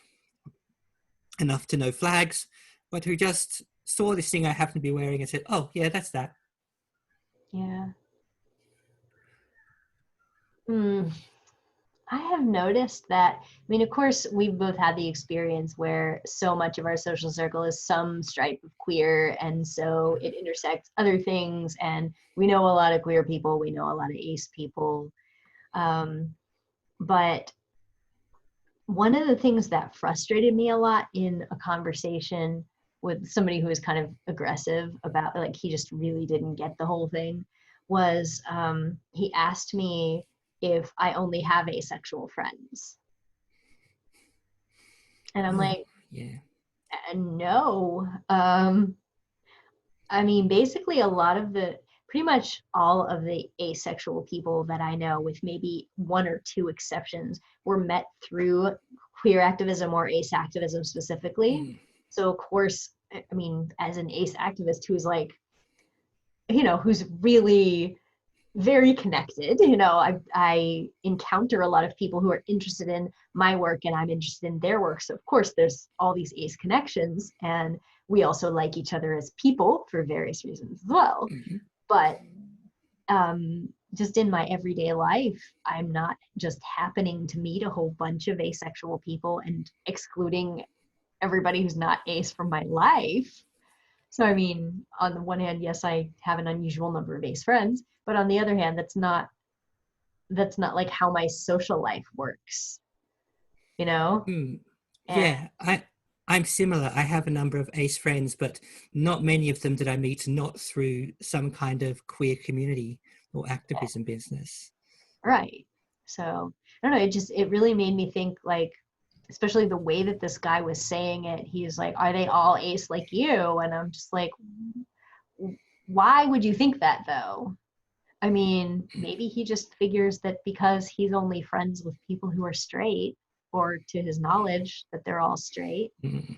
[SPEAKER 2] enough to know flags, but who just saw this thing I happened to be wearing and said, "Oh yeah, that's that."
[SPEAKER 1] Yeah. Hmm. I have noticed that, I mean, of course, we've both had the experience where so much of our social circle is some stripe of queer, and so it intersects other things. And we know a lot of queer people, we know a lot of ace people. But one of the things that frustrated me a lot in a conversation with somebody who was kind of aggressive about, like, he just really didn't get the whole thing, was he asked me if I only have asexual friends. And I'm
[SPEAKER 2] Oh
[SPEAKER 1] like,
[SPEAKER 2] yeah.
[SPEAKER 1] no. I mean, basically, pretty much all of the asexual people that I know, with maybe one or two exceptions, were met through queer activism or ace activism specifically.
[SPEAKER 2] Mm.
[SPEAKER 1] So, of course, I mean, as an ace activist who's like, who's really very connected, I encounter a lot of people who are interested in my work and I'm interested in their work. So, of course, there's all these ace connections, and we also like each other as people for various reasons as well.
[SPEAKER 2] Mm-hmm.
[SPEAKER 1] But just in my everyday life, I'm not just happening to meet a whole bunch of asexual people and excluding everybody who's not ace from my life. So, I mean, on the one hand, yes, I have an unusual number of ace friends, but on the other hand, that's not like how my social life works, you know?
[SPEAKER 2] Mm.
[SPEAKER 1] And
[SPEAKER 2] Yeah, I'm similar. I have a number of ace friends, but not many of them that I meet not through some kind of queer community or activism business.
[SPEAKER 1] right. So, I don't know, it really made me think, like, especially the way that this guy was saying it. He's like, "Are they all ace like you?" And I'm just like, why would you think that though? I mean, maybe he just figures that because he's only friends with people who are straight, or to his knowledge that they're all straight,
[SPEAKER 2] Mm.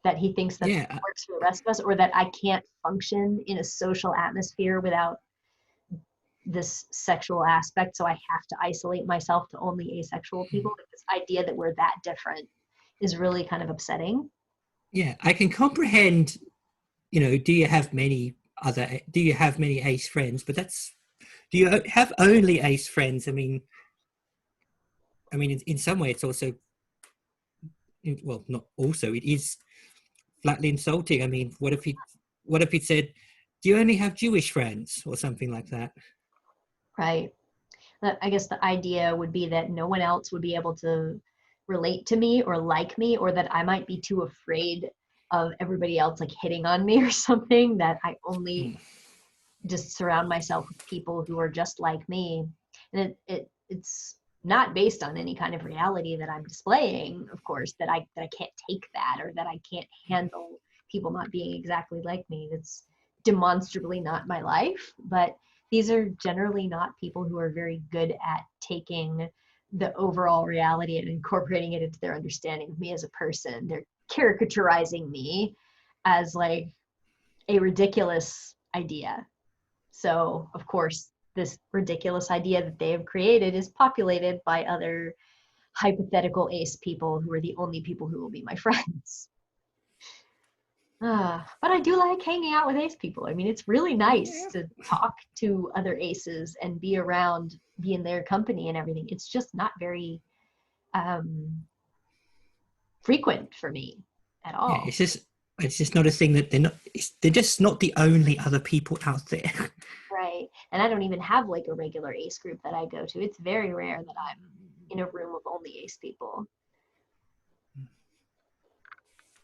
[SPEAKER 1] that he thinks that
[SPEAKER 2] Yeah,
[SPEAKER 1] works for the rest of us, or that I can't function in a social atmosphere without this sexual aspect, so I have to isolate myself to only asexual people. Like, this idea that we're that different is really kind of upsetting.
[SPEAKER 2] yeah, I can comprehend. Do you have many ace friends? But do you have only ace friends? In some way, it's also, well, not also, it is flatly insulting. I mean, what if he said, "Do you only have Jewish friends?" or something like that?
[SPEAKER 1] Right. I guess the idea would be that no one else would be able to relate to me or like me, or that I might be too afraid of everybody else like hitting on me or something, that I only
[SPEAKER 2] Mm.
[SPEAKER 1] just surround myself with people who are just like me. And it's not based on any kind of reality that I'm displaying, of course, that I can't take that, or that I can't handle people not being exactly like me. That's demonstrably not my life. But these are generally not people who are very good at taking the overall reality and incorporating it into their understanding of me as a person. They're caricaturizing me as like a ridiculous idea. So, of course, this ridiculous idea that they have created is populated by other hypothetical ace people who are the only people who will be my friends. But I do like hanging out with ace people. I mean, it's really nice to talk to other aces and be around, be in their company and everything. It's just not very frequent for me at all.
[SPEAKER 2] Yeah, it's just not a thing that they're just not the only other people out there.
[SPEAKER 1] Right. And I don't even have like a regular ace group that I go to. It's very rare that I'm in a room of only ace people.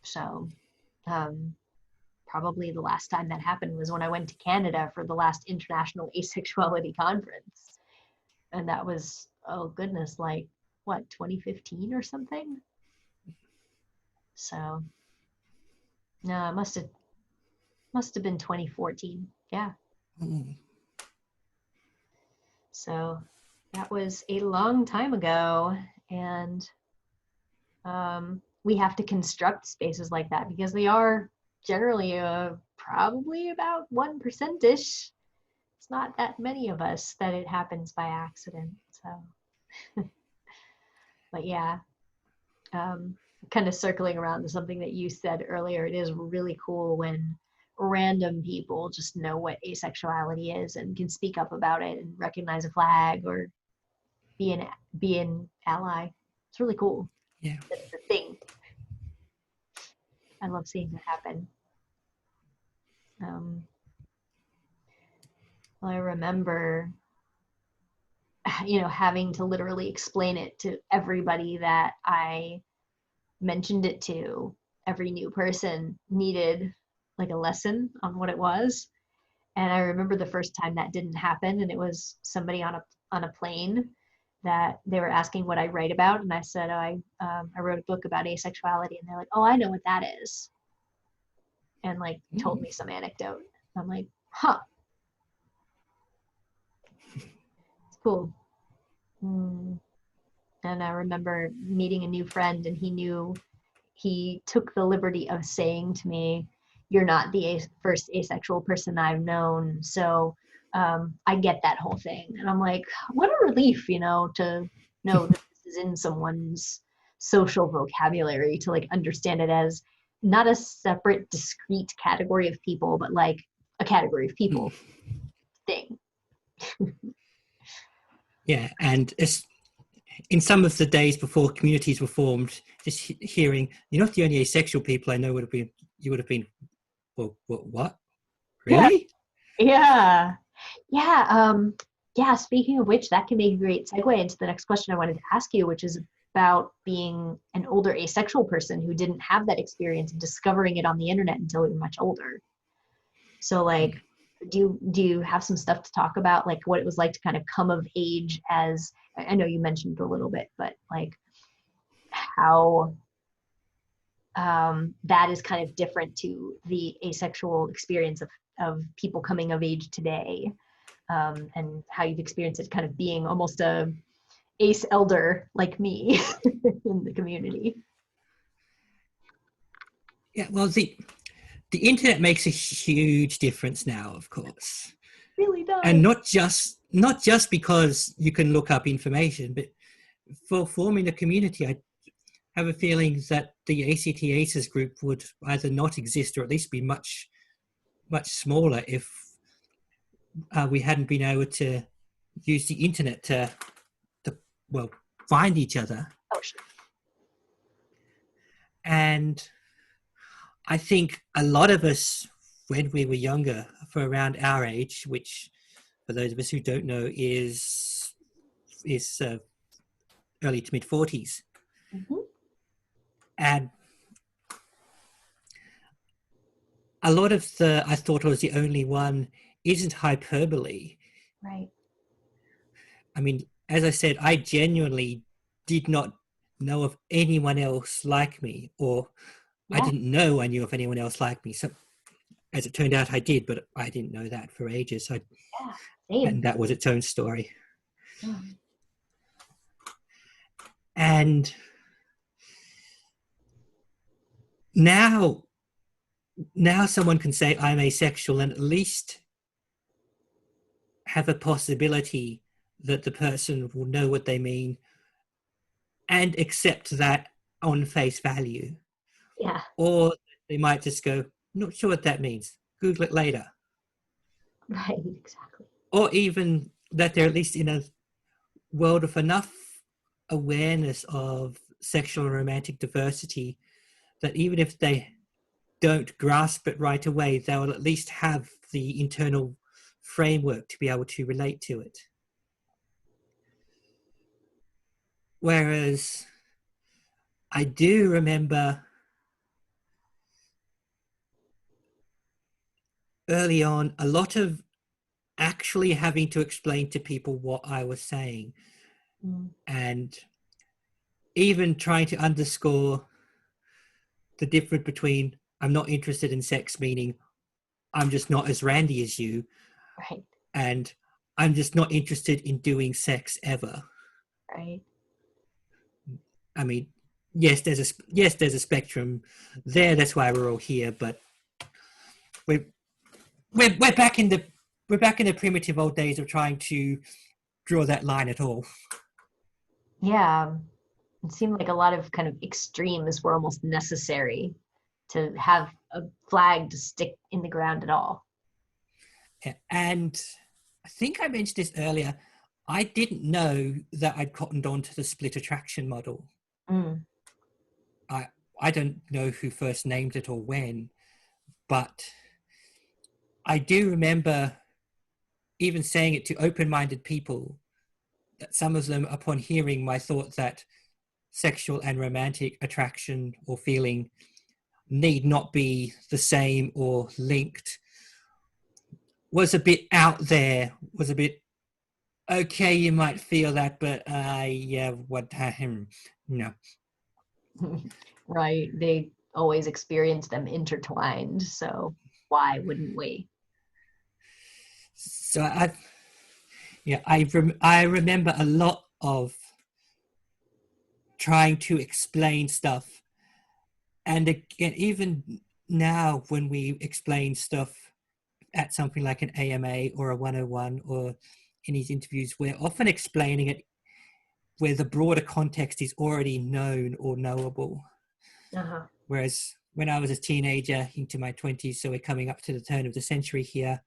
[SPEAKER 1] So probably the last time that happened was when I went to Canada for the last International Asexuality Conference. And that was, oh goodness, like what, 2015 or something? So no, it must have been 2014. Yeah.
[SPEAKER 2] Mm.
[SPEAKER 1] So that was a long time ago. And we have to construct spaces like that because they are generally probably about 1%ish. It's not that many of us that it happens by accident. So, but yeah, kind of circling around to something that you said earlier, it is really cool when random people just know what asexuality is and can speak up about it and recognize a flag or be an ally. It's really cool.
[SPEAKER 2] Yeah.
[SPEAKER 1] That's the thing. I love seeing that happen. I remember, having to literally explain it to everybody that I mentioned it to. Every new person needed like a lesson on what it was. And I remember the first time that didn't happen, and it was somebody on a plane that they were asking what I write about, and I said, oh, I wrote a book about asexuality, and they're like, oh, I know what that is, and like told me some anecdote. I'm like, huh, it's cool. And I remember meeting a new friend, and he took the liberty of saying to me, you're not the first asexual person I've known, so I get that whole thing. And I'm like, what a relief, to know that this is in someone's social vocabulary, to like understand it as not a separate discrete category of people, but like a category of people thing.
[SPEAKER 2] Yeah, and it's in some of the days before communities were formed, just hearing, you're not the only asexual people I know, you would have been, well, what? Really?
[SPEAKER 1] Yeah. Yeah. Speaking of which, that can be a great segue into the next question I wanted to ask you, which is about being an older asexual person who didn't have that experience of discovering it on the internet until you're much older. So like, do you have some stuff to talk about, like what it was like to kind of come of age as, I know you mentioned a little bit, but like how that is kind of different to the asexual experience of people coming of age today, and how you've experienced it kind of being almost a ace elder like me in the community.
[SPEAKER 2] Yeah, well, the internet makes a huge difference now, of course.
[SPEAKER 1] It really does.
[SPEAKER 2] And not just because you can look up information, but for forming a community, I have a feeling that the ACT ACES group would either not exist or at least be much, much smaller if we hadn't been able to use the internet to find each other.
[SPEAKER 1] Oh, sure.
[SPEAKER 2] And I think a lot of us, when we were younger, for around our age, which for those of us who don't know is early to mid 40s, and a lot of the I thought I was the only one isn't hyperbole.
[SPEAKER 1] Right.
[SPEAKER 2] I mean, as I said, I genuinely did not know of anyone else like me, or I
[SPEAKER 1] Yeah,
[SPEAKER 2] didn't know I knew of anyone else like me. So as it turned out, I did, but I didn't know that for ages.
[SPEAKER 1] yeah, same.
[SPEAKER 2] And that was its own story.
[SPEAKER 1] Yeah.
[SPEAKER 2] And now someone can say I'm asexual and at least have a possibility that the person will know what they mean and accept that on face value.
[SPEAKER 1] Yeah,
[SPEAKER 2] Or they might just go, not sure what that means. Google it later.
[SPEAKER 1] right, exactly.
[SPEAKER 2] Or even that they're at least in a world of enough awareness of sexual and romantic diversity that even if they don't grasp it right away, they'll at least have the internal framework to be able to relate to it. Whereas I do remember early on a lot of actually having to explain to people what I was saying,
[SPEAKER 1] Mm,
[SPEAKER 2] and even trying to underscore the difference between I'm not interested in sex, meaning I'm just not as randy as you,
[SPEAKER 1] right,
[SPEAKER 2] and I'm just not interested in doing sex ever.
[SPEAKER 1] right.
[SPEAKER 2] I mean, yes, there's a spectrum there. That's why we're all here. But we're we're back in the primitive old days of trying to draw that line at all.
[SPEAKER 1] Yeah, it seemed like a lot of kind of extremes were almost necessary to have a flag to stick in the ground at all.
[SPEAKER 2] And I think I mentioned this earlier. I didn't know that I'd cottoned on to the split attraction model.
[SPEAKER 1] Mm,
[SPEAKER 2] I I don't know who first named it or when, but I do remember even saying it to open-minded people, that some of them, upon hearing my thought that sexual and romantic attraction or feeling need not be the same or linked, was a bit out there, was a bit, okay, you might feel that, but yeah, what, no.
[SPEAKER 1] right. They always experience them intertwined. So why wouldn't we?
[SPEAKER 2] So I remember a lot of trying to explain stuff. And again, even now when we explain stuff at something like an AMA or a 101 or in these interviews, we're often explaining it where the broader context is already known or knowable.
[SPEAKER 1] Uh-huh.
[SPEAKER 2] Whereas when I was a teenager into my 20s, so we're coming up to the turn of the century here,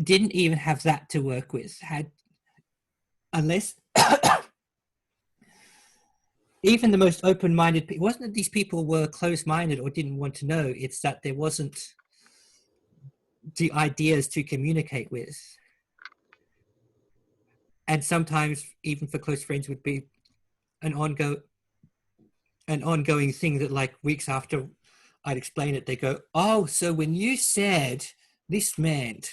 [SPEAKER 2] didn't even have that to work with. Had unless even the most open-minded people, it wasn't that these people were closed-minded or didn't want to know, it's that there wasn't the ideas to communicate with. And sometimes even for close friends would be an ongoing thing that, like, weeks after I'd explain it, they go, oh, so when you said this meant.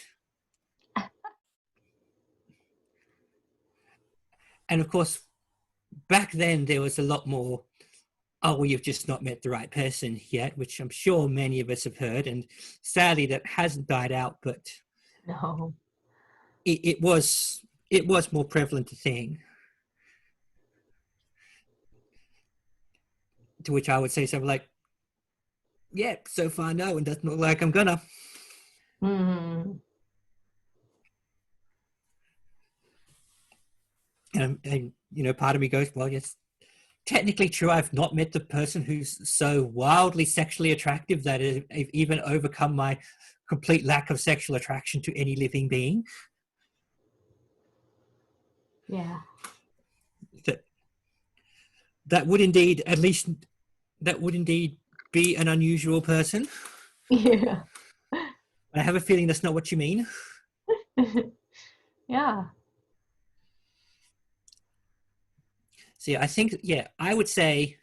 [SPEAKER 2] And of course, back then there was a lot more, oh, well, you've just not met the right person yet, which I'm sure many of us have heard. And sadly, that hasn't died out, but
[SPEAKER 1] No.
[SPEAKER 2] it was more prevalent a thing. To which I would say something like, yeah, so far no, and doesn't look like I'm gonna.
[SPEAKER 1] Mm,
[SPEAKER 2] And part of me goes, well, yes, technically true. I've not met the person who's so wildly sexually attractive that I've even overcome my complete lack of sexual attraction to any living being.
[SPEAKER 1] yeah.
[SPEAKER 2] That that would indeed, at least, that would indeed be an unusual person.
[SPEAKER 1] Yeah.
[SPEAKER 2] I have a feeling that's not what you mean.
[SPEAKER 1] Yeah.
[SPEAKER 2] So yeah, I think, yeah, I would say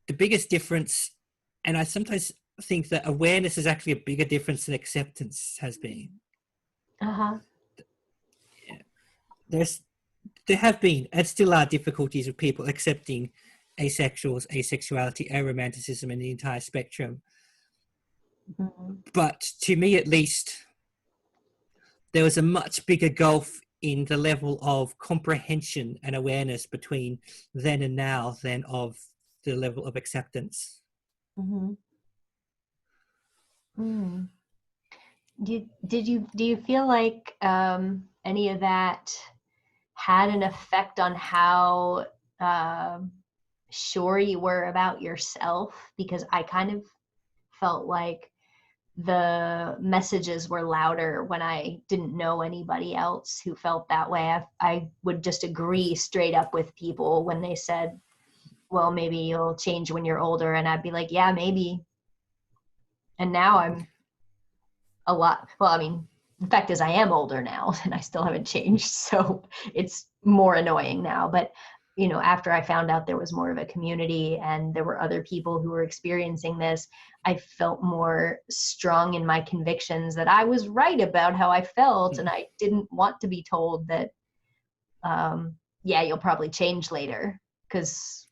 [SPEAKER 2] the biggest difference, and I sometimes think that awareness is actually a bigger difference than acceptance has been.
[SPEAKER 1] Uh-huh.
[SPEAKER 2] there have been and still are difficulties with people accepting asexuals, asexuality, aromanticism, and the entire spectrum.
[SPEAKER 1] Mm-hmm.
[SPEAKER 2] But to me, at least, there was a much bigger gulf in the level of comprehension and awareness between then and now than of the level of acceptance.
[SPEAKER 1] Mm-hmm. Mm. Do you feel like any of that had an effect on how sure you were about yourself? Because I kind of felt like the messages were louder when I didn't know anybody else who felt that way. I would just agree straight up with people when they said, well, maybe you'll change when you're older. And I'd be like, yeah, maybe. And now I'm a lot, well, I mean, the fact is I am older now and I still haven't changed. So it's more annoying now. But, you know, after I found out there was more of a community and there were other people who were experiencing this, I felt more strong in my convictions that I was right about how I felt. And I didn't want to be told that, yeah, you'll probably change later, because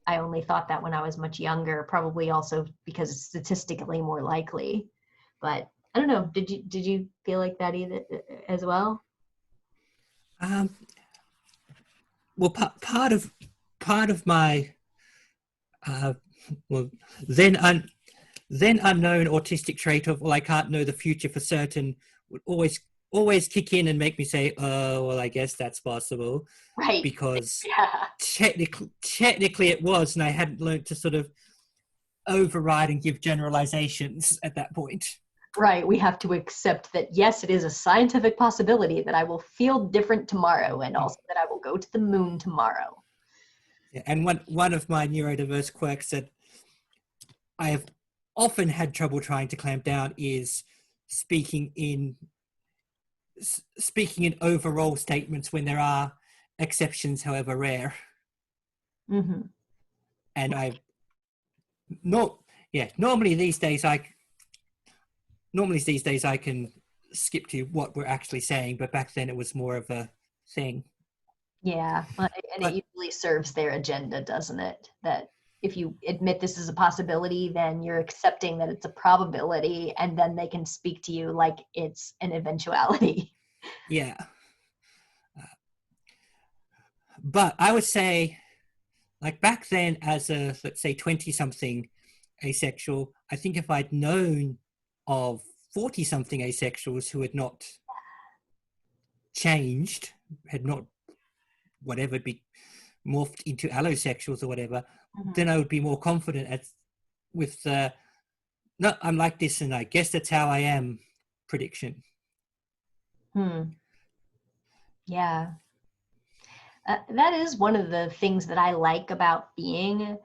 [SPEAKER 1] I only thought that when I was much younger, probably also because it's statistically more likely. But I don't know. Did you feel like that either as well?
[SPEAKER 2] Um, well, part of my uh, well then unknown autistic trait of, well, I can't know the future for certain, would always kick in and make me say, oh, well, I guess that's possible,
[SPEAKER 1] Right.
[SPEAKER 2] because
[SPEAKER 1] Yeah.
[SPEAKER 2] technically it was, and I hadn't learned to sort of override and give generalizations at that point.
[SPEAKER 1] Right. We have to accept that, yes, it is a scientific possibility that I will feel different tomorrow, and also that I will go to the moon tomorrow.
[SPEAKER 2] Yeah, and one of my neurodiverse quirks that I have often had trouble trying to clamp down is speaking in overall statements when there are exceptions, however rare.
[SPEAKER 1] Mm-hmm.
[SPEAKER 2] And I not yeah normally these days I can skip to what we're actually saying, but back then it was more of a thing.
[SPEAKER 1] Yeah. And it
[SPEAKER 2] But
[SPEAKER 1] usually serves their agenda, doesn't it? That if you admit this is a possibility, then you're accepting that it's a probability, and then they can speak to you like it's an eventuality.
[SPEAKER 2] yeah, but I would say, like, back then, as a, let's say, 20 something asexual, I think if I'd known of 40 something asexuals who had not changed, had not whatever be morphed into allosexuals or whatever, then I would be more confident with the no, I'm like this and I guess that's how I am prediction.
[SPEAKER 1] Hmm. Yeah. That is one of the things that I like about being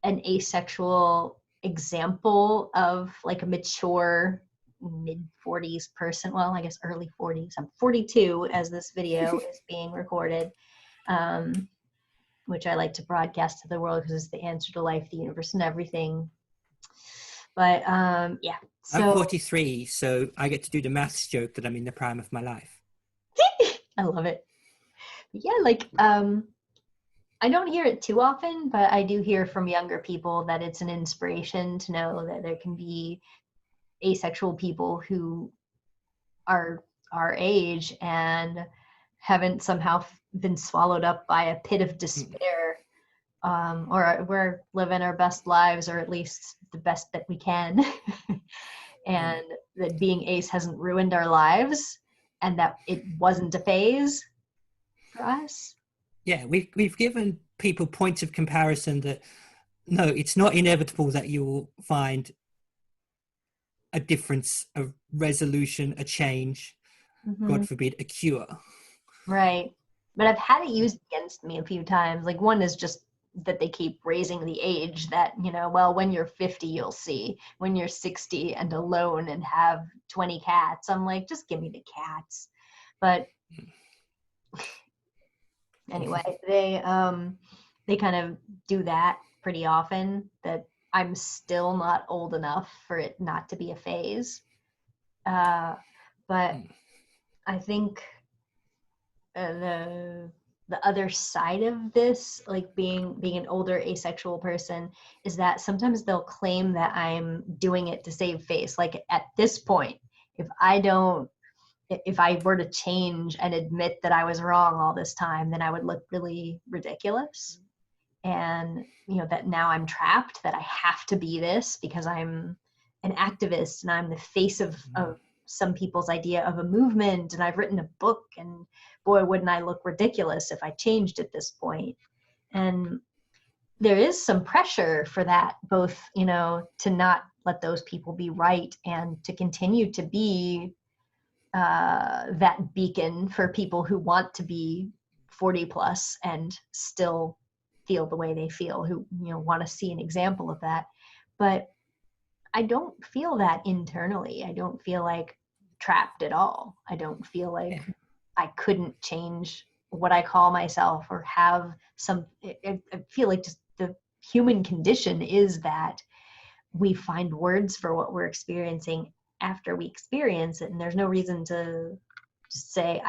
[SPEAKER 1] an asexual example of like a mature mid 40s person. Well, I guess early 40s. I'm 42 as this video is being recorded, um, which I like to broadcast to the world because it's the answer to life, the universe, and everything. But yeah,
[SPEAKER 2] I'm
[SPEAKER 1] so
[SPEAKER 2] 43, so I get to do the maths joke that I'm in the prime of my life.
[SPEAKER 1] I love it. Yeah, like I don't hear it too often, but I do hear from younger people that it's an inspiration to know that there can be asexual people who are our age and haven't somehow been swallowed up by a pit of despair, or we're living our best lives, or at least the best that we can. And that being ace hasn't ruined our lives, and that it wasn't a phase for us.
[SPEAKER 2] Yeah, we've given people points of comparison that no, it's not inevitable that you will find a difference, a resolution, a change,
[SPEAKER 1] Mm-hmm.
[SPEAKER 2] God forbid, a cure.
[SPEAKER 1] Right. But I've had it used against me a few times. Like, one is just that they keep raising the age, that, you know, well, when you're 50, you'll see. When you're 60 and alone and have 20 cats, I'm like, just give me the cats. But anyway, they kind of do that pretty often, that I'm still not old enough for it not to be a phase. But I think the other side of this, like being an older asexual person, is that sometimes they'll claim that I'm doing it to save face. Like at this point, if I were to change and admit that I was wrong all this time, then I would look really ridiculous. And that now I'm trapped, that I have to be this because I'm an activist and I'm the face of some people's idea of a movement, and I've written a book, and boy, wouldn't I look ridiculous if I changed at this point. And there is some pressure for that, both to not let those people be right and to continue to be that beacon for people who want to be 40 plus and still feel the way they feel, who want to see an example of that. But I don't feel that internally. I don't feel like trapped at all. I don't feel like I couldn't change what I call myself or have some. I feel like just the human condition is that we find words for what we're experiencing after we experience it, and there's no reason to just say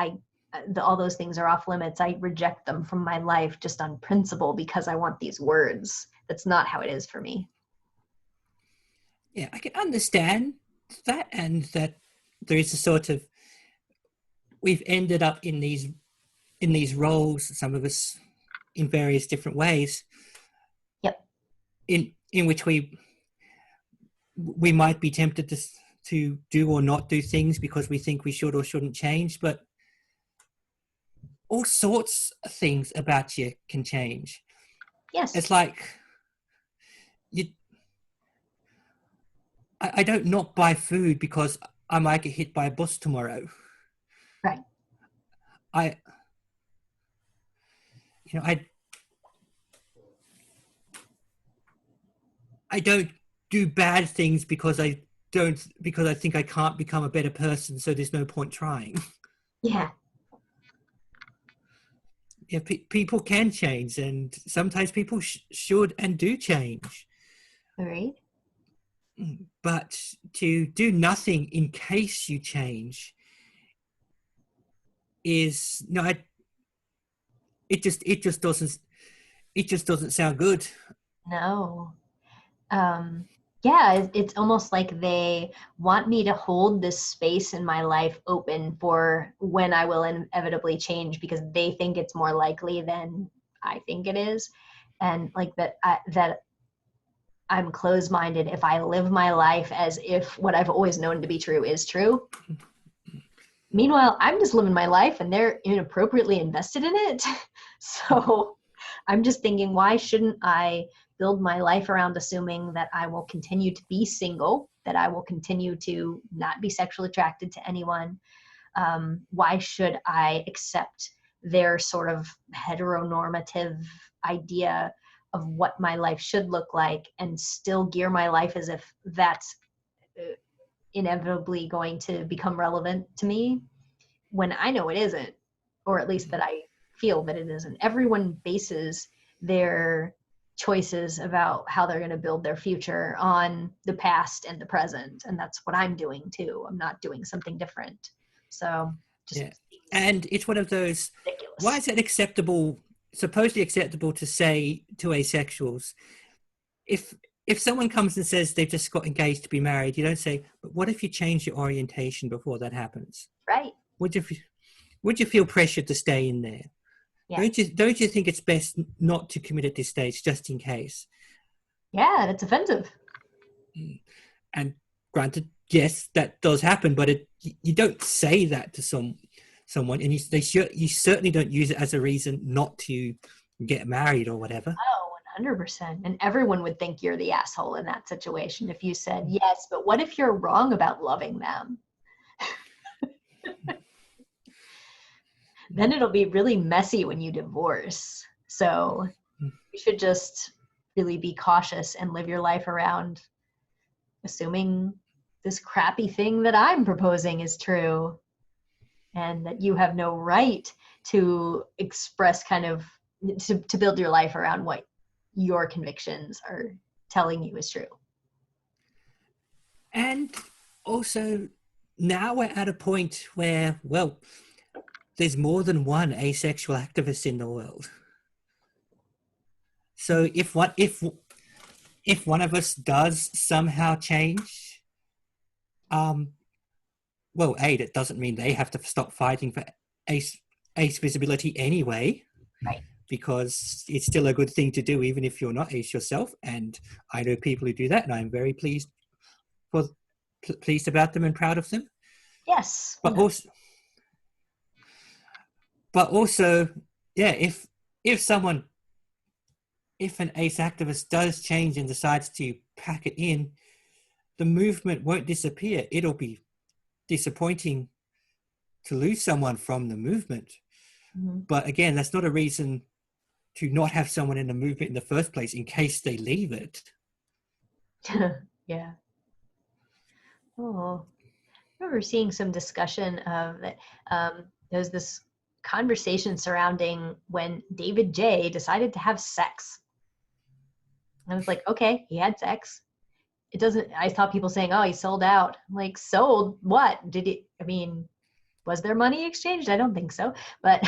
[SPEAKER 1] all those things are off limits. I reject them from my life just on principle because I want these words. That's not how it is for me.
[SPEAKER 2] Yeah, I can understand that, and that there is a sort of, we've ended up in these roles, some of us in various different ways.
[SPEAKER 1] Yep.
[SPEAKER 2] In which we might be tempted to do or not do things because we think we should or shouldn't change, but all sorts of things about you can change.
[SPEAKER 1] Yes.
[SPEAKER 2] It's like I don't not buy food because I might get hit by a bus tomorrow.
[SPEAKER 1] Right.
[SPEAKER 2] I don't do bad things because I think I can't become a better person, so there's no point trying.
[SPEAKER 1] Yeah.
[SPEAKER 2] Yeah, people can change, and sometimes people should and do change.
[SPEAKER 1] All right.
[SPEAKER 2] But to do nothing in case you change is it just doesn't sound good.
[SPEAKER 1] No. Yeah, it's almost like they want me to hold this space in my life open for when I will inevitably change, because they think it's more likely than I think it is. And like that I'm closed-minded if I live my life as if what I've always known to be true is true. Meanwhile, I'm just living my life and they're inappropriately invested in it. So I'm just thinking, why shouldn't I build my life around assuming that I will continue to be single, that I will continue to not be sexually attracted to anyone? Why should I accept their sort of heteronormative idea of what my life should look like and still gear my life as if that's inevitably going to become relevant to me, when I know it isn't, or at least that I feel that it isn't? Everyone bases their choices about how they're going to build their future on the past and the present, and that's what I'm doing too. I'm not doing something different. So just
[SPEAKER 2] Yeah. And it's one of those,
[SPEAKER 1] ridiculous.
[SPEAKER 2] why is it supposedly acceptable to say to asexuals, if someone comes and says they've just got engaged to be married, you don't say, but what if you change your orientation before that happens?
[SPEAKER 1] Right.
[SPEAKER 2] Would you feel pressured to stay in there?
[SPEAKER 1] Yeah.
[SPEAKER 2] Don't you think it's best not to commit at this stage, just in case?
[SPEAKER 1] Yeah, that's offensive.
[SPEAKER 2] And granted, yes, that does happen, but you don't say that to someone, and you certainly don't use it as a reason not to get married or whatever.
[SPEAKER 1] Oh, 100%. And everyone would think you're the asshole in that situation if you said, yes, but what if you're wrong about loving them? Then it'll be really messy when you divorce. So you should just really be cautious and live your life around assuming this crappy thing that I'm proposing is true, and that you have no right to express to build your life around what your convictions are telling you is true.
[SPEAKER 2] And also, now we're at a point where, well, there's more than one asexual activist in the world. So if one of us does somehow change, well, that doesn't mean they have to stop fighting for ace visibility anyway,
[SPEAKER 1] Right.
[SPEAKER 2] because it's still a good thing to do, even if you're not ace yourself. And I know people who do that, and I'm very pleased about them and proud of them.
[SPEAKER 1] Yes.
[SPEAKER 2] But also, yeah, if an ace activist does change and decides to pack it in, the movement won't disappear. It'll be disappointing to lose someone from the movement.
[SPEAKER 1] Mm-hmm.
[SPEAKER 2] But again, that's not a reason to not have someone in the movement in the first place in case they leave it.
[SPEAKER 1] Yeah. Oh, I remember seeing some discussion of that. There was this conversation surrounding when David J decided to have sex. And I was like, okay, he had sex. It doesn't, I saw people saying, oh, he sold out. I'm like, sold what? Did it, I mean, was there money exchanged? I don't think so. But,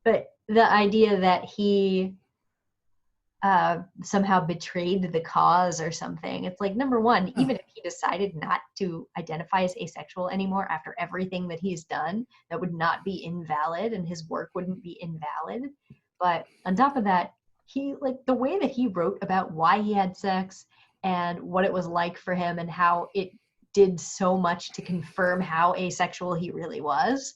[SPEAKER 1] but the idea that he somehow betrayed the cause or something. It's like, number one, even if he decided not to identify as asexual anymore after everything that he's done, that would not be invalid and his work wouldn't be invalid. But on top of that, he, like, the way that he wrote about why he had sex and what it was like for him and how it did so much to confirm how asexual he really was,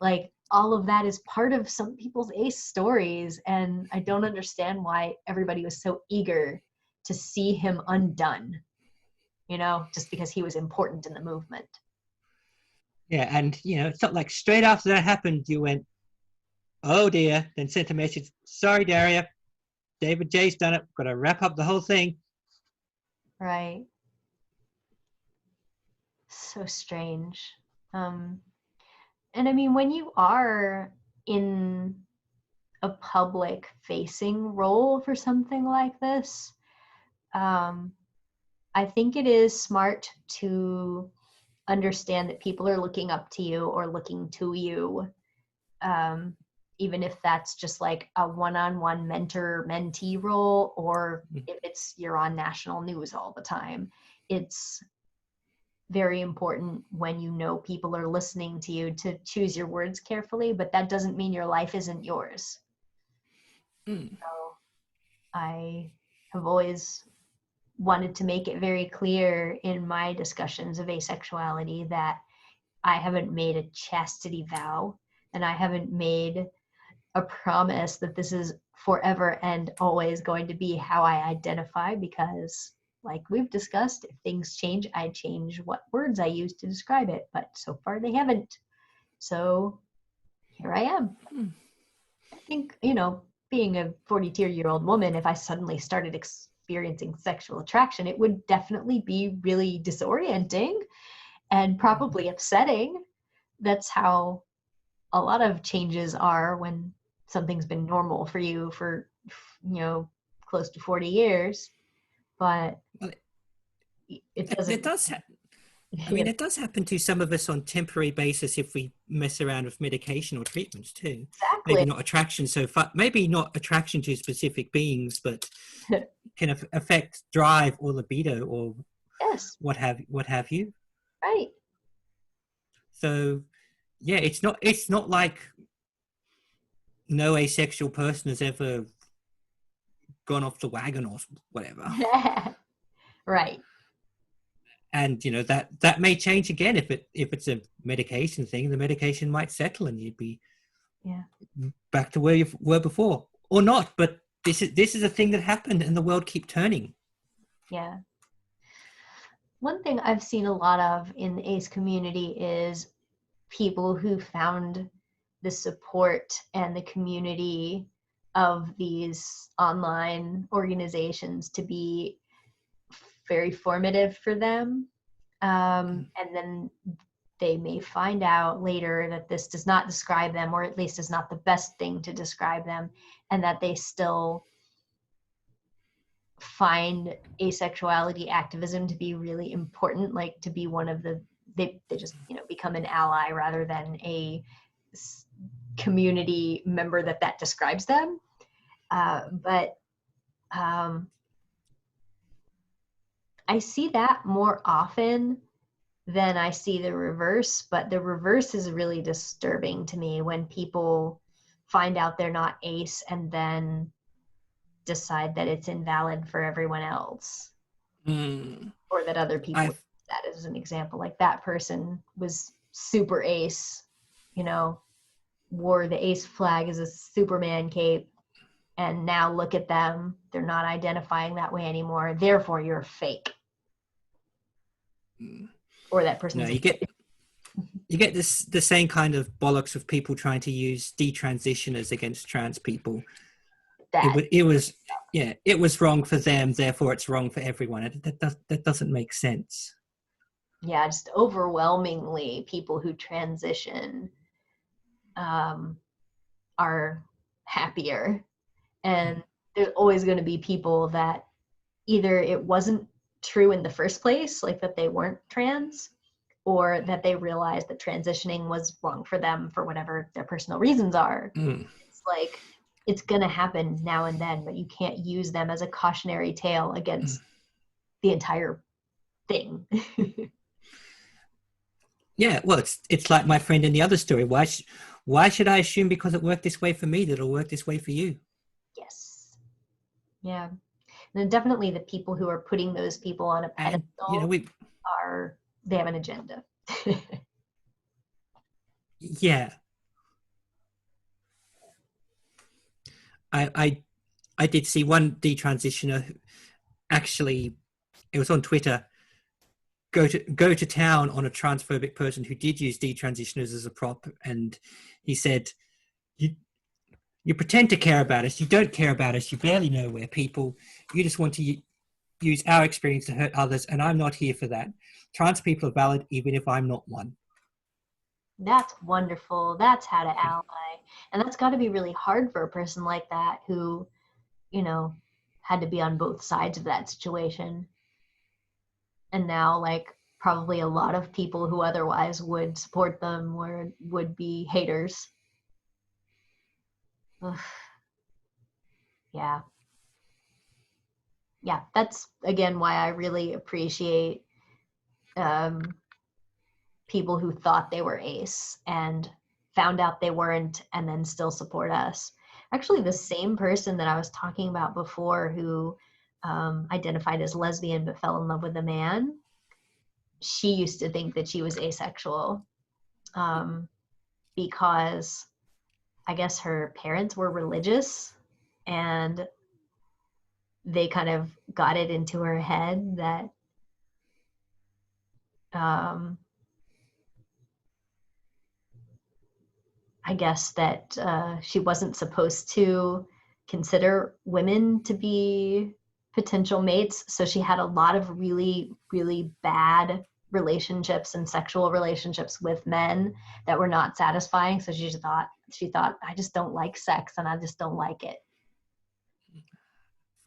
[SPEAKER 1] like, all of that is part of some people's ace stories, and I don't understand why everybody was so eager to see him undone, just because he was important in the movement.
[SPEAKER 2] Yeah, and it's not like straight after that happened you went, oh dear, then sent a message, sorry Daria, David J's done it, got to wrap up the whole thing.
[SPEAKER 1] Right. So strange. And I mean, when you are in a public facing role for something like this, I think it is smart to understand that people are looking up to you or looking to you, even if that's just like a one-on-one mentor-mentee role, or if it's you're on national news all the time. It's very important when people are listening to you to choose your words carefully, but that doesn't mean your life isn't yours. So I have always wanted to make it very clear in my discussions of asexuality that I haven't made a chastity vow and I haven't made a promise that this is forever and always going to be how I identify, because like we've discussed, if things change, I change what words I use to describe it, but so far they haven't. So here I am. I think, being a 42-year-old woman, if I suddenly started experiencing sexual attraction, it would definitely be really disorienting and probably upsetting. That's how a lot of changes are when something's been normal for you for, close to 40 years. But it doesn't.
[SPEAKER 2] It does it does happen to some of us on temporary basis if we mess around with medication or treatments too.
[SPEAKER 1] Exactly.
[SPEAKER 2] Maybe not attraction so far, maybe not attraction to specific beings, but can affect drive or libido or
[SPEAKER 1] Yes.
[SPEAKER 2] what have you.
[SPEAKER 1] Right.
[SPEAKER 2] So yeah, it's not like no asexual person has ever gone off the wagon or whatever.
[SPEAKER 1] Right.
[SPEAKER 2] And that may change again if it's a medication thing. The medication might settle and you'd be back to where you were before, or not. But this is a thing that happened, and the world keep turning.
[SPEAKER 1] Yeah. One thing I've seen a lot of in the ACE community is people who found the support and the community of these online organizations to be very formative for them. And then they may find out later that this does not describe them, or at least is not the best thing to describe them, and that they still find asexuality activism to be really important, like to be one of the they just, you know, become an ally rather than a community member that describes them. But I see that more often than I see the reverse, but the reverse is really disturbing to me when people find out they're not ace and then decide that it's invalid for everyone else. Or that other people, that is an example, like that person was super ace, you know, wore the ace flag as a Superman cape, and now look at them, they're not identifying that way anymore, therefore you're fake. Or that person's
[SPEAKER 2] you get this the same kind of bollocks of people trying to use detransitioners against trans people. It was wrong for them, therefore it's wrong for everyone. That doesn't make sense.
[SPEAKER 1] Yeah, just overwhelmingly people who transition are happier, and there's always going to be people that either it wasn't true in the first place, like that they weren't trans, or that they realized that transitioning was wrong for them for whatever their personal reasons are. It's like, it's going to happen now and then, but you can't use them as a cautionary tale against the entire thing.
[SPEAKER 2] Yeah, well, it's like my friend in the other story. Why should I assume because it worked this way for me that it'll work this way for you?
[SPEAKER 1] Yes. Yeah. And definitely the people who are putting those people on a pedestal, you know, they have an agenda.
[SPEAKER 2] Yeah. I did see one detransitioner who actually, it was on Twitter, go to town on a transphobic person who did use detransitioners as a prop, and he said, you pretend to care about us, you don't care about us, you barely know we're people, you just want to use our experience to hurt others, and I'm not here for that. Trans people are valid even if I'm not one.
[SPEAKER 1] That's wonderful. That's how to ally. And that's got to be really hard for a person like that who, you know, had to be on both sides of that situation. And now, like, probably a lot of people who otherwise would support them would be haters. Ugh. Yeah. Yeah, that's, again, why I really appreciate people who thought they were ace and found out they weren't and then still support us. Actually, the same person that I was talking about before who identified as lesbian but fell in love with a man, she used to think that she was asexual because I guess her parents were religious, and they kind of got it into her head that I guess that she wasn't supposed to consider women to be potential mates. So she had a lot of really, really bad relationships and sexual relationships with men that were not satisfying. So she thought, I just don't like sex and I just don't like it.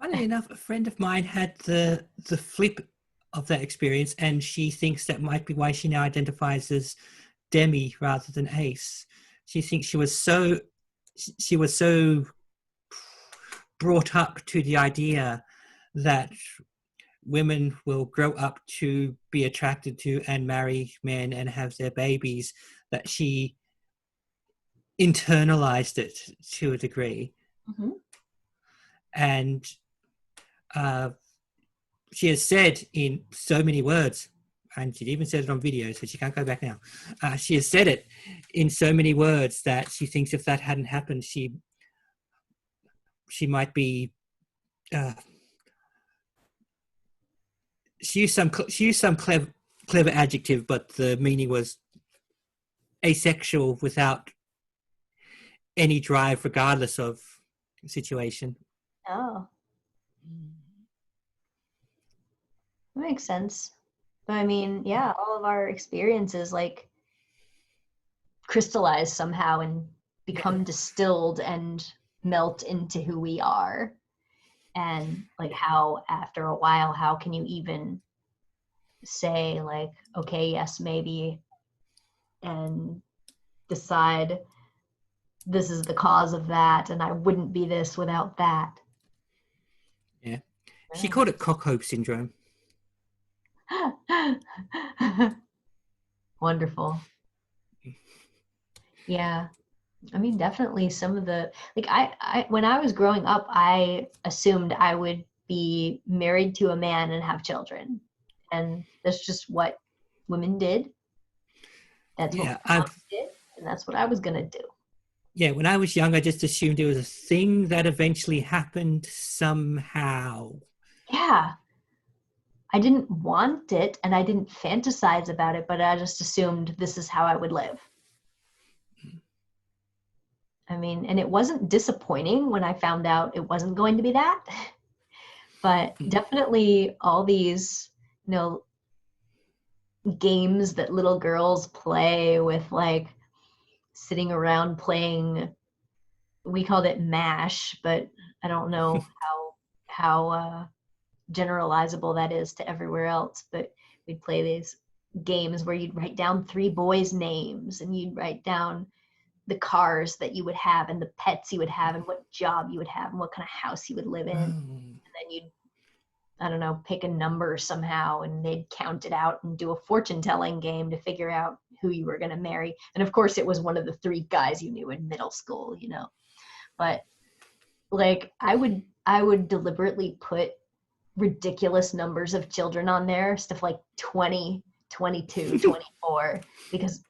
[SPEAKER 2] Funnily enough, a friend of mine had the flip of that experience, and she thinks that might be why she now identifies as demi rather than ace. She thinks she was so brought up to the idea that women will grow up to be attracted to and marry men and have their babies, that she internalized it to a degree.
[SPEAKER 1] Mm-hmm.
[SPEAKER 2] And she has said in so many words, and she even said it on video, so she can't go back now. She has said it in so many words that she thinks if that hadn't happened, she might be. She used some clever adjective, but the meaning was asexual without any drive, regardless of situation.
[SPEAKER 1] Oh, that makes sense. But I mean, yeah, all of our experiences like crystallize somehow and become distilled and melt into who we are. And like, how after a while, how can you even say like, okay, yes, maybe, and decide this is the cause of that, and I wouldn't be this without that.
[SPEAKER 2] Yeah. She
[SPEAKER 1] Yeah.
[SPEAKER 2] called it cockhope syndrome.
[SPEAKER 1] Wonderful. Yeah. I mean, definitely some of the, like, I when I was growing up, I assumed I would be married to a man and have children. And that's just what women did. That's what
[SPEAKER 2] Yeah,
[SPEAKER 1] my mom did. And that's what I was going to do.
[SPEAKER 2] yeah, when I was young, I just assumed it was a thing that eventually happened somehow.
[SPEAKER 1] Yeah. I didn't want it and I didn't fantasize about it, but I just assumed this is how I would live. I mean, and it wasn't disappointing when I found out it wasn't going to be that. But definitely all these, you know, games that little girls play with, like sitting around playing, we called it MASH, but I don't know how generalizable that is to everywhere else. But we'd play these games where you'd write down 3 boys' names, and you'd write down the cars that you would have and the pets you would have and what job you would have and what kind of house you would live in. And then you'd, I don't know, pick a number somehow, and they'd count it out and do a fortune telling game to figure out who you were going to marry. And of course, it was one of the 3 guys you knew in middle school, you know. But like, I would deliberately put ridiculous numbers of children on there, stuff like 20, 22, 24, because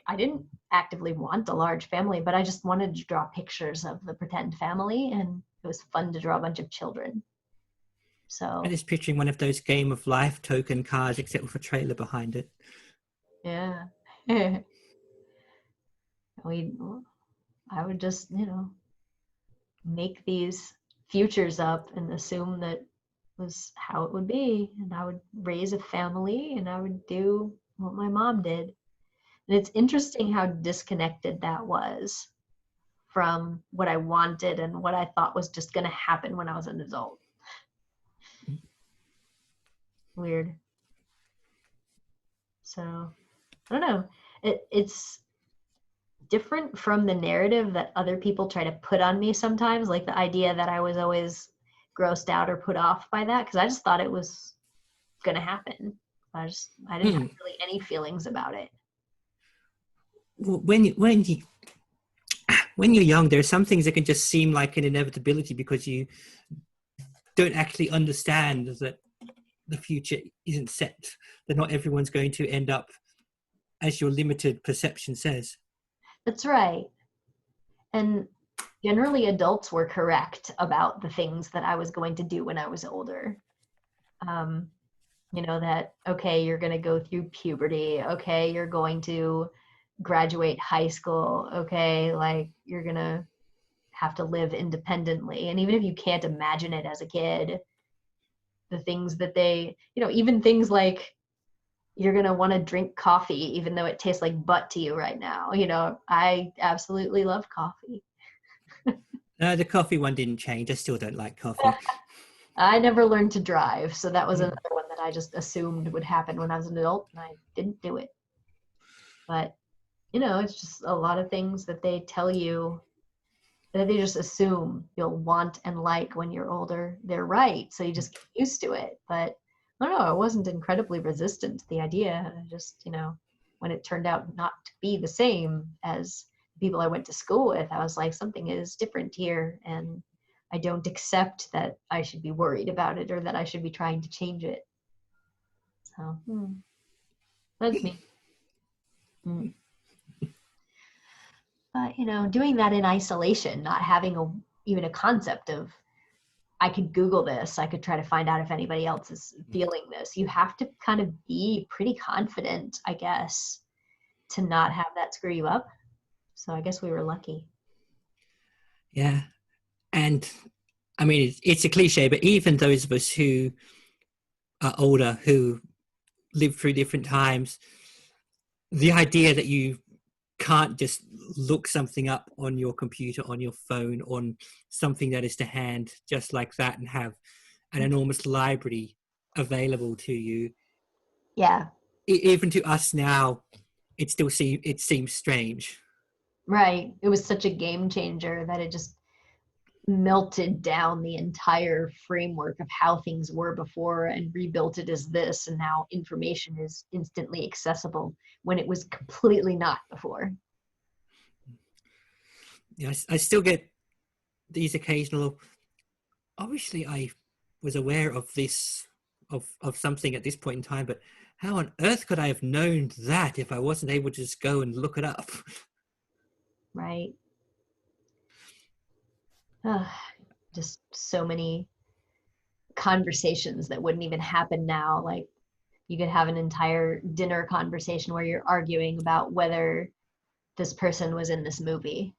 [SPEAKER 1] I didn't actively want a large family, but I just wanted to draw pictures of the pretend family, and it was fun to draw a bunch of children.
[SPEAKER 2] I'm
[SPEAKER 1] So
[SPEAKER 2] just picturing one of those Game of Life token cards, except with a trailer behind it.
[SPEAKER 1] yeah. we I would just, you know, make these futures up and assume that was how it would be, and I would raise a family and I would do what my mom did. And it's interesting how disconnected that was from what I wanted and what I thought was just going to happen when I was an adult. Weird. So I don't know. It's different from the narrative that other people try to put on me sometimes, like the idea that I was always grossed out or put off by that, because I just thought it was going to happen. I didn't have really any feelings about it.
[SPEAKER 2] When you're young, there are some things that can just seem like an inevitability because you don't actually understand that the future isn't set, that not everyone's going to end up as your limited perception says.
[SPEAKER 1] That's right. And generally adults were correct about the things that I was going to do when I was older. Um, you know, that, okay, you're going to go through puberty. Okay, you're going to graduate high school. Okay, like you're going to have to live independently. And even if you can't imagine it as a kid, the things that they, you know, even things like you're going to want to drink coffee, even though it tastes like butt to you right now. You know, I absolutely love coffee.
[SPEAKER 2] The coffee one didn't change. I still don't like coffee.
[SPEAKER 1] I never learned to drive, so that was another one that I just assumed would happen when I was an adult, and I didn't do it. But, you know, it's just a lot of things that they tell you that they just assume you'll want and like when you're older. They're right, so you just get used to it. But I don't know, I wasn't incredibly resistant to the idea. I just, you know, when it turned out not to be the same as the people I went to school with, I was like, something is different here, and I don't accept that I should be worried about it or that I should be trying to change it. So that's me. But, you know, doing that in isolation, not having even a concept of, I could Google this, I could try to find out if anybody else is feeling this. You have to kind of be pretty confident, I guess, to not have that screw you up. So I guess we were lucky.
[SPEAKER 2] Yeah. And I mean, it's a cliche, but even those of us who are older, who live through different times, the idea that you can't just look something up on your computer, on your phone, on something that is to hand just like that and have an enormous library available to you
[SPEAKER 1] Yeah,
[SPEAKER 2] Even to us now, it seems strange.
[SPEAKER 1] right. It was such a game changer that it just melted down the entire framework of how things were before and rebuilt it as this, and now information is instantly accessible when it was completely not before.
[SPEAKER 2] Yeah, I still get these occasional. Obviously, I was aware of this of something at this point in time, but how on earth could I have known that if I wasn't able to just go and look it up?
[SPEAKER 1] Right. Ugh, just so many conversations that wouldn't even happen now. Like, you could have an entire dinner conversation where you're arguing about whether this person was in this movie,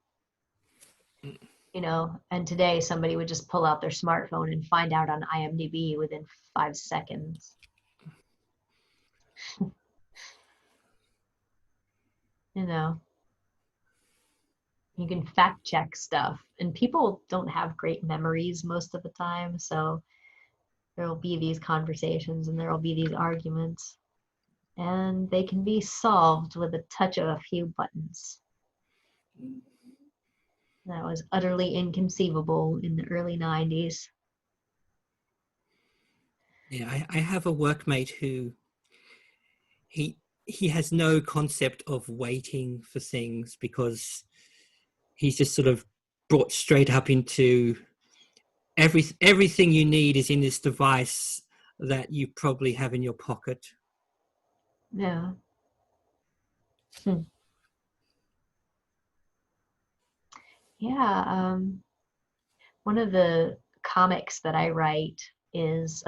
[SPEAKER 1] and today somebody would just pull out their smartphone and find out on IMDb within 5 seconds. You know, you can fact check stuff, and people don't have great memories most of the time, so there will be these conversations and there will be these arguments, and they can be solved with a touch of a few buttons. That was utterly inconceivable in the early 90s.
[SPEAKER 2] Yeah, I have a workmate who he he has no concept of waiting for things because he's just sort of brought straight up into everything you need is in this device that you probably have in your pocket.
[SPEAKER 1] Yeah. Hmm. Yeah. One of the comics that I write is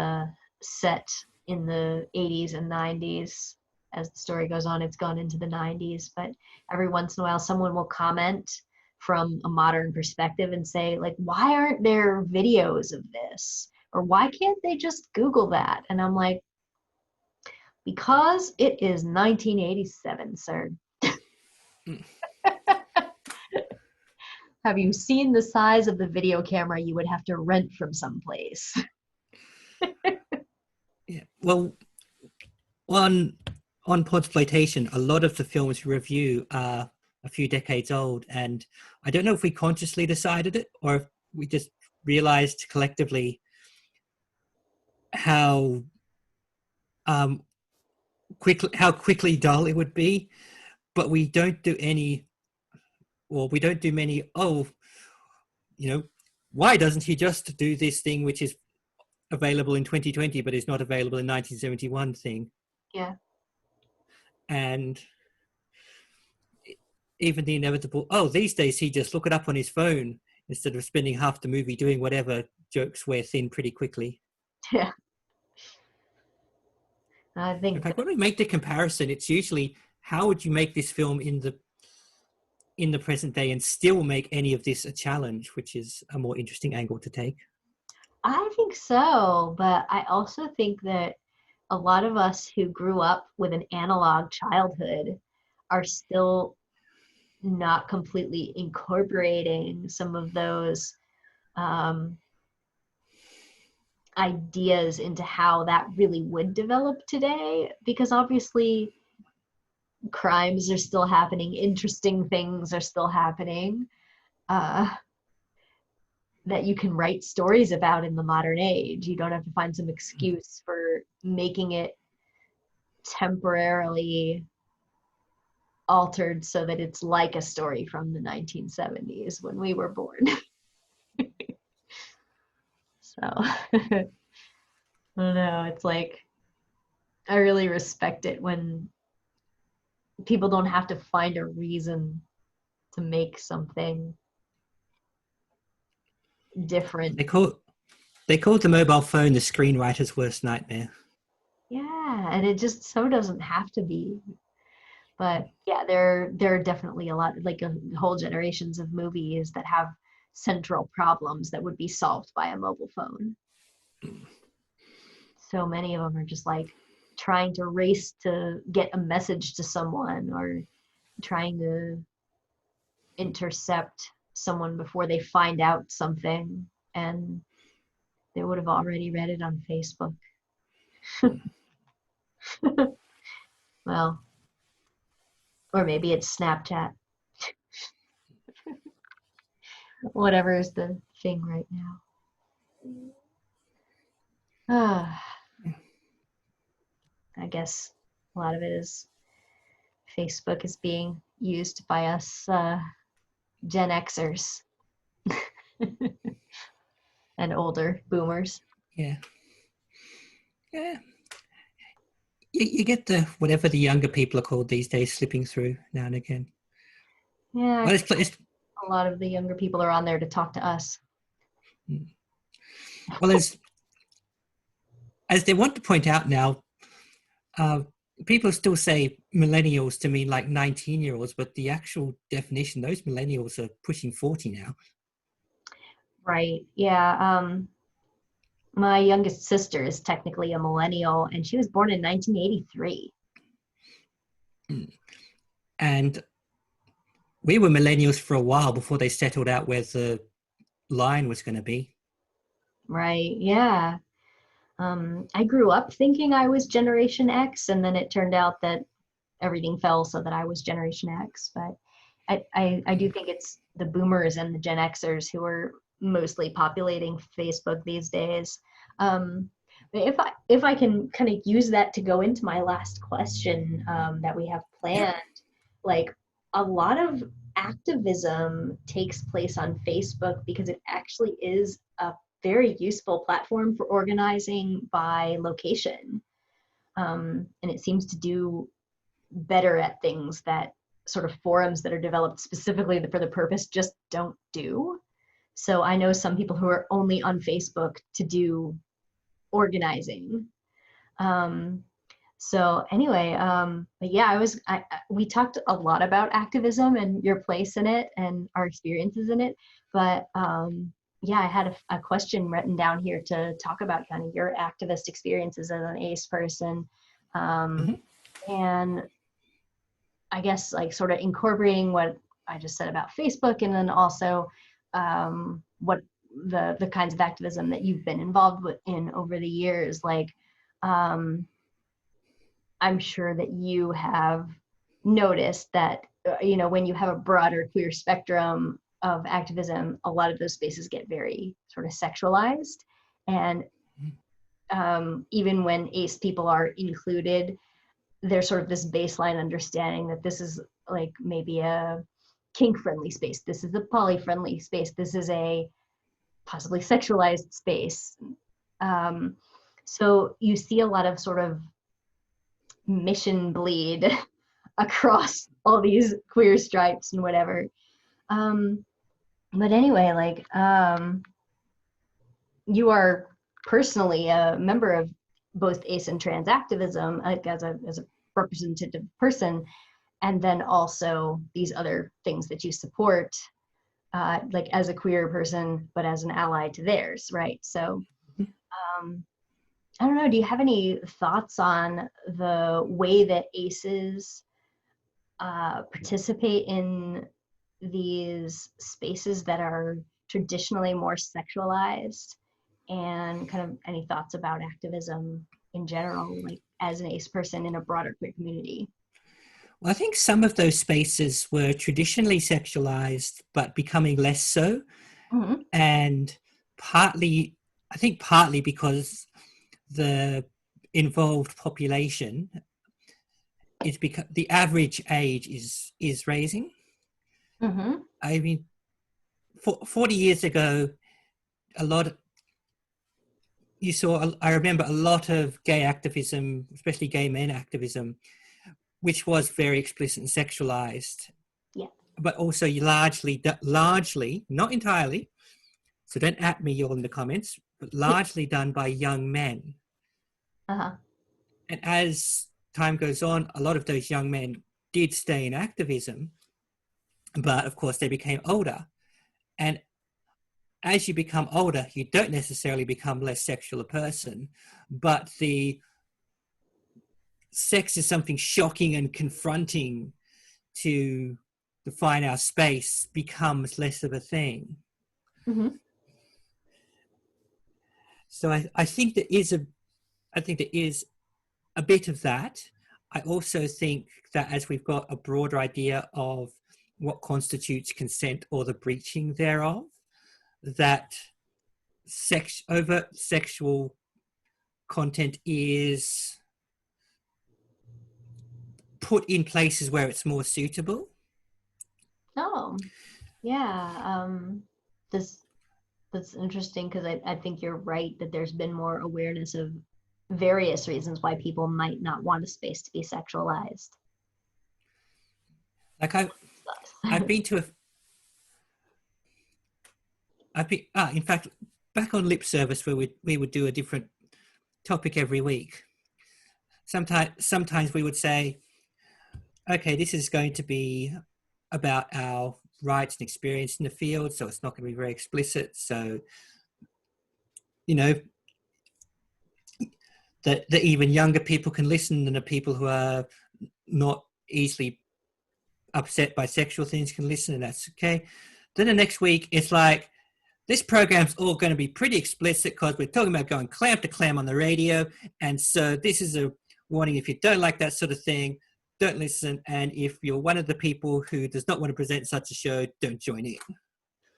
[SPEAKER 1] set in the 80s and 90s. As the story goes on, it's gone into the 90s, but every once in a while, someone will comment from a modern perspective and say, like, why aren't there videos of this? Or why can't they just Google that? And I'm like, because it is 1987, sir. Have you seen the size of the video camera you would have to rent from someplace?
[SPEAKER 2] Yeah. Well, on podsploitation, a lot of the films we review are a few decades old, and I don't know if we consciously decided it or if we just realized collectively how um, quickly dull it would be. But we don't do any, or we don't do many. Oh, you know, why doesn't he just do this thing which is available in 2020 but is not available in 1971 thing?
[SPEAKER 1] Yeah.
[SPEAKER 2] And even the inevitable, oh, these days he just look it up on his phone instead of spending half the movie doing whatever jokes wear thin pretty quickly.
[SPEAKER 1] Yeah. I
[SPEAKER 2] In
[SPEAKER 1] think
[SPEAKER 2] fact, when we make the comparison, it's usually how would you make this film in the present day and still make any of this a challenge, which is a more interesting angle to take.
[SPEAKER 1] I think so, but I also think that a lot of us who grew up with an analog childhood are still not completely incorporating some of those um, ideas into how that really would develop today, because obviously crimes are still happening, interesting things are still happening, uh, that you can write stories about in the modern age. You don't have to find some excuse for making it temporarily altered so that it's like a story from the 1970s when we were born. So I don't know. It's like, I really respect it when people don't have to find a reason to make something different.
[SPEAKER 2] They called the mobile phone the screenwriter's worst nightmare.
[SPEAKER 1] Yeah, and it just so doesn't have to be. But yeah, there are definitely a lot, like a whole generations of movies that have central problems that would be solved by a mobile phone. So many of them are just like trying to race to get a message to someone, or trying to intercept someone before they find out something, and they would have already read it on Facebook. Well, or maybe it's Snapchat. Whatever is the thing right now. I guess a lot of it is Facebook is being used by us Gen Xers and older boomers.
[SPEAKER 2] Yeah. Yeah. You get the whatever the younger people are called these days slipping through now and again.
[SPEAKER 1] Yeah,
[SPEAKER 2] Well, it's
[SPEAKER 1] a lot of the younger people are on there to talk to us.
[SPEAKER 2] well, as they want to point out now, uh, people still say millennials to mean like 19-year-olds, but the actual definition, those millennials are pushing 40 now.
[SPEAKER 1] Right. Yeah. My youngest sister is technically a millennial, and she was born in 1983.
[SPEAKER 2] And we were millennials for a while before they settled out where the line was going to be.
[SPEAKER 1] Right. Yeah. I grew up thinking I was Generation X, and then it turned out that everything fell so that I was Generation X. But I do think it's the boomers and the Gen Xers who are mostly populating Facebook these days. If I can kind of use that to go into my last question that we have
[SPEAKER 2] Yep.
[SPEAKER 1] planned, like a lot of activism takes place on Facebook because it actually is a very useful platform for organizing by location. And it seems to do better at things that sort of forums that are developed specifically for the purpose just don't do. So I know some people who are only on Facebook to do organizing. Um, so anyway, but yeah, we talked a lot about activism and your place in it and our experiences in it. But yeah, I had a question written down here to talk about kind of your activist experiences as an ACE person.
[SPEAKER 2] Mhm.
[SPEAKER 1] And I guess like sort of incorporating what I just said about Facebook, and then also what the kinds of activism that you've been involved in over the years. Like, I'm sure that you have noticed that when you have a broader queer spectrum of activism, a lot of those spaces get very sort of sexualized, and even when ACE people are included, there's sort of this baseline understanding that this is like maybe a kink friendly space, this is a poly friendly space, this is a possibly sexualized space. um, so you see a lot of sort of mission bleed across all these queer stripes and whatever. But anyway, like you are personally a member of both ACE and trans activism, like as a representative person, and then also these other things that you support, like as a queer person, but as an ally to theirs, right? So I don't know, do you have any thoughts on the way that ACEs participate in these spaces that are traditionally more sexualized, and kind of any thoughts about activism in general, like as an ACE person in a broader queer community?
[SPEAKER 2] Well, I think some of those spaces were traditionally sexualized, but becoming less so.
[SPEAKER 1] Mm-hmm.
[SPEAKER 2] And I think partly because the involved population is because the average age is raising.
[SPEAKER 1] Mm-hmm.
[SPEAKER 2] I mean, 40 years ago, a lot of, you saw, I remember a lot of gay activism, especially gay men activism, which was very explicit and sexualized,
[SPEAKER 1] Yeah.
[SPEAKER 2] but also largely, not entirely, so don't at me all in the comments, but
[SPEAKER 1] Yeah.
[SPEAKER 2] largely done by young men.
[SPEAKER 1] Uh-huh.
[SPEAKER 2] And as time goes on, a lot of those young men did stay in activism, but of course they became older. And as you become older, you don't necessarily become less sexual a person, but the sex is something shocking and confronting to define our space becomes less of a thing.
[SPEAKER 1] Mm-hmm.
[SPEAKER 2] So I think there is a bit of that. I also think that as we've got a broader idea of what constitutes consent or the breaching thereof, that overt sexual content is put in places where it's more suitable.
[SPEAKER 1] Oh, yeah. That's interesting because I think you're right that there's been more awareness of various reasons why people might not want a space to be sexualized.
[SPEAKER 2] Like I've been to in fact, back on lip service where we would do a different topic every week. Sometimes we would say, okay, this is going to be about our rights and experience in the field, so it's not going to be very explicit. So, you know, that even younger people can listen, and the people who are not easily upset by sexual things can listen, and that's okay. Then the next week, it's like, this program's all going to be pretty explicit because we're talking about going clam to clam on the radio. And so this is a warning. If you don't like that sort of thing, don't listen. And if you're one of the people who does not want to present such a show, don't join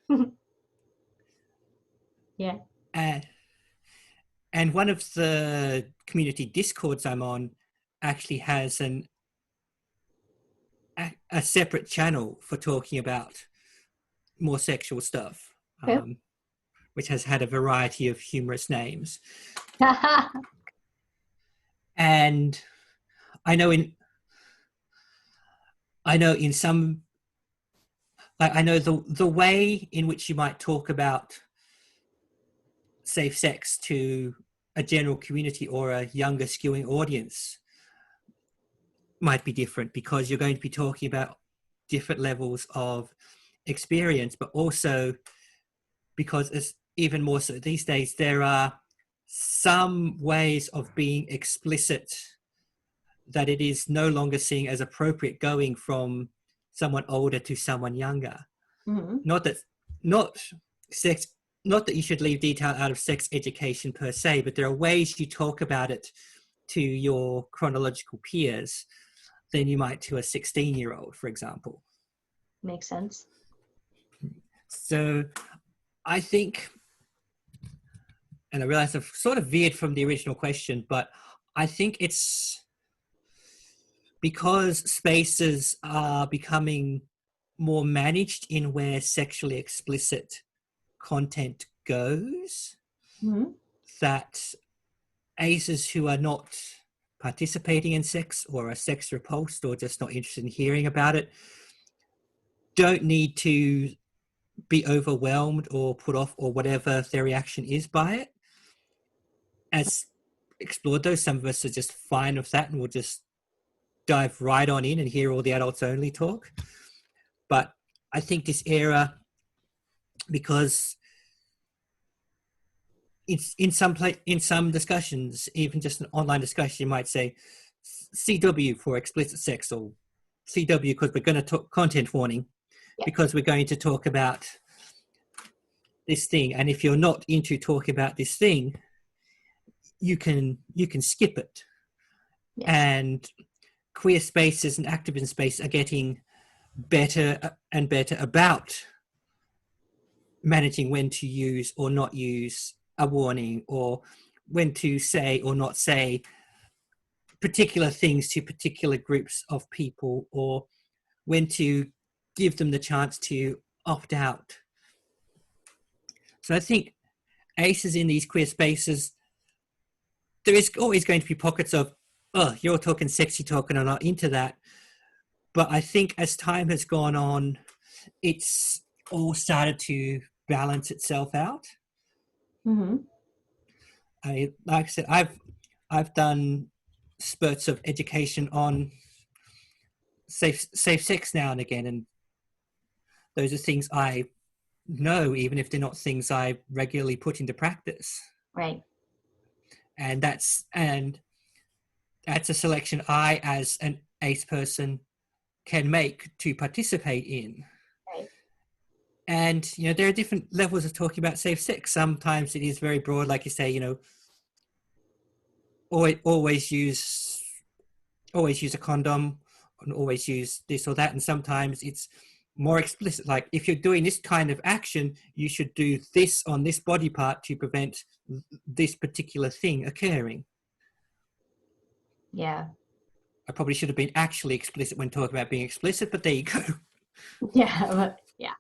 [SPEAKER 2] in.
[SPEAKER 1] Yeah.
[SPEAKER 2] And one of the community discords I'm on actually has a separate channel for talking about more sexual stuff.
[SPEAKER 1] Okay.
[SPEAKER 2] Which has had a variety of humorous names. And I know in some, I know the way in which you might talk about safe sex to a general community or a younger skewing audience might be different, because you're going to be talking about different levels of experience, but also because it's even more so these days, there are some ways of being explicit that it is no longer seen as appropriate going from someone older to someone younger.
[SPEAKER 1] Mm-hmm.
[SPEAKER 2] Not that you should leave detail out of sex education per se, but there are ways you talk about it to your chronological peers than you might to a 16-year-old, for example.
[SPEAKER 1] Makes sense.
[SPEAKER 2] So I think, and I realize I've sort of veered from the original question, but I think it's because spaces are becoming more managed in where sexually explicit content goes,
[SPEAKER 1] Mm-hmm.
[SPEAKER 2] that aces who are not participating in sex or are sex repulsed or just not interested in hearing about it don't need to be overwhelmed or put off or whatever their reaction is by it. As explored though, some of us are just fine with that and we'll just dive right on in and hear all the adults only talk. But I think this era, because it's in some discussions, even just an online discussion, you might say CW for explicit sex, or CW because we're going to talk content warning, because we're going to talk about this thing. And if you're not into talking about this thing, you can skip it. Yes. And queer spaces and activism spaces are getting better and better about managing when to use or not use a warning, or when to say or not say particular things to particular groups of people, or when to give them the chance to opt out. So I think aces in these queer spaces, there is always going to be pockets of, oh, you're talking sexy talk and I'm not into that. But I think as time has gone on, it's all started to balance itself out.
[SPEAKER 1] Mm-hmm.
[SPEAKER 2] Like I said, I've done spurts of education on safe sex now and again, and those are things I know, even if they're not things I regularly put into practice.
[SPEAKER 1] Right.
[SPEAKER 2] And that's a selection I, as an ace person, can make to participate in.
[SPEAKER 1] Right.
[SPEAKER 2] And there are different levels of talking about safe sex. Sometimes it is very broad, like you say, always use always use a condom and always use this or that. And sometimes it's more explicit, like if you're doing this kind of action, you should do this on this body part to prevent this particular thing occurring.
[SPEAKER 1] Yeah.
[SPEAKER 2] I probably should have been actually explicit when talking about being explicit, but there you go.
[SPEAKER 1] Yeah. But yeah.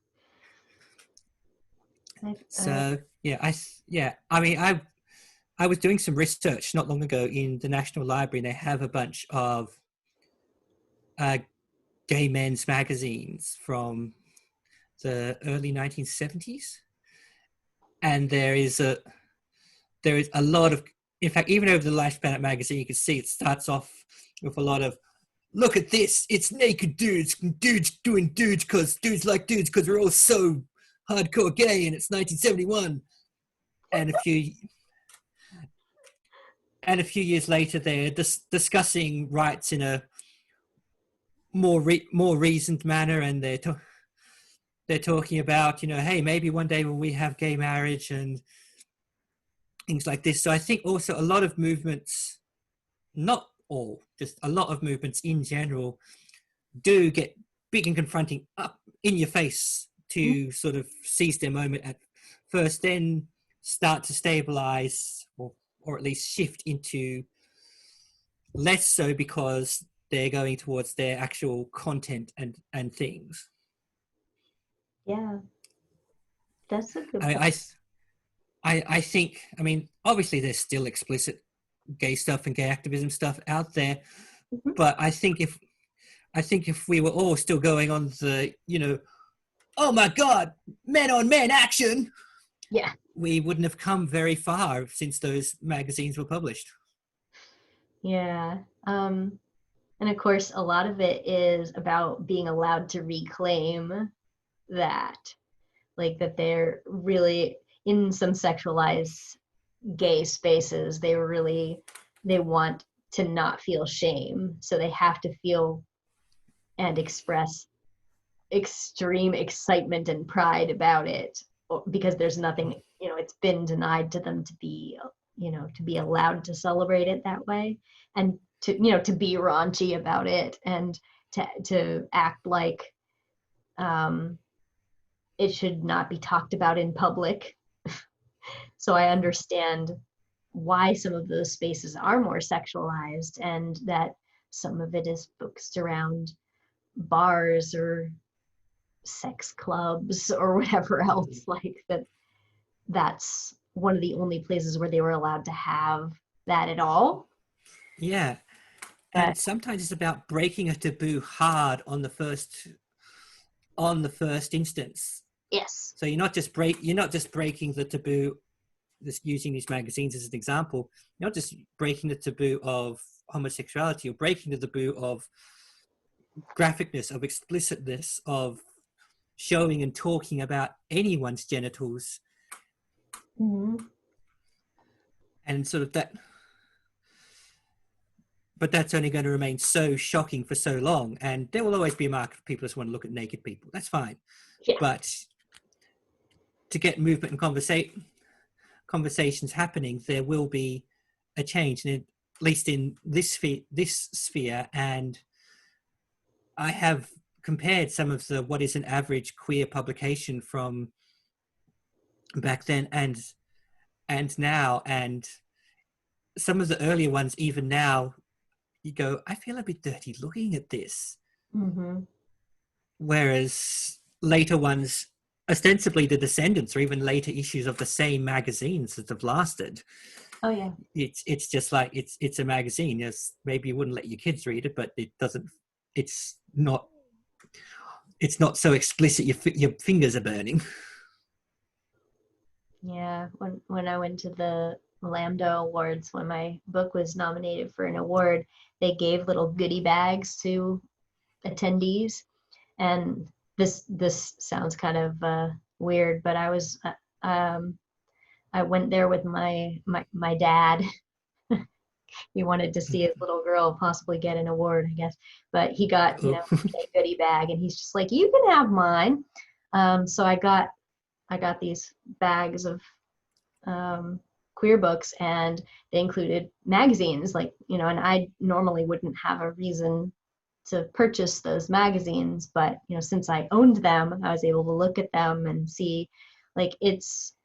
[SPEAKER 2] So I mean, I was doing some research not long ago in the National Library, and they have a bunch of gay men's magazines from the early 1970s, and there is a lot of, in fact, even over the lifespan of magazine, you can see it starts off with a lot of, look at this, it's naked dudes doing dudes because dudes like dudes because we're all so hardcore gay, and it's 1971. And a few years later, they're discussing rights in a more reasoned manner, and they're talking about, hey, maybe one day when we have gay marriage and things like this. So I think also a lot of movements, not all, just a lot of movements in general, do get big and confronting up in your face to sort of seize their moment at first, then start to stabilize, or at least shift into less so, because they're going towards their actual content and things.
[SPEAKER 1] Yeah. That's a good
[SPEAKER 2] I mean,
[SPEAKER 1] point.
[SPEAKER 2] I think, I mean, obviously there's still explicit gay stuff and gay activism stuff out there,
[SPEAKER 1] Mhm.
[SPEAKER 2] but I think if we were all still going on the, oh my God, men on men action,
[SPEAKER 1] Yeah.
[SPEAKER 2] we wouldn't have come very far since those magazines were published.
[SPEAKER 1] Yeah. And of course, a lot of it is about being allowed to reclaim that, like that they're really in some sexualized gay spaces. They want to not feel shame. So they have to feel and express extreme excitement and pride about it because there's nothing, it's been denied to them to be, to be allowed to celebrate it that way, and to be raunchy about it, and to act like um, it should not be talked about in public. So I understand why some of those spaces are more sexualized, and that some of it is focused around bars or sex clubs or whatever else, like that's one of the only places where they were allowed to have that at all.
[SPEAKER 2] Yeah.
[SPEAKER 1] But
[SPEAKER 2] And sometimes it's about breaking a taboo hard on the first instance.
[SPEAKER 1] yes.
[SPEAKER 2] So you're not just breaking the taboo, just using these magazines as an example, you're not just breaking the taboo of homosexuality, you're breaking the taboo of graphicness, of explicitness, of showing and talking about anyone's genitals.
[SPEAKER 1] Mm-hmm.
[SPEAKER 2] And sort of that, but that's only going to remain so shocking for so long, and there will always be a market for people who just want to look at naked people. That's fine.
[SPEAKER 1] Yeah.
[SPEAKER 2] But to get movement and conversations happening, there will be a change, and at least in this sphere. And I have compared some of the what is an average queer publication from back then and now, and some of the earlier ones, even now, you go, I feel a bit dirty looking at this.
[SPEAKER 1] Mm-hmm.
[SPEAKER 2] Whereas later ones, ostensibly the descendants, or even later issues of the same magazines that have lasted,
[SPEAKER 1] Oh yeah.
[SPEAKER 2] it's just like it's a magazine. Yes, maybe you wouldn't let your kids read it, but it doesn't. It's not so explicit. Your fingers are burning.
[SPEAKER 1] Yeah. When I went to the Lambda Awards, when my book was nominated for an award, they gave little goodie bags to attendees. And this sounds kind of weird, but um, I went there with my dad. He wanted to see his little girl possibly get an award, I guess. But he got,
[SPEAKER 2] Oh.
[SPEAKER 1] a goodie bag, and he's just like, you can have mine. So I got these bags of queer books, and they included magazines, like, you know, and I normally wouldn't have a reason to purchase those magazines, but, you know, since I owned them, I was able to look at them and see, like, it's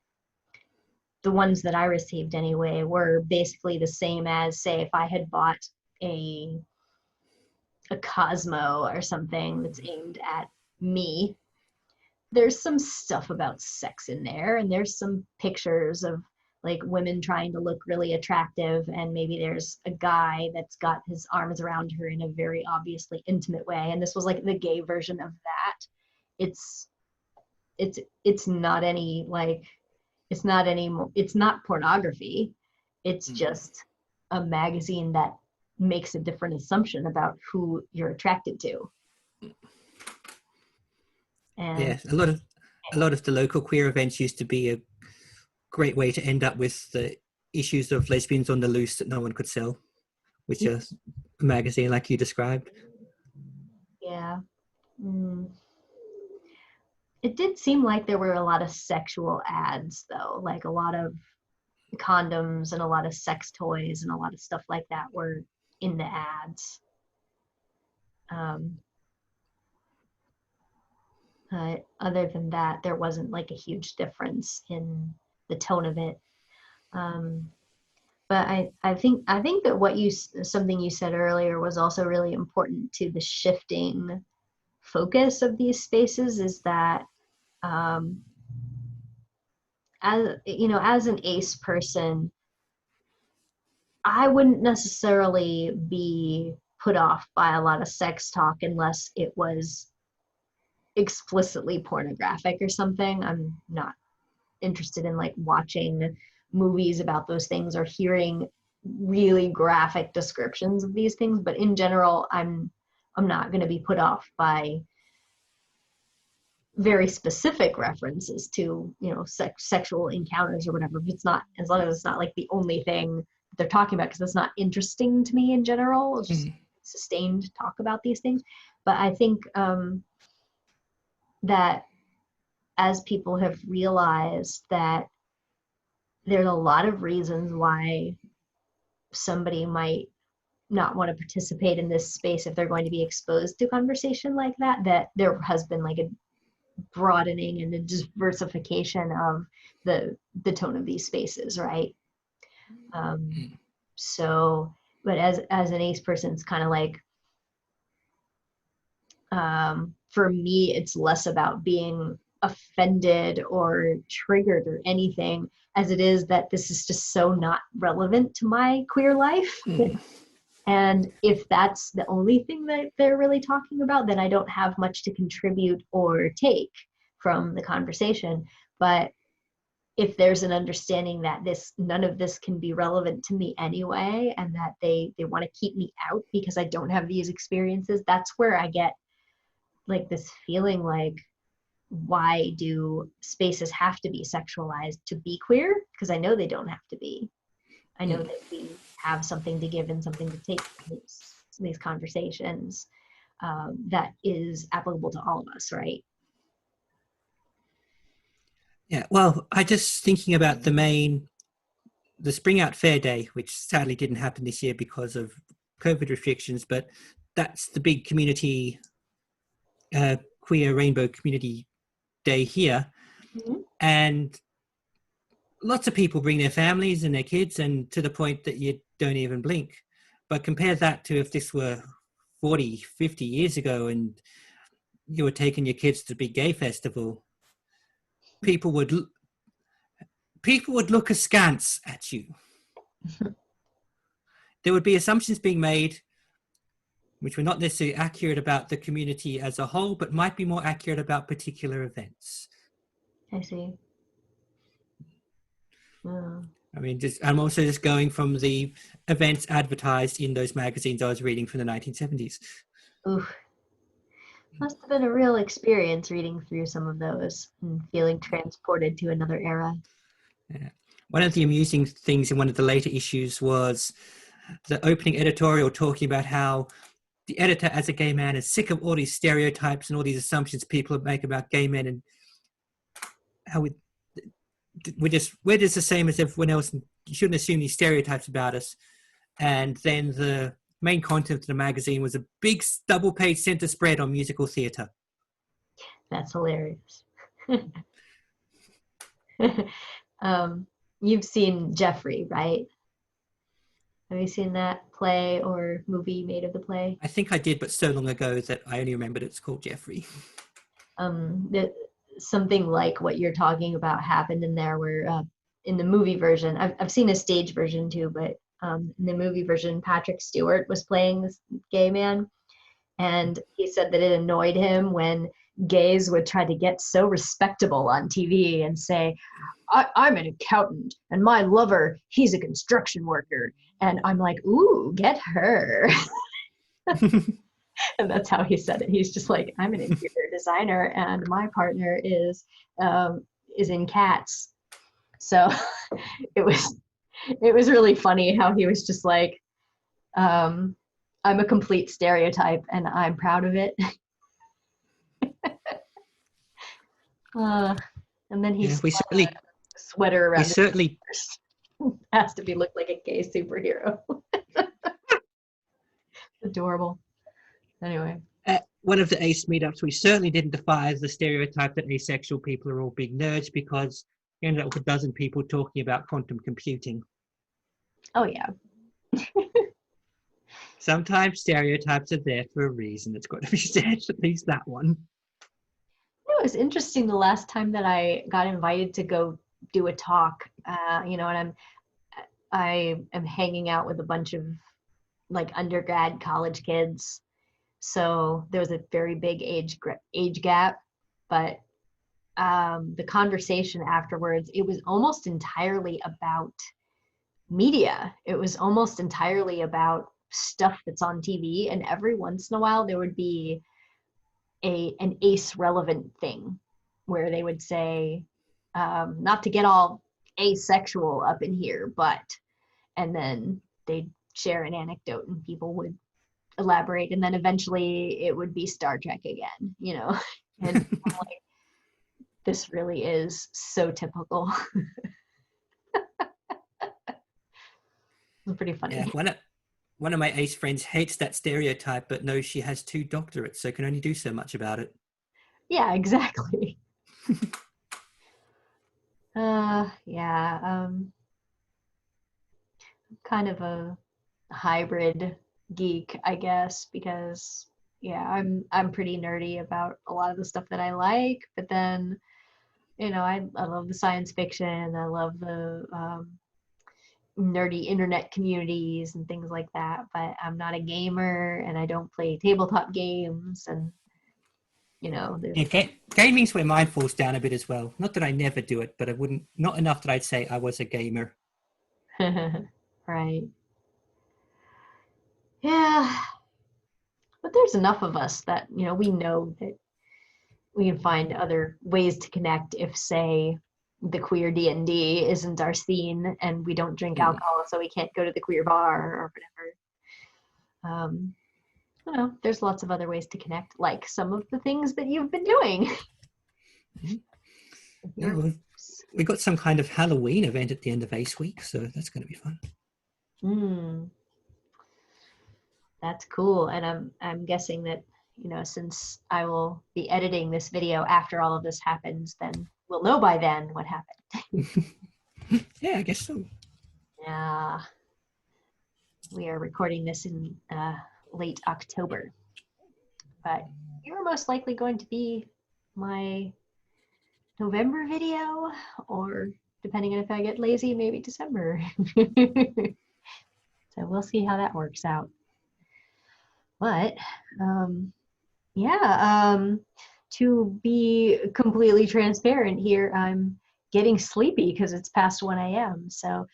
[SPEAKER 1] the ones that I received anyway were basically the same as, say, if I had bought a Cosmo or something that's aimed at me. There's some stuff about sex in there, and there's some pictures of like women trying to look really attractive, and maybe there's a guy that's got his arms around her in a very obviously intimate way, and this was like the gay version of that. It's it's not any like it's not pornography. It's just a magazine that makes a different assumption about who you're attracted to. And
[SPEAKER 2] Yes, a lot of the local queer events used to be a great way to end up with the issues of lesbians on the loose that no one could sell, which is a magazine like you described.
[SPEAKER 1] yeah. It did seem like there were a lot of sexual ads, though, like a lot of condoms and a lot of sex toys and a lot of stuff like that were in the ads. Other than that, there wasn't like a huge difference in the tone of it. But I think that something you said earlier was also really important to the shifting focus of these spaces, is that as you know, as an ace person, I wouldn't necessarily be put off by a lot of sex talk unless it was explicitly pornographic or something. I'm not interested in like watching movies about those things or hearing really graphic descriptions of these things, but in general, I'm not going to be put off by very specific references to, you know, sexual encounters or whatever. If it's not, as long as it's not like the only thing they're talking about, because it's not interesting to me in general. It's just sustained talk about these things. But I think that as people have realized that there's a lot of reasons why somebody might not want to participate in this space if they're going to be exposed to conversation like that, that there has been like a broadening and a diversification of the tone of these spaces, right? So, but as an ace person, it's kind of like, for me, it's less about being offended or triggered or anything, as it is that this is just so not relevant to my queer life. And if that's the only thing that they're really talking about, then I don't have much to contribute or take from the conversation. But if there's an understanding that none of this can be relevant to me anyway, and that they want to keep me out because I don't have these experiences, that's where I get like this feeling like, why do spaces have to be sexualized to be queer? Because I know they don't have to be. I know that we have something to give and something to take from these conversations that is applicable to all of us, right?
[SPEAKER 2] Yeah, well, I just thinking about the Spring Out Fair Day, which sadly didn't happen this year because of COVID restrictions, but that's the big community, queer rainbow community day here. And lots of people bring their families and their kids, and to the point that you don't even blink. But compare that to if this were 40, 50 years ago and you were taking your kids to a big gay festival, people would look askance at you. There would be assumptions being made which were not necessarily accurate about the community as a whole, but might be more accurate about particular events.
[SPEAKER 1] I see.
[SPEAKER 2] I mean, I'm also just going from the events advertised in those magazines I was reading from the 1970s.
[SPEAKER 1] Oof. Must have been a real experience reading through some of those and feeling transported to another era.
[SPEAKER 2] Yeah. One of the amusing things in one of the later issues was the opening editorial talking about how the editor, as a gay man, is sick of all these stereotypes and all these assumptions people make about gay men, and how we're just the same as everyone else, and you shouldn't assume these stereotypes about us. And then the main content of the magazine was a big double-page center spread on musical theater.
[SPEAKER 1] That's hilarious. You've seen Jeffrey, right? Have you seen that play or movie made of the play?
[SPEAKER 2] I think I did, but so long ago that I only remembered it's called Jeffrey.
[SPEAKER 1] That something like what you're talking about happened in there, where in the movie version, I've seen a stage version too, but in the movie version, Patrick Stewart was playing this gay man, and he said that it annoyed him when gays would try to get so respectable on TV and say, I'm an accountant and my lover, he's a construction worker. And I'm like, ooh, get her. And that's how he said it. He's just like, I'm an interior designer and my partner is in cats. So it was really funny how he was just like, I'm a complete stereotype and I'm proud of it. And then he's sweater around his
[SPEAKER 2] certainly
[SPEAKER 1] has to be looked like a gay superhero. Adorable. Anyway,
[SPEAKER 2] at one of the ACE meetups, we certainly didn't defy the stereotype that asexual people are all big nerds, because we ended up with a dozen people talking about quantum computing.
[SPEAKER 1] Oh yeah.
[SPEAKER 2] Sometimes stereotypes are there for a reason. It's got to be said, at least that one.
[SPEAKER 1] It was interesting the last time that I got invited to go do a talk, and I am hanging out with a bunch of like undergrad college kids. So there was a very big age gap, but the conversation afterwards, it was almost entirely about media. It was almost entirely about stuff that's on TV, and every once in a while there would be an ACE relevant thing where they would say, not to get all asexual up in here, but, and then they'd share an anecdote and people would elaborate, and then eventually it would be Star Trek again, and I'm like, this really is so typical. It's pretty funny.
[SPEAKER 2] Yeah, one of my ACE friends hates that stereotype, but knows she has 2 doctorates, so can only do so much about it.
[SPEAKER 1] Yeah, exactly. Yeah, kind of a hybrid geek, I guess, because yeah, I'm pretty nerdy about a lot of the stuff that I like, but then I love the science fiction, I love the nerdy internet communities and things like that, but I'm not a gamer and I don't play tabletop games, and
[SPEAKER 2] Yeah, gaming's where mine falls down a bit as well. Not that I never do it, but I wouldn't, not enough that I'd say I was a gamer.
[SPEAKER 1] Right. Yeah, but there's enough of us that we know that we can find other ways to connect if, say, the queer D&D isn't our scene and we don't drink alcohol, so we can't go to the queer bar or whatever. There's lots of other ways to connect, like some of the things that you've been doing.
[SPEAKER 2] Yeah, well, we got some kind of Halloween event at the end of ACE week, so that's going to be fun.
[SPEAKER 1] That's cool. And I'm guessing that since I will be editing this video after all of this happens, then we'll know by then what happened.
[SPEAKER 2] Yeah, I guess so.
[SPEAKER 1] Yeah. We are recording this in late October, but you're most likely going to be my November video, or depending on if I get lazy, maybe December. So we'll see how that works out. But to be completely transparent here, I'm getting sleepy because it's past 1 a.m. So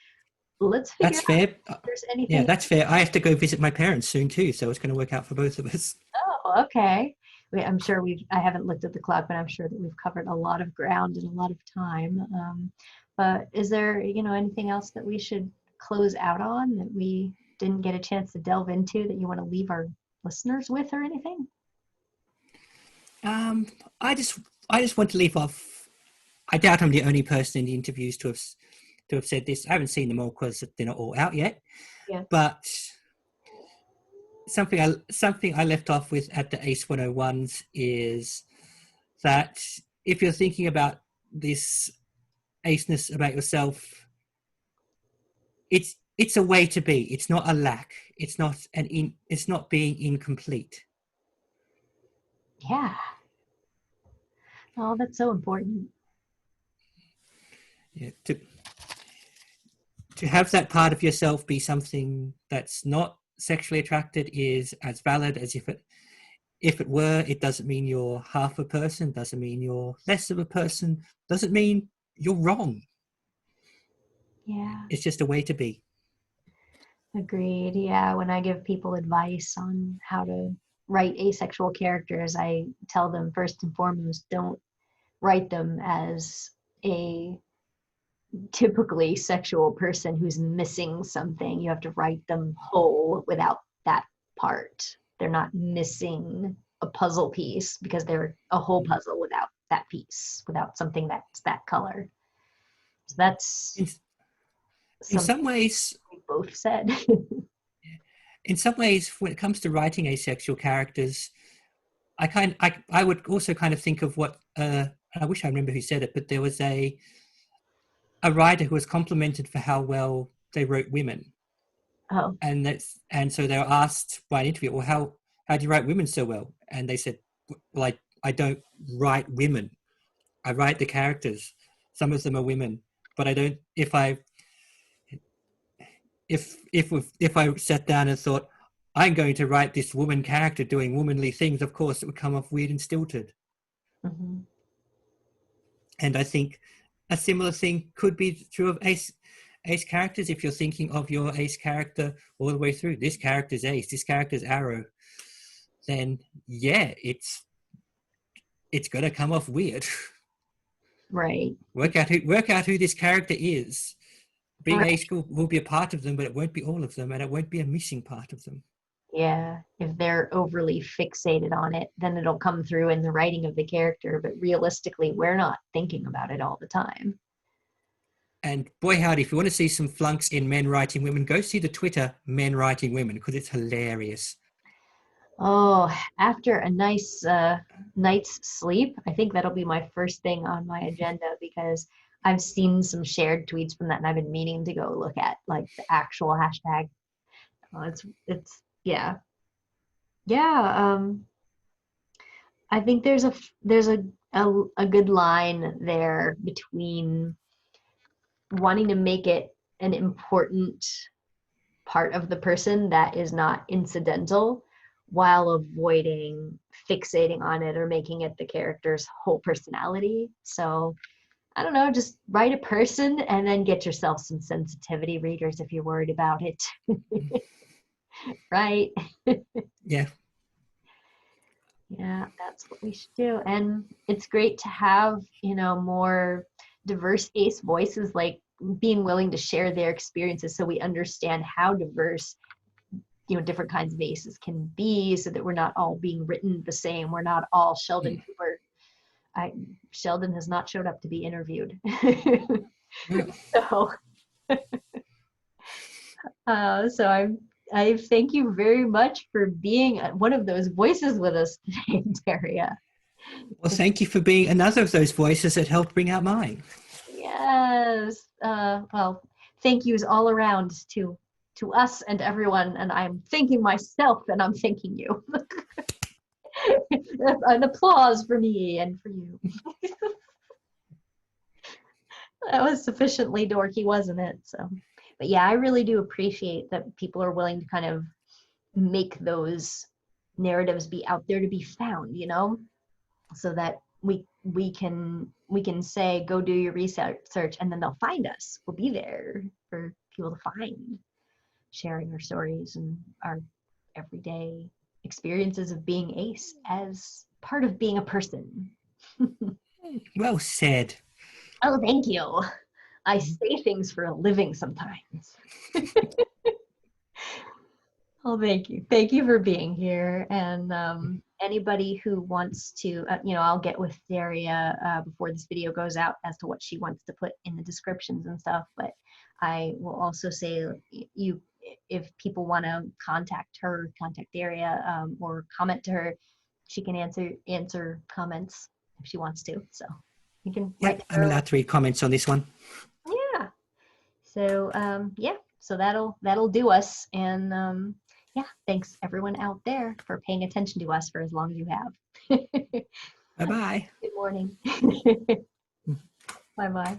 [SPEAKER 1] let's figure
[SPEAKER 2] That's fair.
[SPEAKER 1] out if there's anything.
[SPEAKER 2] Yeah, that's fair. I have to go visit my parents soon too, so it's going to work out for both of us.
[SPEAKER 1] Oh, okay. I'm sure I haven't looked at the clock, but I'm sure that we've covered a lot of ground in a lot of time. But is there, anything else that we should close out on that we didn't get a chance to delve into that you want to leave our listeners with, or anything?
[SPEAKER 2] I just want to leave off. I doubt I'm the only person in the interviews to have to have said this. I haven't seen them all because they're not all out yet.
[SPEAKER 1] Yeah.
[SPEAKER 2] But something I left off with at the ACE 101s is that if you're thinking about this aceness about yourself, it's a way to be. It's not a lack. It's not it's not being incomplete.
[SPEAKER 1] Yeah. Oh, that's so important.
[SPEAKER 2] Yeah, to have that part of yourself be something that's not sexually attracted is as valid as if it were. It doesn't mean you're half a person, doesn't mean you're less of a person, doesn't mean you're wrong.
[SPEAKER 1] Yeah.
[SPEAKER 2] It's just a way to be.
[SPEAKER 1] Agreed. Yeah. When I give people advice on how to write asexual characters, I tell them first and foremost, don't write them as a typically sexual person who's missing something. You have to write them whole without that part. They're not missing a puzzle piece because they're a whole puzzle without that piece, without something that's that color. So that's
[SPEAKER 2] In
[SPEAKER 1] something
[SPEAKER 2] some ways,
[SPEAKER 1] we both said.
[SPEAKER 2] when it comes to writing asexual characters, I would also kind of think of what I wish I remember who said it, but there was a writer who was complimented for how well they wrote women,
[SPEAKER 1] Oh.
[SPEAKER 2] and so they were asked by an interviewer, well, how do you write women so well? And they said, well, I don't write women. I write the characters. Some of them are women, but I don't. If I sat down and thought, I'm going to write this woman character doing womanly things, of course it would come off weird and stilted.
[SPEAKER 1] Mm-hmm.
[SPEAKER 2] And I think a similar thing could be true of ace characters. If you're thinking of your ace character all the way through, this character's ace, this character's arrow, then yeah, it's going to come off weird.
[SPEAKER 1] Right.
[SPEAKER 2] Work out who this character is. Being
[SPEAKER 1] Right.
[SPEAKER 2] ace will be a part of them, but it won't be all of them, and it won't be a missing part of them.
[SPEAKER 1] Yeah, if they're overly fixated on it, then it'll come through in the writing of the character, but realistically, we're not thinking about it all the time.
[SPEAKER 2] And boy howdy, if you want to see some flunks in men writing women, go see the Twitter men writing women, because it's hilarious.
[SPEAKER 1] Oh, after a nice night's sleep, I think that'll be my first thing on my agenda because I've seen some shared tweets from that and I've been meaning to go look at like the actual hashtag. Oh, it's yeah. Yeah, I think there's a good line there between wanting to make it an important part of the person that is not incidental while avoiding fixating on it or making it the character's whole personality. So I don't know, just write a person and then get yourself some sensitivity readers if you're worried about it. Right?
[SPEAKER 2] Yeah.
[SPEAKER 1] Yeah, that's what we should do. And it's great to have, more diverse ACE voices, like being willing to share their experiences so we understand how diverse, different kinds of ACEs can be so that we're not all being written the same. We're not all Sheldon Cooper. Sheldon has not showed up to be interviewed. So, I thank you very much for being one of those voices with us today, Daria.
[SPEAKER 2] Well, thank you for being another of those voices that helped bring out mine.
[SPEAKER 1] Yes. Well, thank yous all around to us and everyone, and I'm thanking myself and I'm thanking you. An applause for me and for you. That was sufficiently dorky, wasn't it? So, but yeah, I really do appreciate that people are willing to kind of make those narratives be out there to be found, so that we can say, go do your research, and then they'll find us. We'll be there for people to find, sharing our stories and our everyday experiences of being ace as part of being a person.
[SPEAKER 2] Well said.
[SPEAKER 1] Oh, thank you. I say things for a living sometimes. Oh, thank you. Thank you for being here. And anybody who wants to, I'll get with Daria before this video goes out as to what she wants to put in the descriptions and stuff. But I will also say if people want to contact her, contact Daria, or comment to her, she can answer comments if she wants to. So you can write
[SPEAKER 2] Yep,
[SPEAKER 1] to
[SPEAKER 2] I'm
[SPEAKER 1] her.
[SPEAKER 2] allowed to read comments on this one.
[SPEAKER 1] Yeah. So yeah, so that'll do us. And yeah, thanks everyone out there for paying attention to us for as long as you have.
[SPEAKER 2] Bye-bye.
[SPEAKER 1] Good morning. Bye bye.